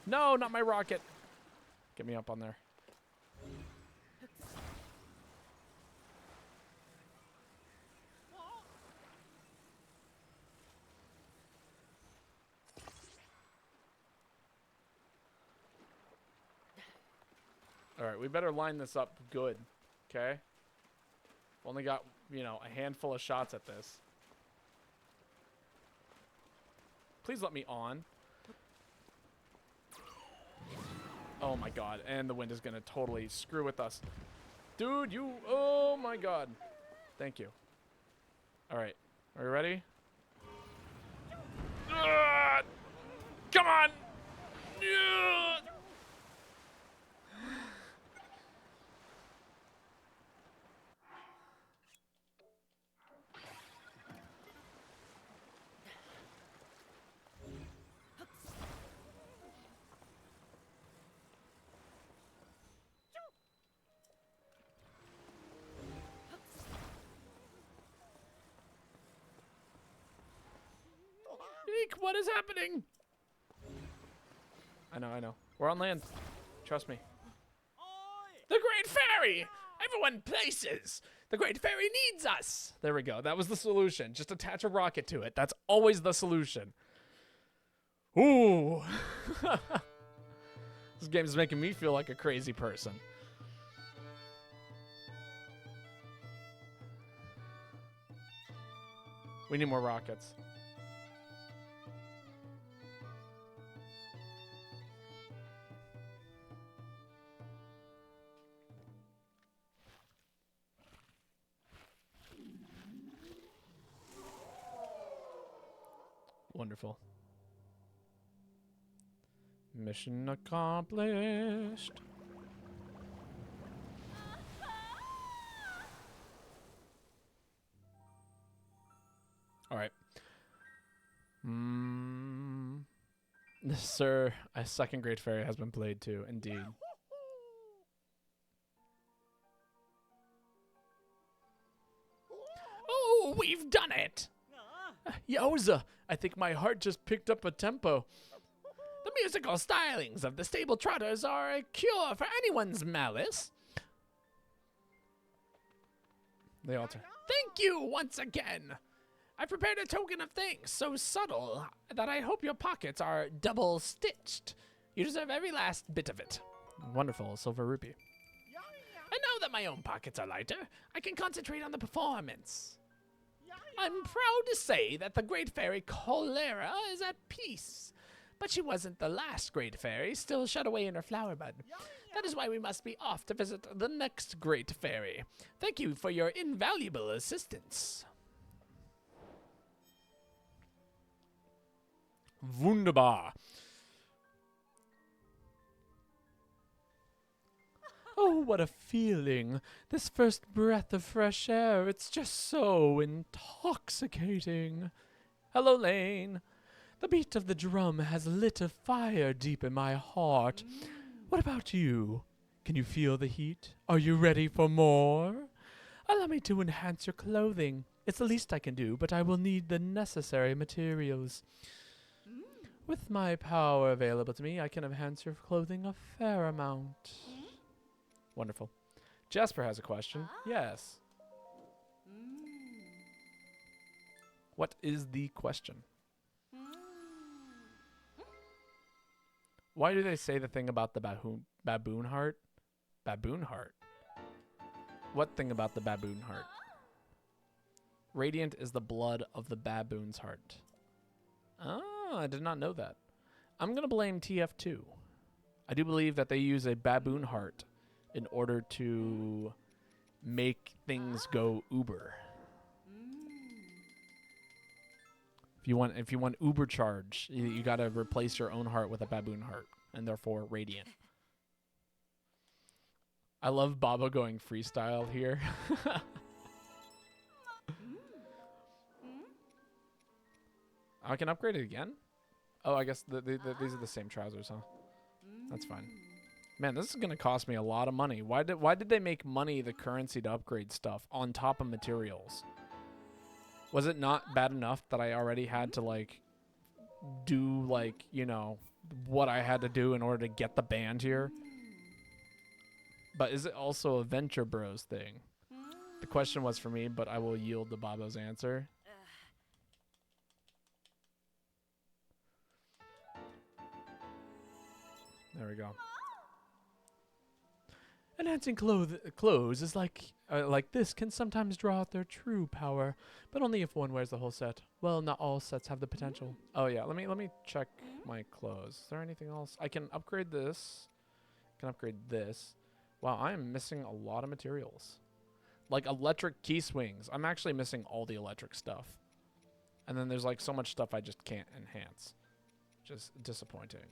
No, not my rocket. Get me up on there. All right, we better line this up good, okay? Only got, you know, a handful of shots at this. Please let me on. Oh my god, and the wind is gonna totally screw with us. Dude, you, oh my god. Thank you. All right, are we ready? Come on! Link, what is happening? I know. We're on land. Trust me. The Great Fairy! Everyone places! The Great Fairy needs us! There we go. That was the solution. Just attach a rocket to it. That's always the solution. Ooh. This game is making me feel like a crazy person. We need more rockets. Wonderful. Mission accomplished. All right. Sir, a second Great Fairy has been played too, indeed. Oh, we've done it! Yowza, I think my heart just picked up a tempo. The musical stylings of the stable trotters are a cure for anyone's malice. They all turn. Thank you once again. I prepared a token of thanks so subtle that I hope your pockets are double stitched. You deserve every last bit of it. Wonderful, silver rupee. And now that my own pockets are lighter, I can concentrate on the performance. I'm proud to say that the Great Fairy Cholera is at peace. But she wasn't the last Great Fairy, still shut away in her flower bud. That is why we must be off to visit the next Great Fairy. Thank you for your invaluable assistance. Wunderbar. Oh, what a feeling. This first breath of fresh air, it's just so intoxicating. Hello, Lane. The beat of the drum has lit a fire deep in my heart. What about you? Can you feel the heat? Are you ready for more? Allow me to enhance your clothing. It's the least I can do, but I will need the necessary materials. With my power available to me, I can enhance your clothing a fair amount. Wonderful. Jasper has a question. Yes. What is the question? Why do they say the thing about the baboon heart? Baboon heart? What thing about the baboon heart? Radiant is the blood of the baboon's heart. Oh, I did not know that. I'm going to blame TF2. I do believe that they use a baboon heart in order to make things go uber. If you want uber charge, you got to replace your own heart with a baboon heart, and therefore radiant. I love Baba going freestyle here. I can upgrade it again? Oh, I guess these are the same trousers, huh? That's fine. Man, this is going to cost me a lot of money. Why did they make money the currency to upgrade stuff on top of materials? Was it not bad enough that I already had to, like, do, like, you know, what I had to do in order to get the band here? But is it also a Venture Bros thing? The question was for me, but I will yield to Babo's answer. There we go. Enhancing clothes is like this can sometimes draw out their true power, but only if one wears the whole set. Well, not all sets have the potential. Oh yeah, let me check my clothes. Is there anything else? I can upgrade this. I can upgrade this. Wow, I am missing a lot of materials. Like electric key swings. I'm actually missing all the electric stuff. And then there's like so much stuff I just can't enhance. Just disappointing.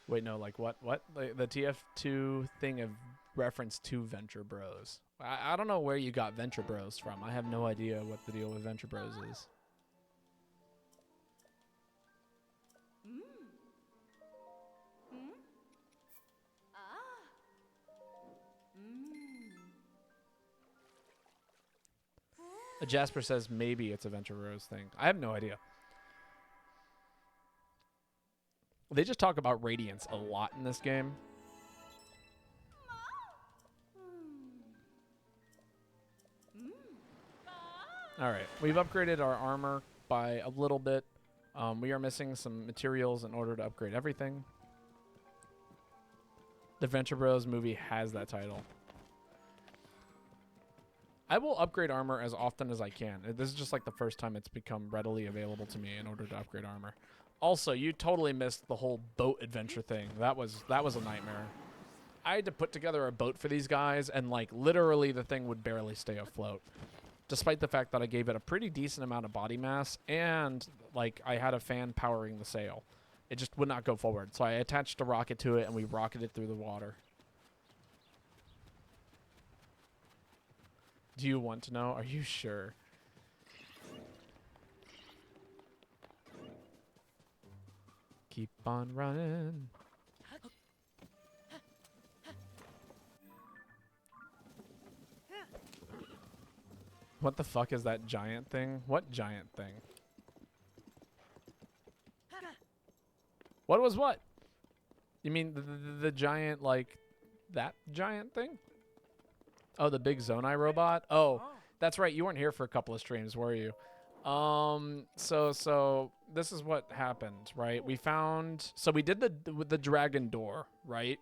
Wait, no, like what? Like the TF2 thing of reference to Venture Bros. I don't know where you got Venture Bros from. I have no idea what the deal with Venture Bros is. Jasper says maybe it's a Venture Rose thing. I have no idea. They just talk about Radiance a lot in this game. All right, we've upgraded our armor by a little bit. We are missing some materials in order to upgrade everything. The Venture Bros movie has that title. I will upgrade armor as often as I can. This is just like the first time it's become readily available to me in order to upgrade armor. Also, you totally missed the whole boat adventure thing. That was a nightmare. I had to put together a boat for these guys, and like literally the thing would barely stay afloat. Despite the fact that I gave it a pretty decent amount of body mass and like I had a fan powering the sail. It just would not go forward. So I attached a rocket to it and we rocketed through the water. Do you want to know? Are you sure? Keep on running. What the fuck is that giant thing? What giant thing? What was what? You mean the giant, like, that giant thing? Oh, the big Zonai robot? Oh, that's right. You weren't here for a couple of streams, were you? So this is what happened, right? We found, so we did the dragon door, right?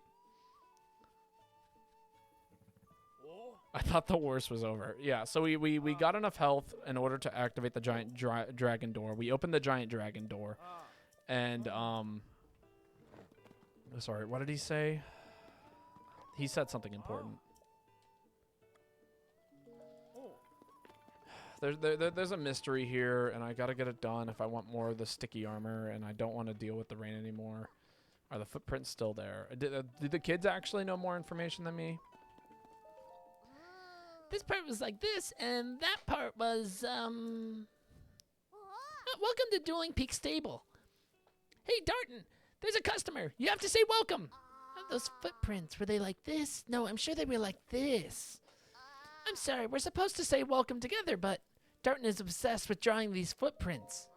I thought the worst was over. Yeah, so we got enough health in order to activate the giant dragon door. We opened the giant dragon door, and sorry, what did he say? He said something important. There's a mystery here, and I gotta get it done if I want more of the sticky armor, and I don't want to deal with the rain anymore. Are the footprints still there? Did the kids actually know more information than me? This part was like this, and that part was, welcome to Dueling Peak Stable. Hey, Darton, there's a customer. You have to say welcome. Those footprints, were they like this? No, I'm sure they were like this. I'm sorry, we're supposed to say welcome together, but Darton is obsessed with drawing these footprints.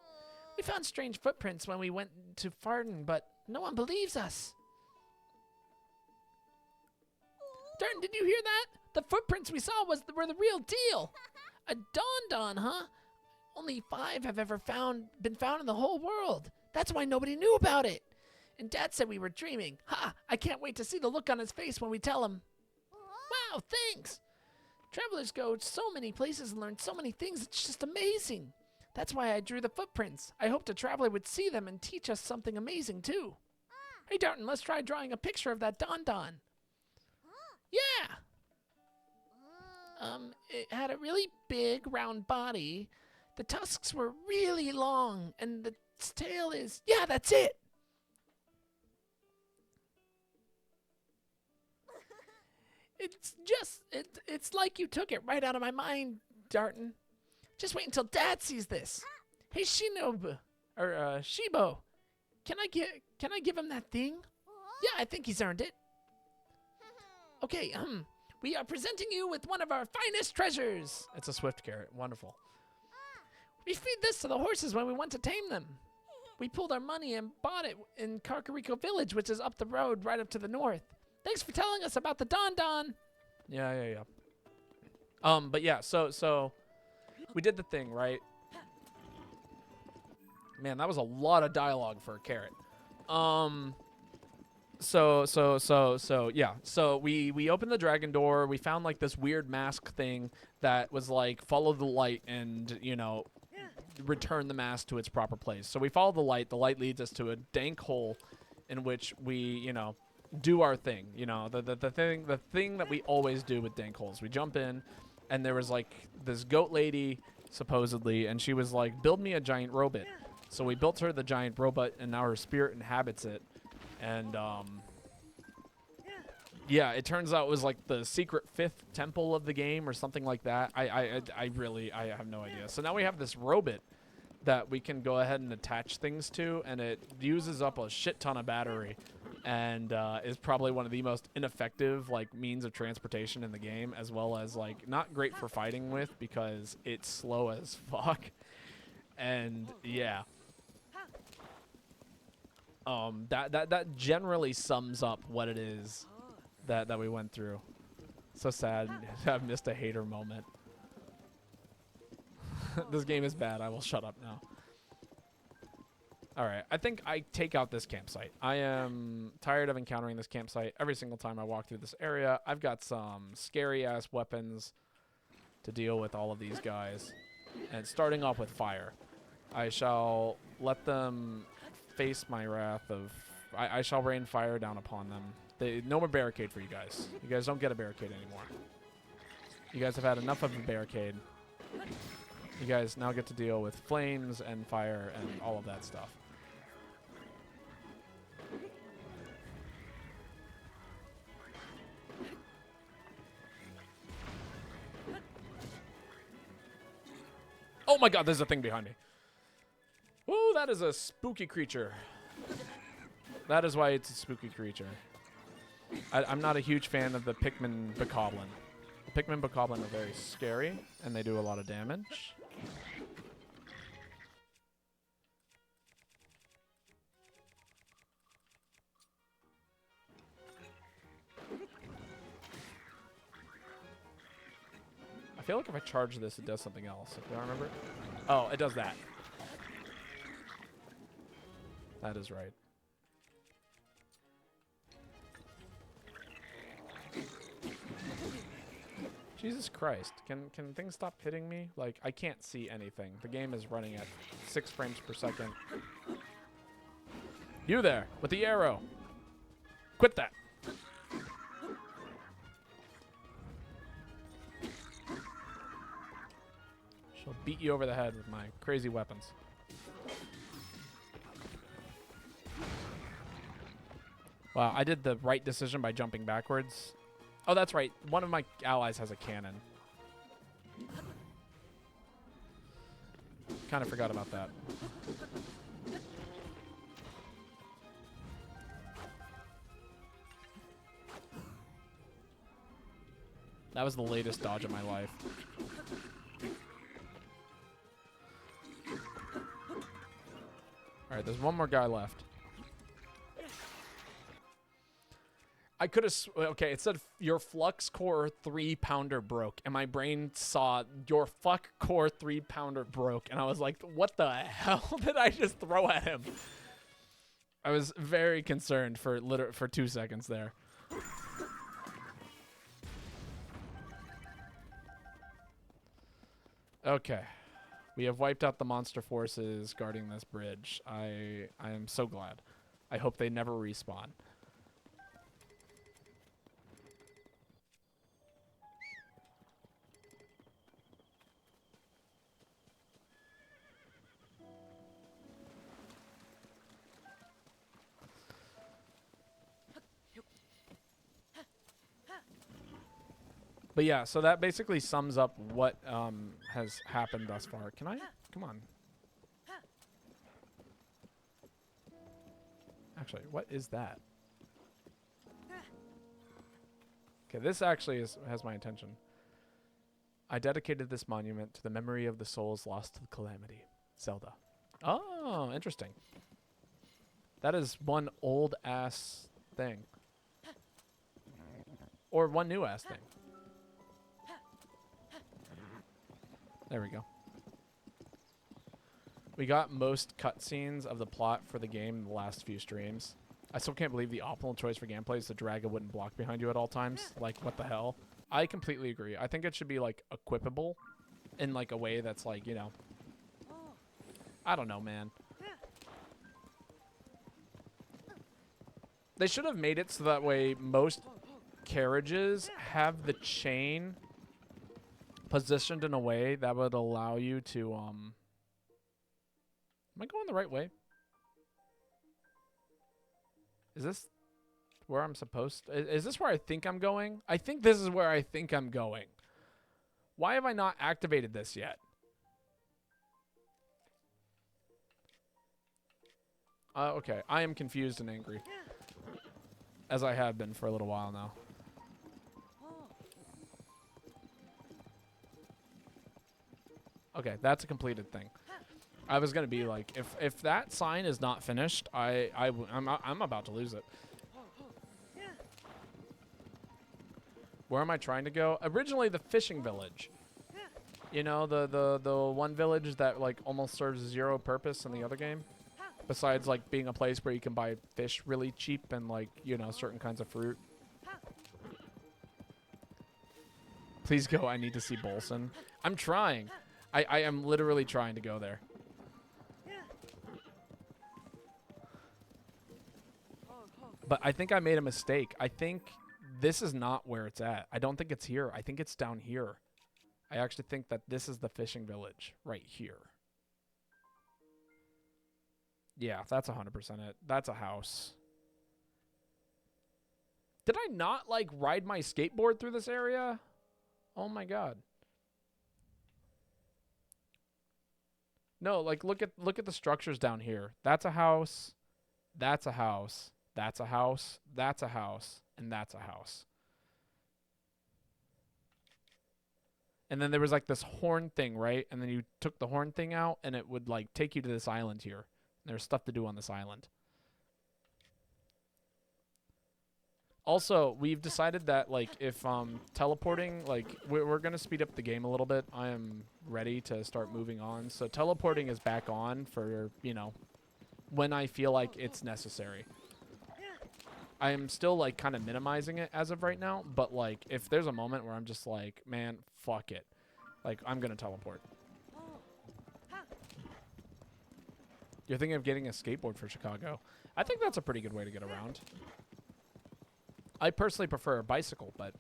We found strange footprints when we went to Farden, but no one believes us. Darton, did you hear that? The footprints we saw were the real deal. A Don, huh? Only 5 have ever been found in the whole world. That's why nobody knew about it. And Dad said we were dreaming. Ha! I can't wait to see the look on his face when we tell him. Wow, thanks. Travelers go so many places and learn so many things. It's just amazing. That's why I drew the footprints. I hoped a traveler would see them and teach us something amazing too. Hey, Darton, let's try drawing a picture of that Don. Yeah. It had a really big, round body. The tusks were really long, and the tail is... Yeah, that's it! It's just... It's like you took it right out of my mind, Darton. Just wait until Dad sees this. Hey, Shinobu, or Shibo, can I give him that thing? Yeah, I think he's earned it. Okay, we are presenting you with one of our finest treasures. It's a swift carrot. Wonderful. We feed this to the horses when we want to tame them. We pulled our money and bought it in Kakariko Village, which is up the road right up to the north. Thanks for telling us about the Don. Yeah. But yeah, so we did the thing, right? Man, that was a lot of dialogue for a carrot. So yeah. So we opened the dragon door. We found like this weird mask thing that was like follow the light and, you know, return the mask to its proper place. So we follow the light. The light leads us to a dank hole in which we, you know, do our thing. You know, the thing that we always do with dank holes. We jump in, and there was like this goat lady supposedly, and she was like, build me a giant robot. So we built her the giant robot, and now her spirit inhabits it. And yeah, it turns out it was like the secret 5th temple of the game or something like that. I have no idea. So now we have this robot that we can go ahead and attach things to, and it uses up a shit ton of battery. and is probably one of the most ineffective like means of transportation in the game, as well as like not great for fighting with because it's slow as fuck. And yeah, that generally sums up what it is that we went through. So sad to have missed a hater moment. This game is bad. I will shut up now. Alright, I think I take out this campsite. I am tired of encountering this campsite every single time I walk through this area. I've got some scary-ass weapons to deal with all of these guys. And starting off with fire. I shall let them face my wrath of... I shall rain fire down upon them. No more barricade for you guys. You guys don't get a barricade anymore. You guys have had enough of a barricade. You guys now get to deal with flames and fire and all of that stuff. Oh my god, there's a thing behind me. Ooh, that is a spooky creature. That is why it's a spooky creature. I'm not a huge fan of the Pikmin Bokoblin. The Pikmin Bokoblin are very scary, and they do a lot of damage. I feel like if I charge this, it does something else. Do I remember? Oh, it does that. That is right. Jesus Christ. Can things stop hitting me? Like, I can't see anything. The game is running at 6 frames per second. You there, with the arrow. Quit that. She'll beat you over the head with my crazy weapons. Wow, I did the right decision by jumping backwards. Oh, that's right. One of my allies has a cannon. Kind of forgot about that. That was the latest dodge of my life. Alright, there's one more guy left. I could have... Okay, it said your flux core 3-pounder broke. And my brain saw your fuck core 3-pounder broke. And I was like, what the hell did I just throw at him? I was very concerned for 2 seconds there. Okay. We have wiped out the monster forces guarding this bridge. I am so glad. I hope they never respawn. But yeah, so that basically sums up what has happened thus far. Can I? Come on. Actually, what is that? Okay, this actually has my attention. I dedicated this monument to the memory of the souls lost to the calamity. Zelda. Oh, interesting. That is one old-ass thing. Or one new-ass thing. There we go. We got most cutscenes of the plot for the game in the last few streams. I still can't believe the optimal choice for gameplay is the dragon wouldn't block behind you at all times. Like, what the hell? I completely agree. I think it should be, like, equipable in, like, a way that's, like, you know... I don't know, man. They should have made it so that way most carriages have the chain positioned in a way that would allow you to, Am I going the right way? Is this where I'm supposed to... Is this where I think I'm going? I think this is where I think I'm going. Why have I not activated this yet? Okay, I am confused and angry. as I have been for a little while now. Okay, that's a completed thing. I was gonna be like, if that sign is not finished, I'm about to lose it. Where am I trying to go? Originally, the fishing village. You know, the one village that like almost serves zero purpose in the other game, besides like being a place where you can buy fish really cheap and like, you know, certain kinds of fruit. Please go. I need to see Bolson. I'm trying. I am literally trying to go there. But I think I made a mistake. I think this is not where it's at. I don't think it's here. I think it's down here. I actually think that this is the fishing village right here. Yeah, that's 100% it. That's a house. Did I not, like, ride my skateboard through this area? Oh, my God. No, like, look at the structures down here. That's a house. That's a house. That's a house. That's a house. And that's a house. And then there was like this horn thing, right? And then you took the horn thing out and it would like take you to this island here. There's stuff to do on this island. Also, we've decided that like if teleporting, like we're going to speed up the game a little bit. I am ready to start moving on. So teleporting is back on for, you know, when I feel like it's necessary. I am still like kind of minimizing it as of right now, but like if there's a moment where I'm just like, man, fuck it. Like I'm going to teleport. You're thinking of getting a skateboard for Chicago. I think that's a pretty good way to get around. I personally prefer a bicycle, but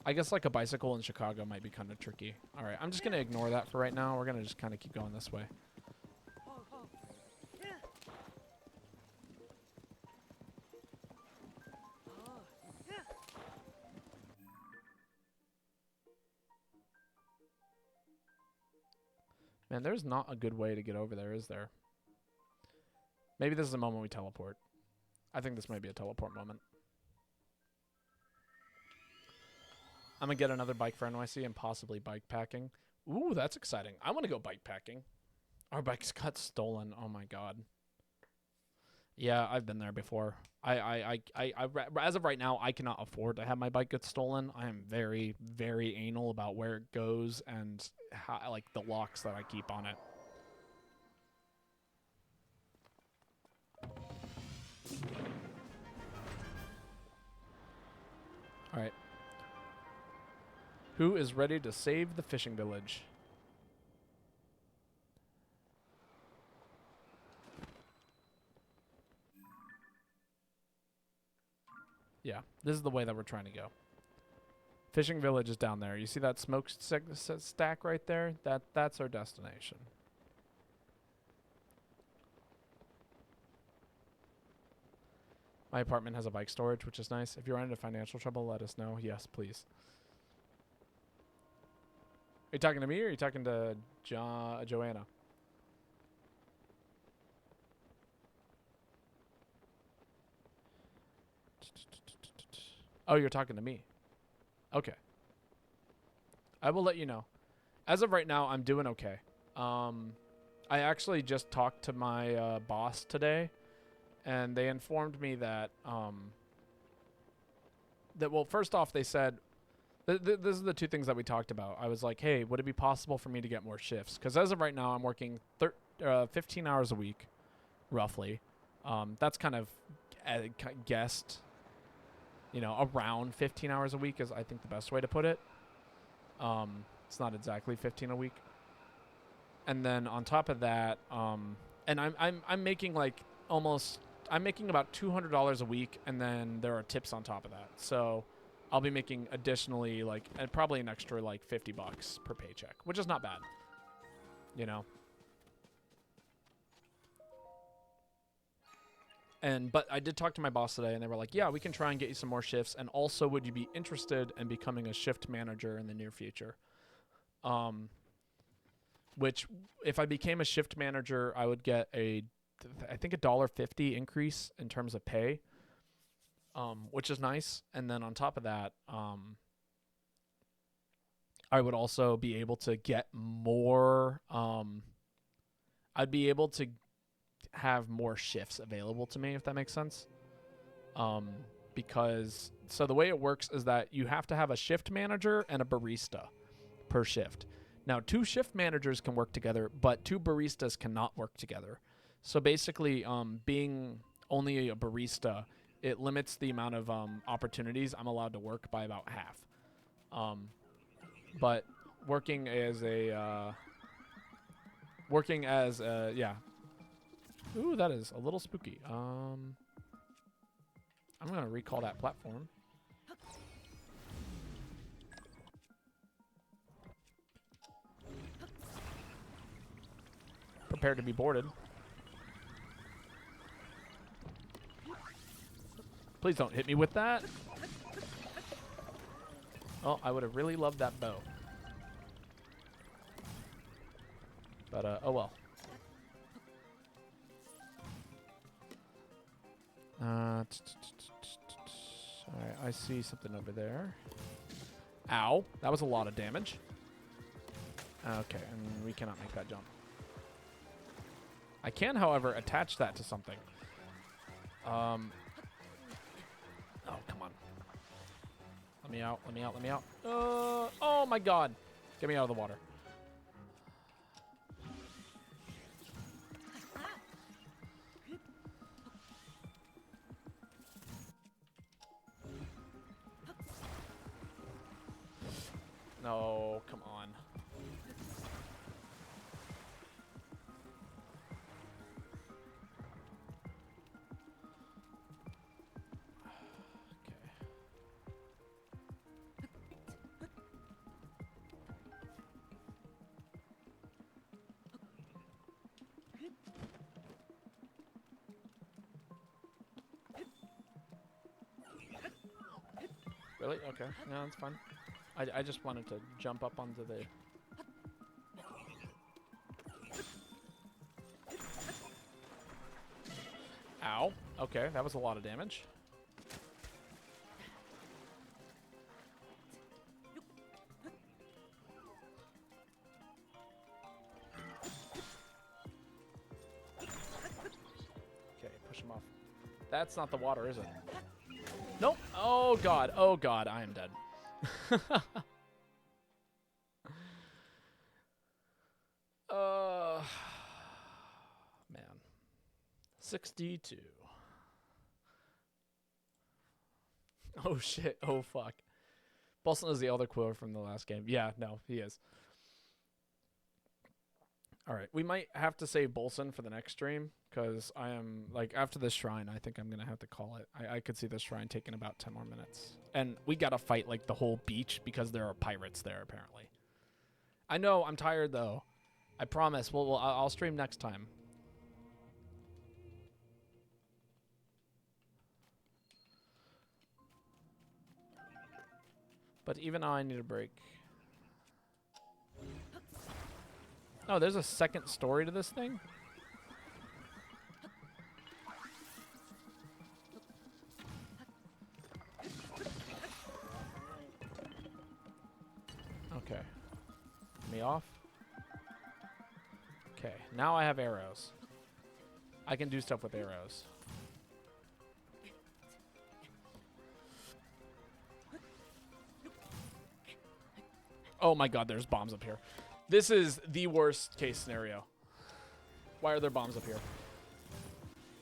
I guess like a bicycle in Chicago might be kind of tricky. All right, I'm just going to ignore that for right now. We're going to just kind of keep going this way. Man, there's not a good way to get over there, is there? Maybe this is the moment we teleport. I think this might be a teleport moment. I'm going to get another bike for NYC and possibly bike packing. Ooh, that's exciting. I want to go bike packing. Our bikes got stolen. Oh, my God. Yeah, I've been there before. As of right now, I cannot afford to have my bike get stolen. I am very, very anal about where it goes and how, like the locks that I keep on it. All right. Who is ready to save the fishing village? Yeah, this is the way that we're trying to go. Fishing village is down there. You see that smoke stack right there? That's our destination. My apartment has a bike storage, which is nice. If you run into financial trouble, let us know. Yes, please. Are you talking to me or are you talking to Joanna? Oh, you're talking to me. Okay. I will let you know. As of right now, I'm doing okay. I actually just talked to my boss today, and they informed me that well, first off, they said this is the two things that we talked about. I was like, hey, would it be possible for me to get more shifts? Because as of right now, I'm working 15 hours a week, roughly. That's kind of guessed. You know, around 15 hours a week is, I think, the best way to put it. It's not exactly 15 a week. And then on top of that, and I'm making like I'm making about $200 a week, and then there are tips on top of that. So I'll be making additionally like probably an extra like $50 per paycheck, which is not bad. You know. But I did talk to my boss today, and they were like, yeah, we can try and get you some more shifts. And also, would you be interested in becoming a shift manager in the near future? Which, if I became a shift manager, I would get I think $1.50 increase in terms of pay. which is nice. And then on top of that, I would also be able to get more. I'd be able to have more shifts available to me, if that makes sense. Because so the way it works is that you have to have a shift manager and a barista per shift. Now, 2 shift managers can work together, but 2 baristas cannot work together. So basically, being only a barista, it limits the amount of opportunities I'm allowed to work by about half. But working as a yeah. Ooh, that is a little spooky. I'm gonna recall that platform. Prepared to be boarded. Please don't hit me with that. Oh, I would have really loved that bow. But, oh well. Alright, I see something over there. Ow. That was a lot of damage. Okay, and we cannot make that jump. I can, however, attach that to something. Oh, come on. Let me out, let me out, let me out. Oh my god. Get me out of the water. No, come on. Really? Okay. No, that's fine. I just wanted to jump up onto the... Ow. Okay, that was a lot of damage. Okay, push him off. That's not the water, is it? Nope. Oh god. Oh god, I am dead. Man. 62. Oh shit. Oh fuck. Bolson is the other quiller from the last game. Yeah, no, he is. Alright, we might have to save Bolson for the next stream, because I am, like, after this shrine, I think I'm going to have to call it. I could see this shrine taking about 10 more minutes. And we got to fight, like, the whole beach, because there are pirates there, apparently. I know, I'm tired, though. I promise. I'll stream next time. But even now, I need a break. Oh, there's a second story to this thing? Okay. Me off. Okay, now I have arrows. I can do stuff with arrows. Oh my god, there's bombs up here. This is the worst case scenario. Why are there bombs up here?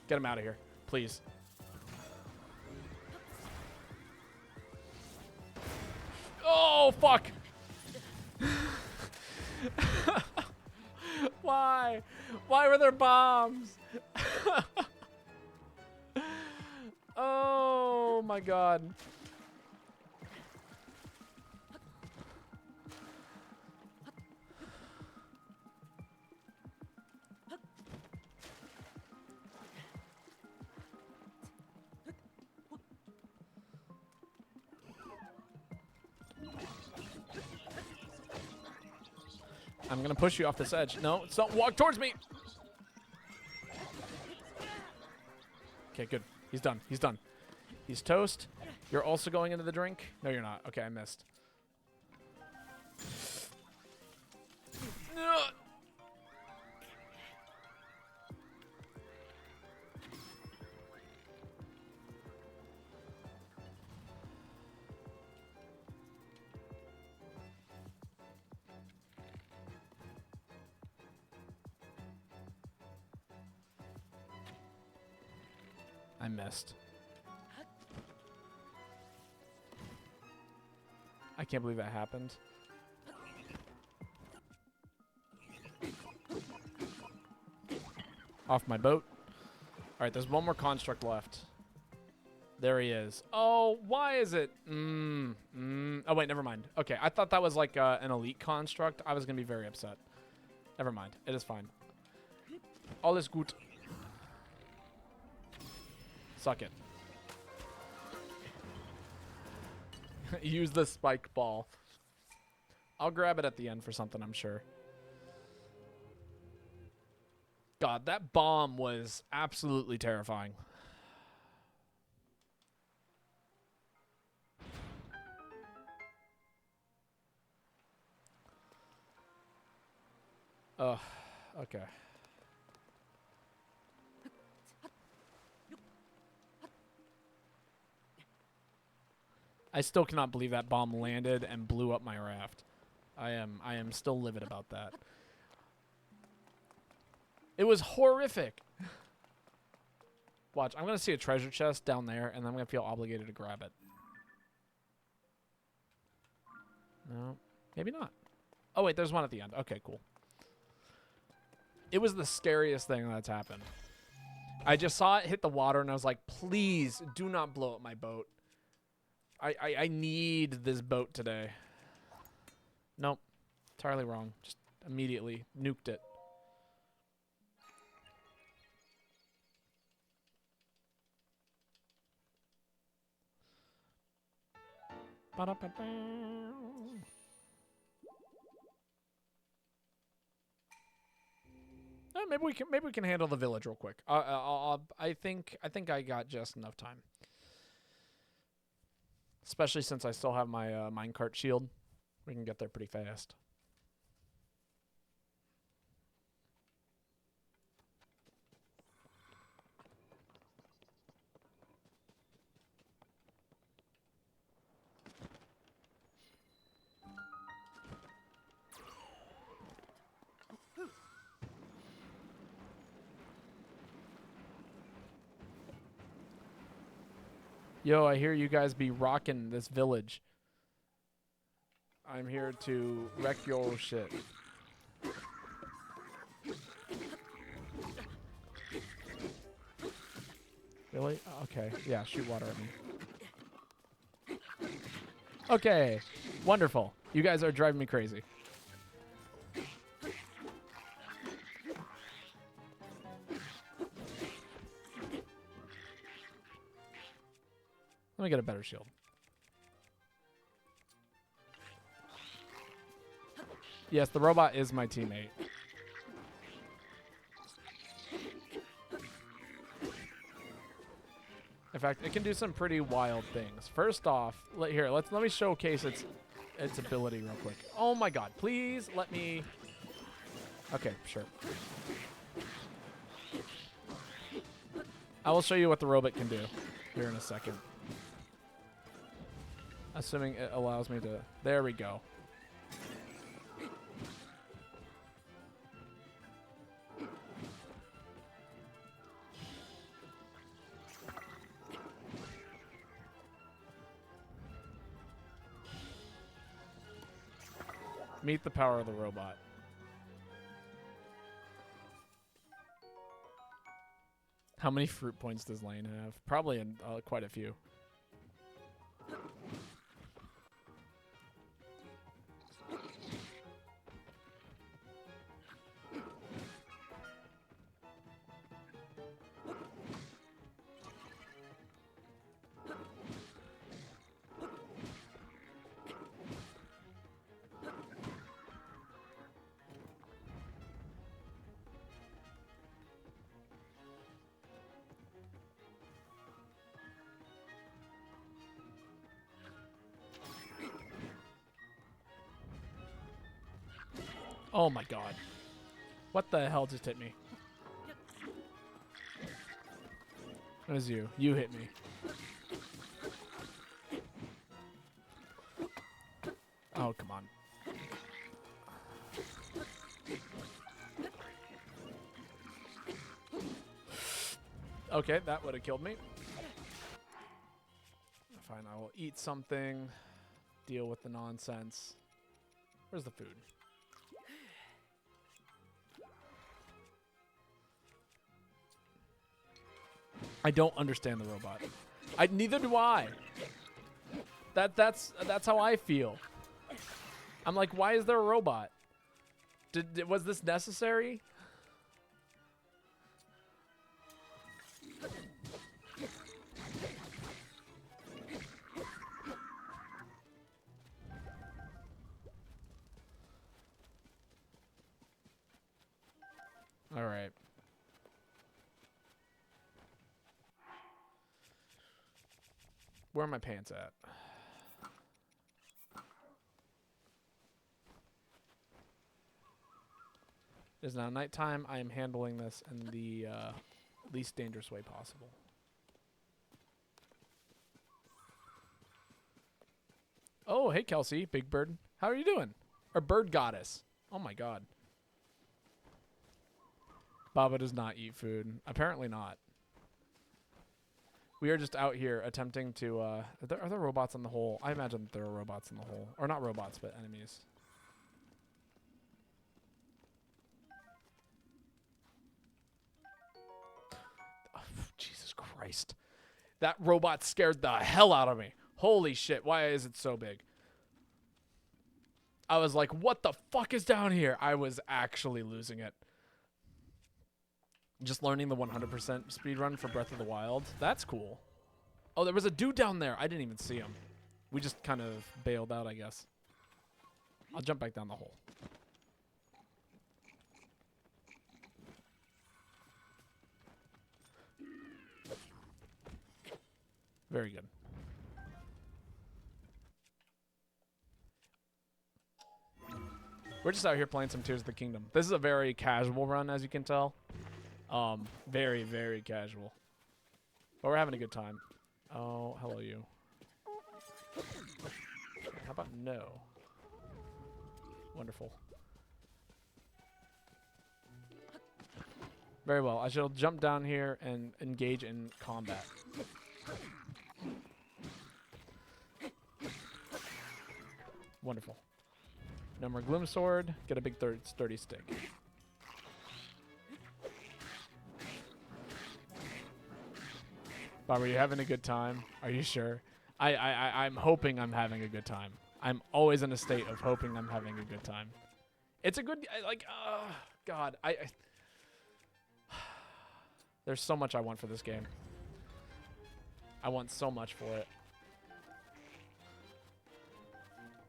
Get them out of here, please. Oh, fuck! Why? Why were there bombs? Oh my god. I'm gonna push you off this edge. No, don't walk towards me. Okay, good. He's done. He's done. He's toast. You're also going into the drink? No, you're not. Okay, I missed. Ugh. I missed. I can't believe that happened. Off my boat. All right, there's one more construct left. There he is. Oh, why is it? Oh, wait, never mind. Okay, I thought that was like an elite construct. I was going to be very upset. Never mind. It is fine. Alles gut. Suck it. Use the spike ball. I'll grab it at the end for something, I'm sure. God, that bomb was absolutely terrifying. Ugh. Okay. I still cannot believe that bomb landed and blew up my raft. I am still livid about that. It was horrific. Watch, I'm going to see a treasure chest down there, and I'm going to feel obligated to grab it. No, maybe not. Oh, wait, there's one at the end. Okay, cool. It was the scariest thing that's happened. I just saw it hit the water, and I was like, please do not blow up my boat. I need this boat today. Nope. Entirely wrong. Just immediately nuked it. Maybe we can handle the village real quick. I think I got just enough time. Especially since I still have my minecart shield. We can get there pretty fast. Yo, I hear you guys be rocking this village. I'm here to wreck your shit. Really? Okay. Yeah, shoot water at me. Okay. Wonderful. You guys are driving me crazy. Let me get a better shield. Yes, the robot is my teammate. In fact, it can do some pretty wild things. First off, let me showcase its ability real quick. Oh my god, please let me. Okay, sure. I will show you what the robot can do here in a second. Assuming it allows me to. There we go. Meet the power of the robot. How many fruit points does Lane have? Probably quite a few. Oh my god. What the hell just hit me? It was you. You hit me. Oh, come on. Okay, that would have killed me. Fine, I will eat something. Deal with the nonsense. Where's the food? I don't understand the robot. Neither do I. That's how I feel. I'm like, why is there a robot? Was this necessary? All right. Where are my pants at? It is now nighttime. I am handling this in the least dangerous way possible. Oh, hey, Kelsey, Big Bird. How are you doing? Or Bird Goddess. Oh, my God. Baba does not eat food. Apparently not. We are just out here attempting to... are there robots in the hole? I imagine there are robots in the hole. Or not robots, but enemies. Oh, Jesus Christ. That robot scared the hell out of me. Holy shit. Why is it so big? I was like, what the fuck is down here? I was actually losing it. Just learning the 100% speedrun for Breath of the Wild. That's cool. Oh, there was a dude down there. I didn't even see him. We just kind of bailed out, I guess. I'll jump back down the hole. Very good. We're just out here playing some Tears of the Kingdom. This is a very casual run, as you can tell. Very, very casual. But we're having a good time. Oh, hello, you. How about no? Wonderful. Very well. I shall jump down here and engage in combat. Wonderful. No more Gloom Sword. Get a big sturdy stick. Bob, are you having a good time? Are you sure? I'm hoping I'm having a good time. I'm always in a state of hoping I'm having a good time. It's a good, God, there's so much I want for this game. I want so much for it.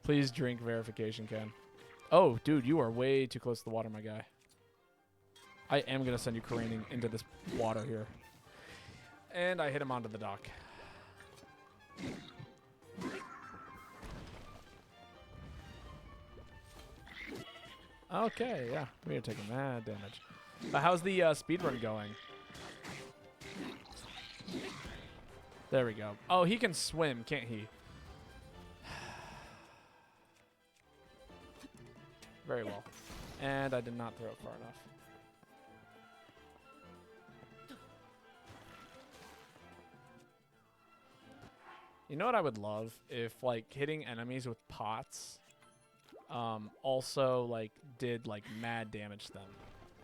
Please drink verification, Ken. Oh, dude, you are way too close to the water, my guy. I am going to send you careening into this water here. And I hit him onto the dock. Okay, yeah. We are taking mad damage. But how's the speedrun going? There we go. Oh, he can swim, can't he? Very well. And I did not throw it far enough. You know what I would love? If, like, hitting enemies with pots also, like, did, like, mad damage to them.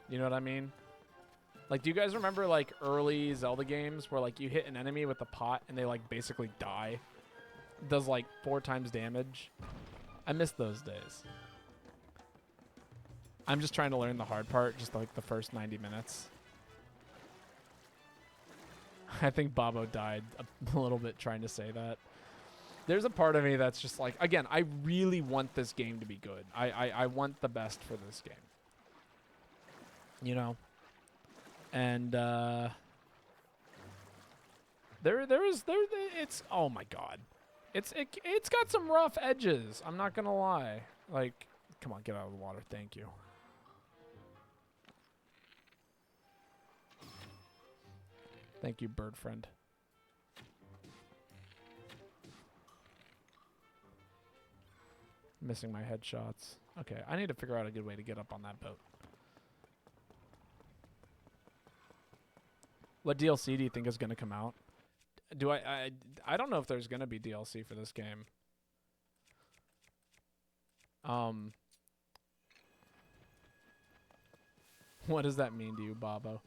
You know what I mean? Like, do you guys remember, like, early Zelda games where, like, you hit an enemy with a pot and they, like, basically die? It does, like, 4 times damage. I miss those days. I'm just trying to learn the hard part, just, like, the first 90 minutes. I think Babo died a little bit trying to say that. There's a part of me that's just like, again, I really want this game to be good. I want the best for this game. You know? And it's, oh my god. It's got some rough edges. I'm not gonna lie. Like, come on, get out of the water. Thank you. Thank you, bird friend. Missing my headshots. Okay, I need to figure out a good way to get up on that boat. What DLC do you think is going to come out? Do I don't know if there's going to be DLC for this game. What does that mean to you, Babo?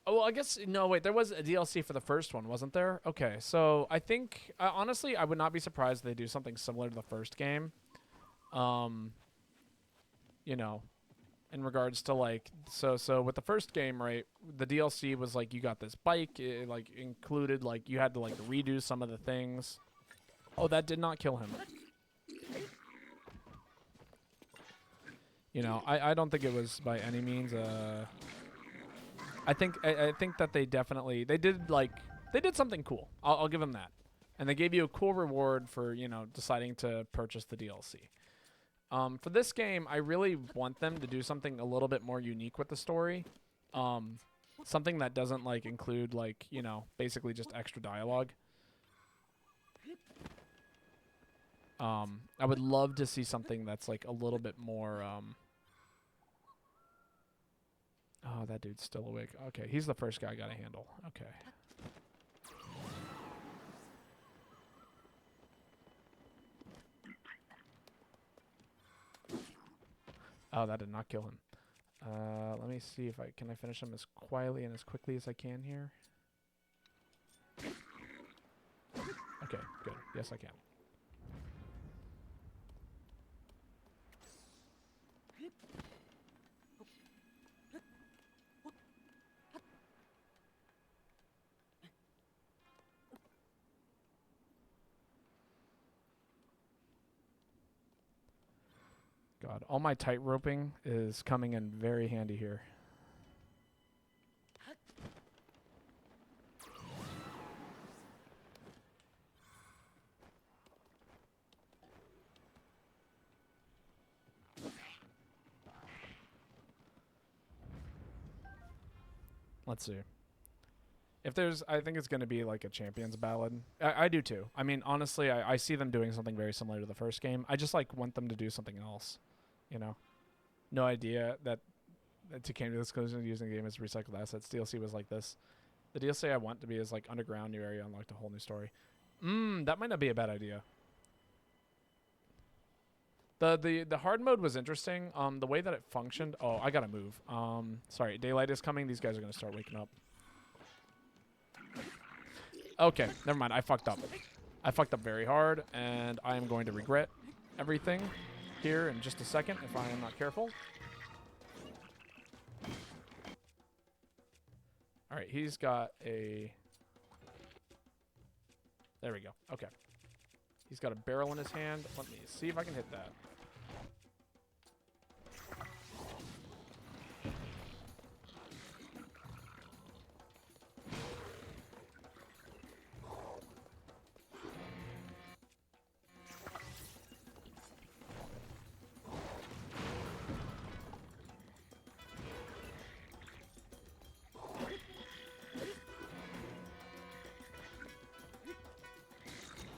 Oh, well, I guess, no, wait, there was a DLC for the first one, wasn't there? Okay, so I think, honestly, I would not be surprised if they do something similar to the first game. You know, in regards to, like, so with the first game, right, the DLC was, like, you got this bike, it, like, included, like, you had to, like, redo some of the things. Oh, that did not kill him. You know, I don't think it was by any means, I think that they did something cool. I'll give them that, and they gave you a cool reward for, you know, deciding to purchase the DLC. For this game, I really want them to do something a little bit more unique with the story, something that doesn't like include, like, you know, basically just extra dialogue. I would love to see something that's like a little bit more. Oh, that dude's still awake. Okay, he's the first guy I gotta handle. Okay. Oh, that did not kill him. Let me see if I can finish him as quietly and as quickly as I can here. Okay, good. Yes, I can. God, all my tight roping is coming in very handy here. Let's see. If there's, I think it's going to be like a champions ballad. I do too. I mean, honestly, I see them doing something very similar to the first game. I just like want them to do something else. You know, no idea that to came to this conclusion using the game as recycled assets. DLC was like this. The DLC I want to be is like underground, new area, unlocked, a whole new story. That might not be a bad idea. The hard mode was interesting. The way that it functioned. Oh, I gotta move. Sorry, daylight is coming. These guys are gonna start waking up. Okay, never mind. I fucked up. I fucked up very hard, and I am going to regret everything here in just a second if I am not careful. All right, he's got a... There we go. Okay. He's got a barrel in his hand. Let me see if I can hit that.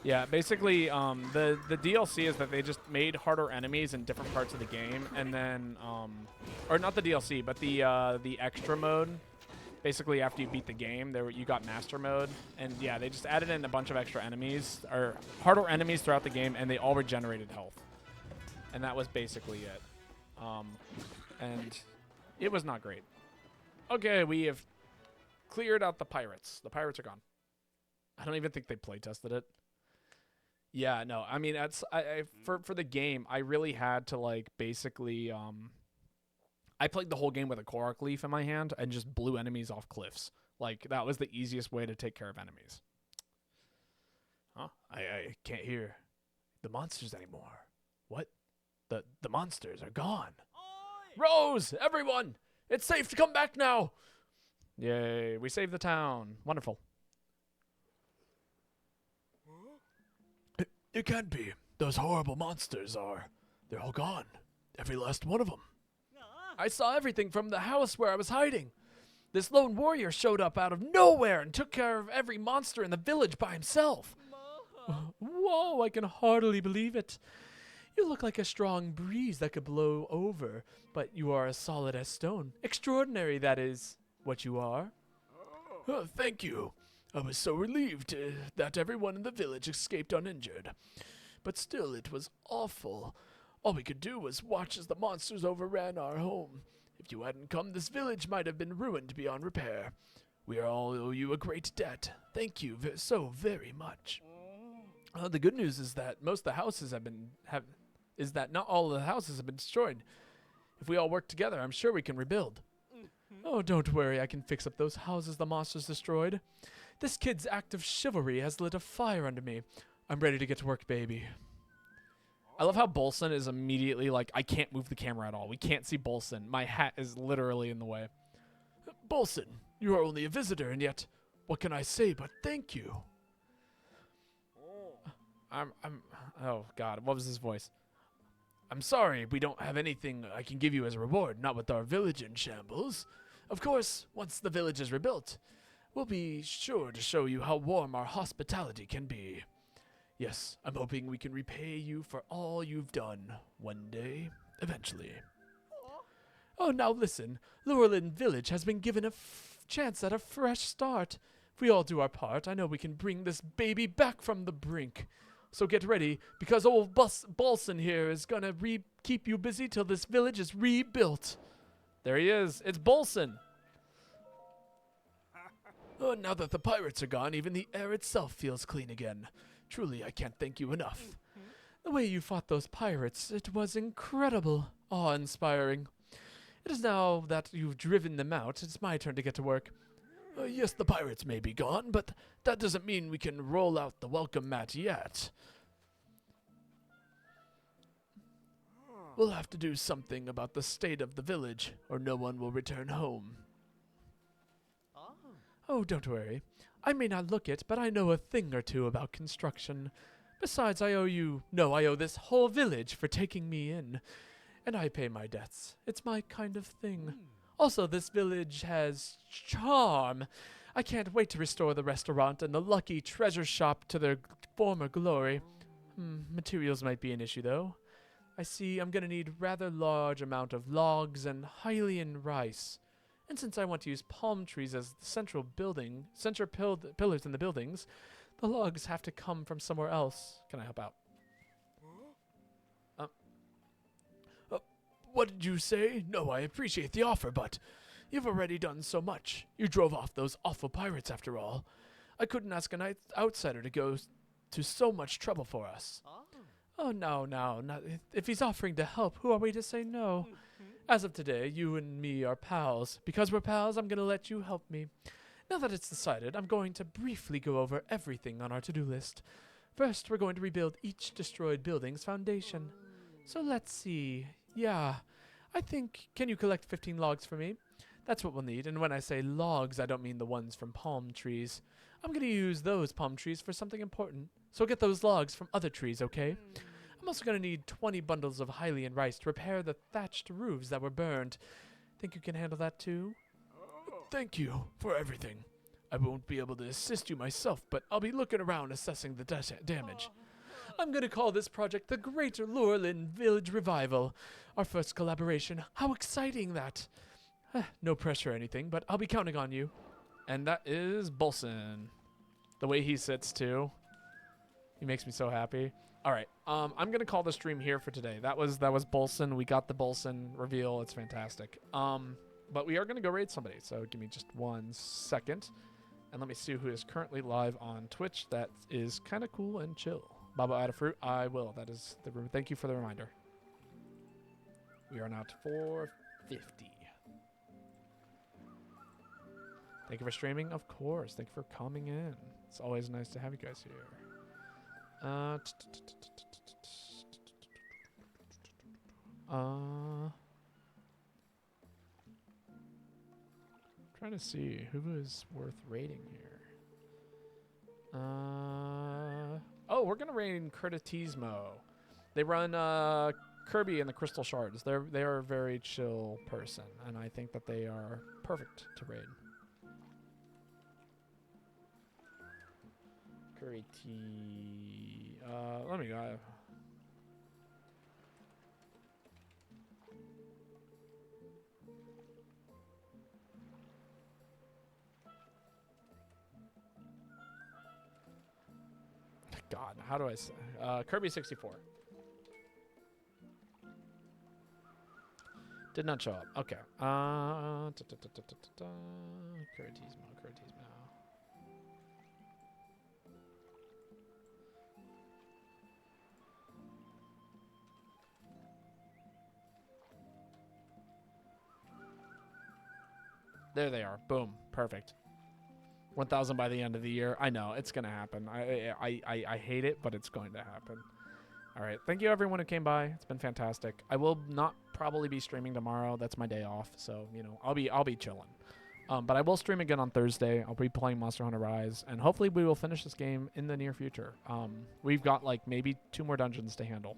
Yeah, basically, the DLC is that they just made harder enemies in different parts of the game, and then, or not the DLC, but the extra mode. Basically, after you beat the game, you got master mode, and yeah, they just added in a bunch of extra enemies, or harder enemies throughout the game, and they all regenerated health, and that was basically it. And it was not great. Okay, we have cleared out the pirates. The pirates are gone. I don't even think they play tested it. Yeah, no, I mean, for the game, I really had to, like, basically, I played the whole game with a Korok leaf in my hand and just blew enemies off cliffs. Like, that was the easiest way to take care of enemies. Huh? I can't hear the monsters anymore. What? The monsters are gone. Oi! Rose! Everyone! It's safe to come back now! Yay, we saved the town. Wonderful. It can't be. Those horrible monsters they're all gone. Every last one of them. I saw everything from the house where I was hiding. This lone warrior showed up out of nowhere and took care of every monster in the village by himself. Whoa, I can hardly believe it. You look like a strong breeze that could blow over, but you are as solid as stone. Extraordinary, that is what you are. Oh, thank you. I was so relieved that everyone in the village escaped uninjured. But still, it was awful. All we could do was watch as the monsters overran our home. If you hadn't come, this village might have been ruined beyond repair. We all owe you a great debt. Thank you so very much. The good news is that most of the houses is that not all of the houses have been destroyed. If we all work together, I'm sure we can rebuild. Oh, don't worry, I can fix up those houses the monsters destroyed. This kid's act of chivalry has lit a fire under me. I'm ready to get to work, baby. I love how Bolson is immediately like, I can't move the camera at all. We can't see Bolson. My hat is literally in the way. Bolson, you are only a visitor, and yet, what can I say but thank you? Oh God, what was his voice? I'm sorry, we don't have anything I can give you as a reward, not with our village in shambles. Of course, once the village is rebuilt, we'll be sure to show you how warm our hospitality can be. Yes, I'm hoping we can repay you for all you've done one day, eventually. Oh, now listen, Lurelin Village has been given a chance at a fresh start. If we all do our part, I know we can bring this baby back from the brink. So get ready, because old Bolson here is gonna keep you busy till this village is rebuilt. There he is. It's Bolson. Oh, now that the pirates are gone, even the air itself feels clean again. Truly, I can't thank you enough. The way you fought those pirates, it was incredible, awe-inspiring. It is now that you've driven them out, it's my turn to get to work. Yes, the pirates may be gone, but that doesn't mean we can roll out the welcome mat yet. We'll have to do something about the state of the village, or no one will return home. Oh, don't worry. I may not look it, but I know a thing or two about construction. Besides, I owe this whole village for taking me in. And I pay my debts. It's my kind of thing. Also, this village has charm. I can't wait to restore the restaurant and the lucky treasure shop to their former glory. Materials might be an issue, though. I see I'm going to need rather large amount of logs and Hylian rice. And since I want to use palm trees as the central pillars in the buildings, the logs have to come from somewhere else. Can I help out? What did you say? No, I appreciate the offer, but you've already done so much. You drove off those awful pirates, after all. I couldn't ask an outsider to go to so much trouble for us. Oh, no. Not, if he's offering to help, who are we to say no? As of today, you and me are pals. Because we're pals, I'm going to let you help me. Now that it's decided, I'm going to briefly go over everything on our to-do list. First, we're going to rebuild each destroyed building's foundation. So let's see. Yeah, I think, can you collect 15 logs for me? That's what we'll need, and when I say logs, I don't mean the ones from palm trees. I'm going to use those palm trees for something important, so get those logs from other trees, okay? I'm also going to need 20 bundles of Hylian rice to repair the thatched roofs that were burned. Think you can handle that too? Thank you for everything. I won't be able to assist you myself, but I'll be looking around assessing the damage. I'm going to call this project the Great Lurelin Village Revival. Our first collaboration. How exciting that. No pressure or anything, but I'll be counting on you. And that is Bolson. The way he sits, too. He makes me so happy. All right. I'm going to call the stream here for today. That was Bolson. We got the Bolson reveal. It's fantastic. But we are going to go raid somebody. So give me just 1 second. And let me see who is currently live on Twitch. That is kind of cool and chill. Baba Adafruit, I will. That is the room. Thank you for the reminder. We are now at 450. Thank you for streaming, of course. Thank you for coming in. It's always nice to have you guys here. Trying to see who is worth rating here. Oh, we're gonna raid Creditismo. They run Kirby and the Crystal Shards. They are a very chill person, and I think that they are perfect to raid. Curry tea. Let me go. God, how do I say? Kirby 64. Did not show up. Okay. Curtismo. There they are. Boom. Perfect. 1,000 by the end of the year. I know it's gonna happen. I hate it, but it's going to happen. All right. Thank you everyone who came by. It's been fantastic. I will not probably be streaming tomorrow. That's my day off, so you know I'll be chilling. But I will stream again on Thursday. I'll be playing Monster Hunter Rise, and hopefully we will finish this game in the near future. We've got like maybe 2 more dungeons to handle,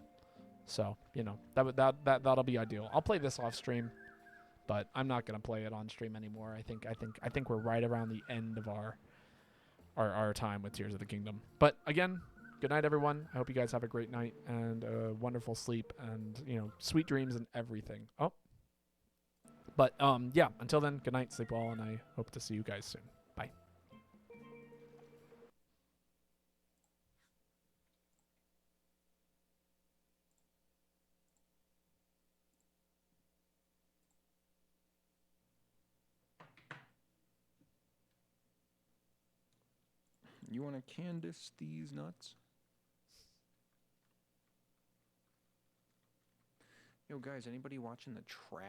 so you know that'll be ideal. I'll play this off stream, but I'm not gonna play it on stream anymore. I think we're right around the end of our time with Tears of the Kingdom. But again, good night, everyone. I hope you guys have a great night and a wonderful sleep and, you know, sweet dreams and everything. Oh. But, yeah, until then, good night, sleep well, and I hope to see you guys soon. Bye. You want to Candace these nuts? Yo, guys, anybody watching the track?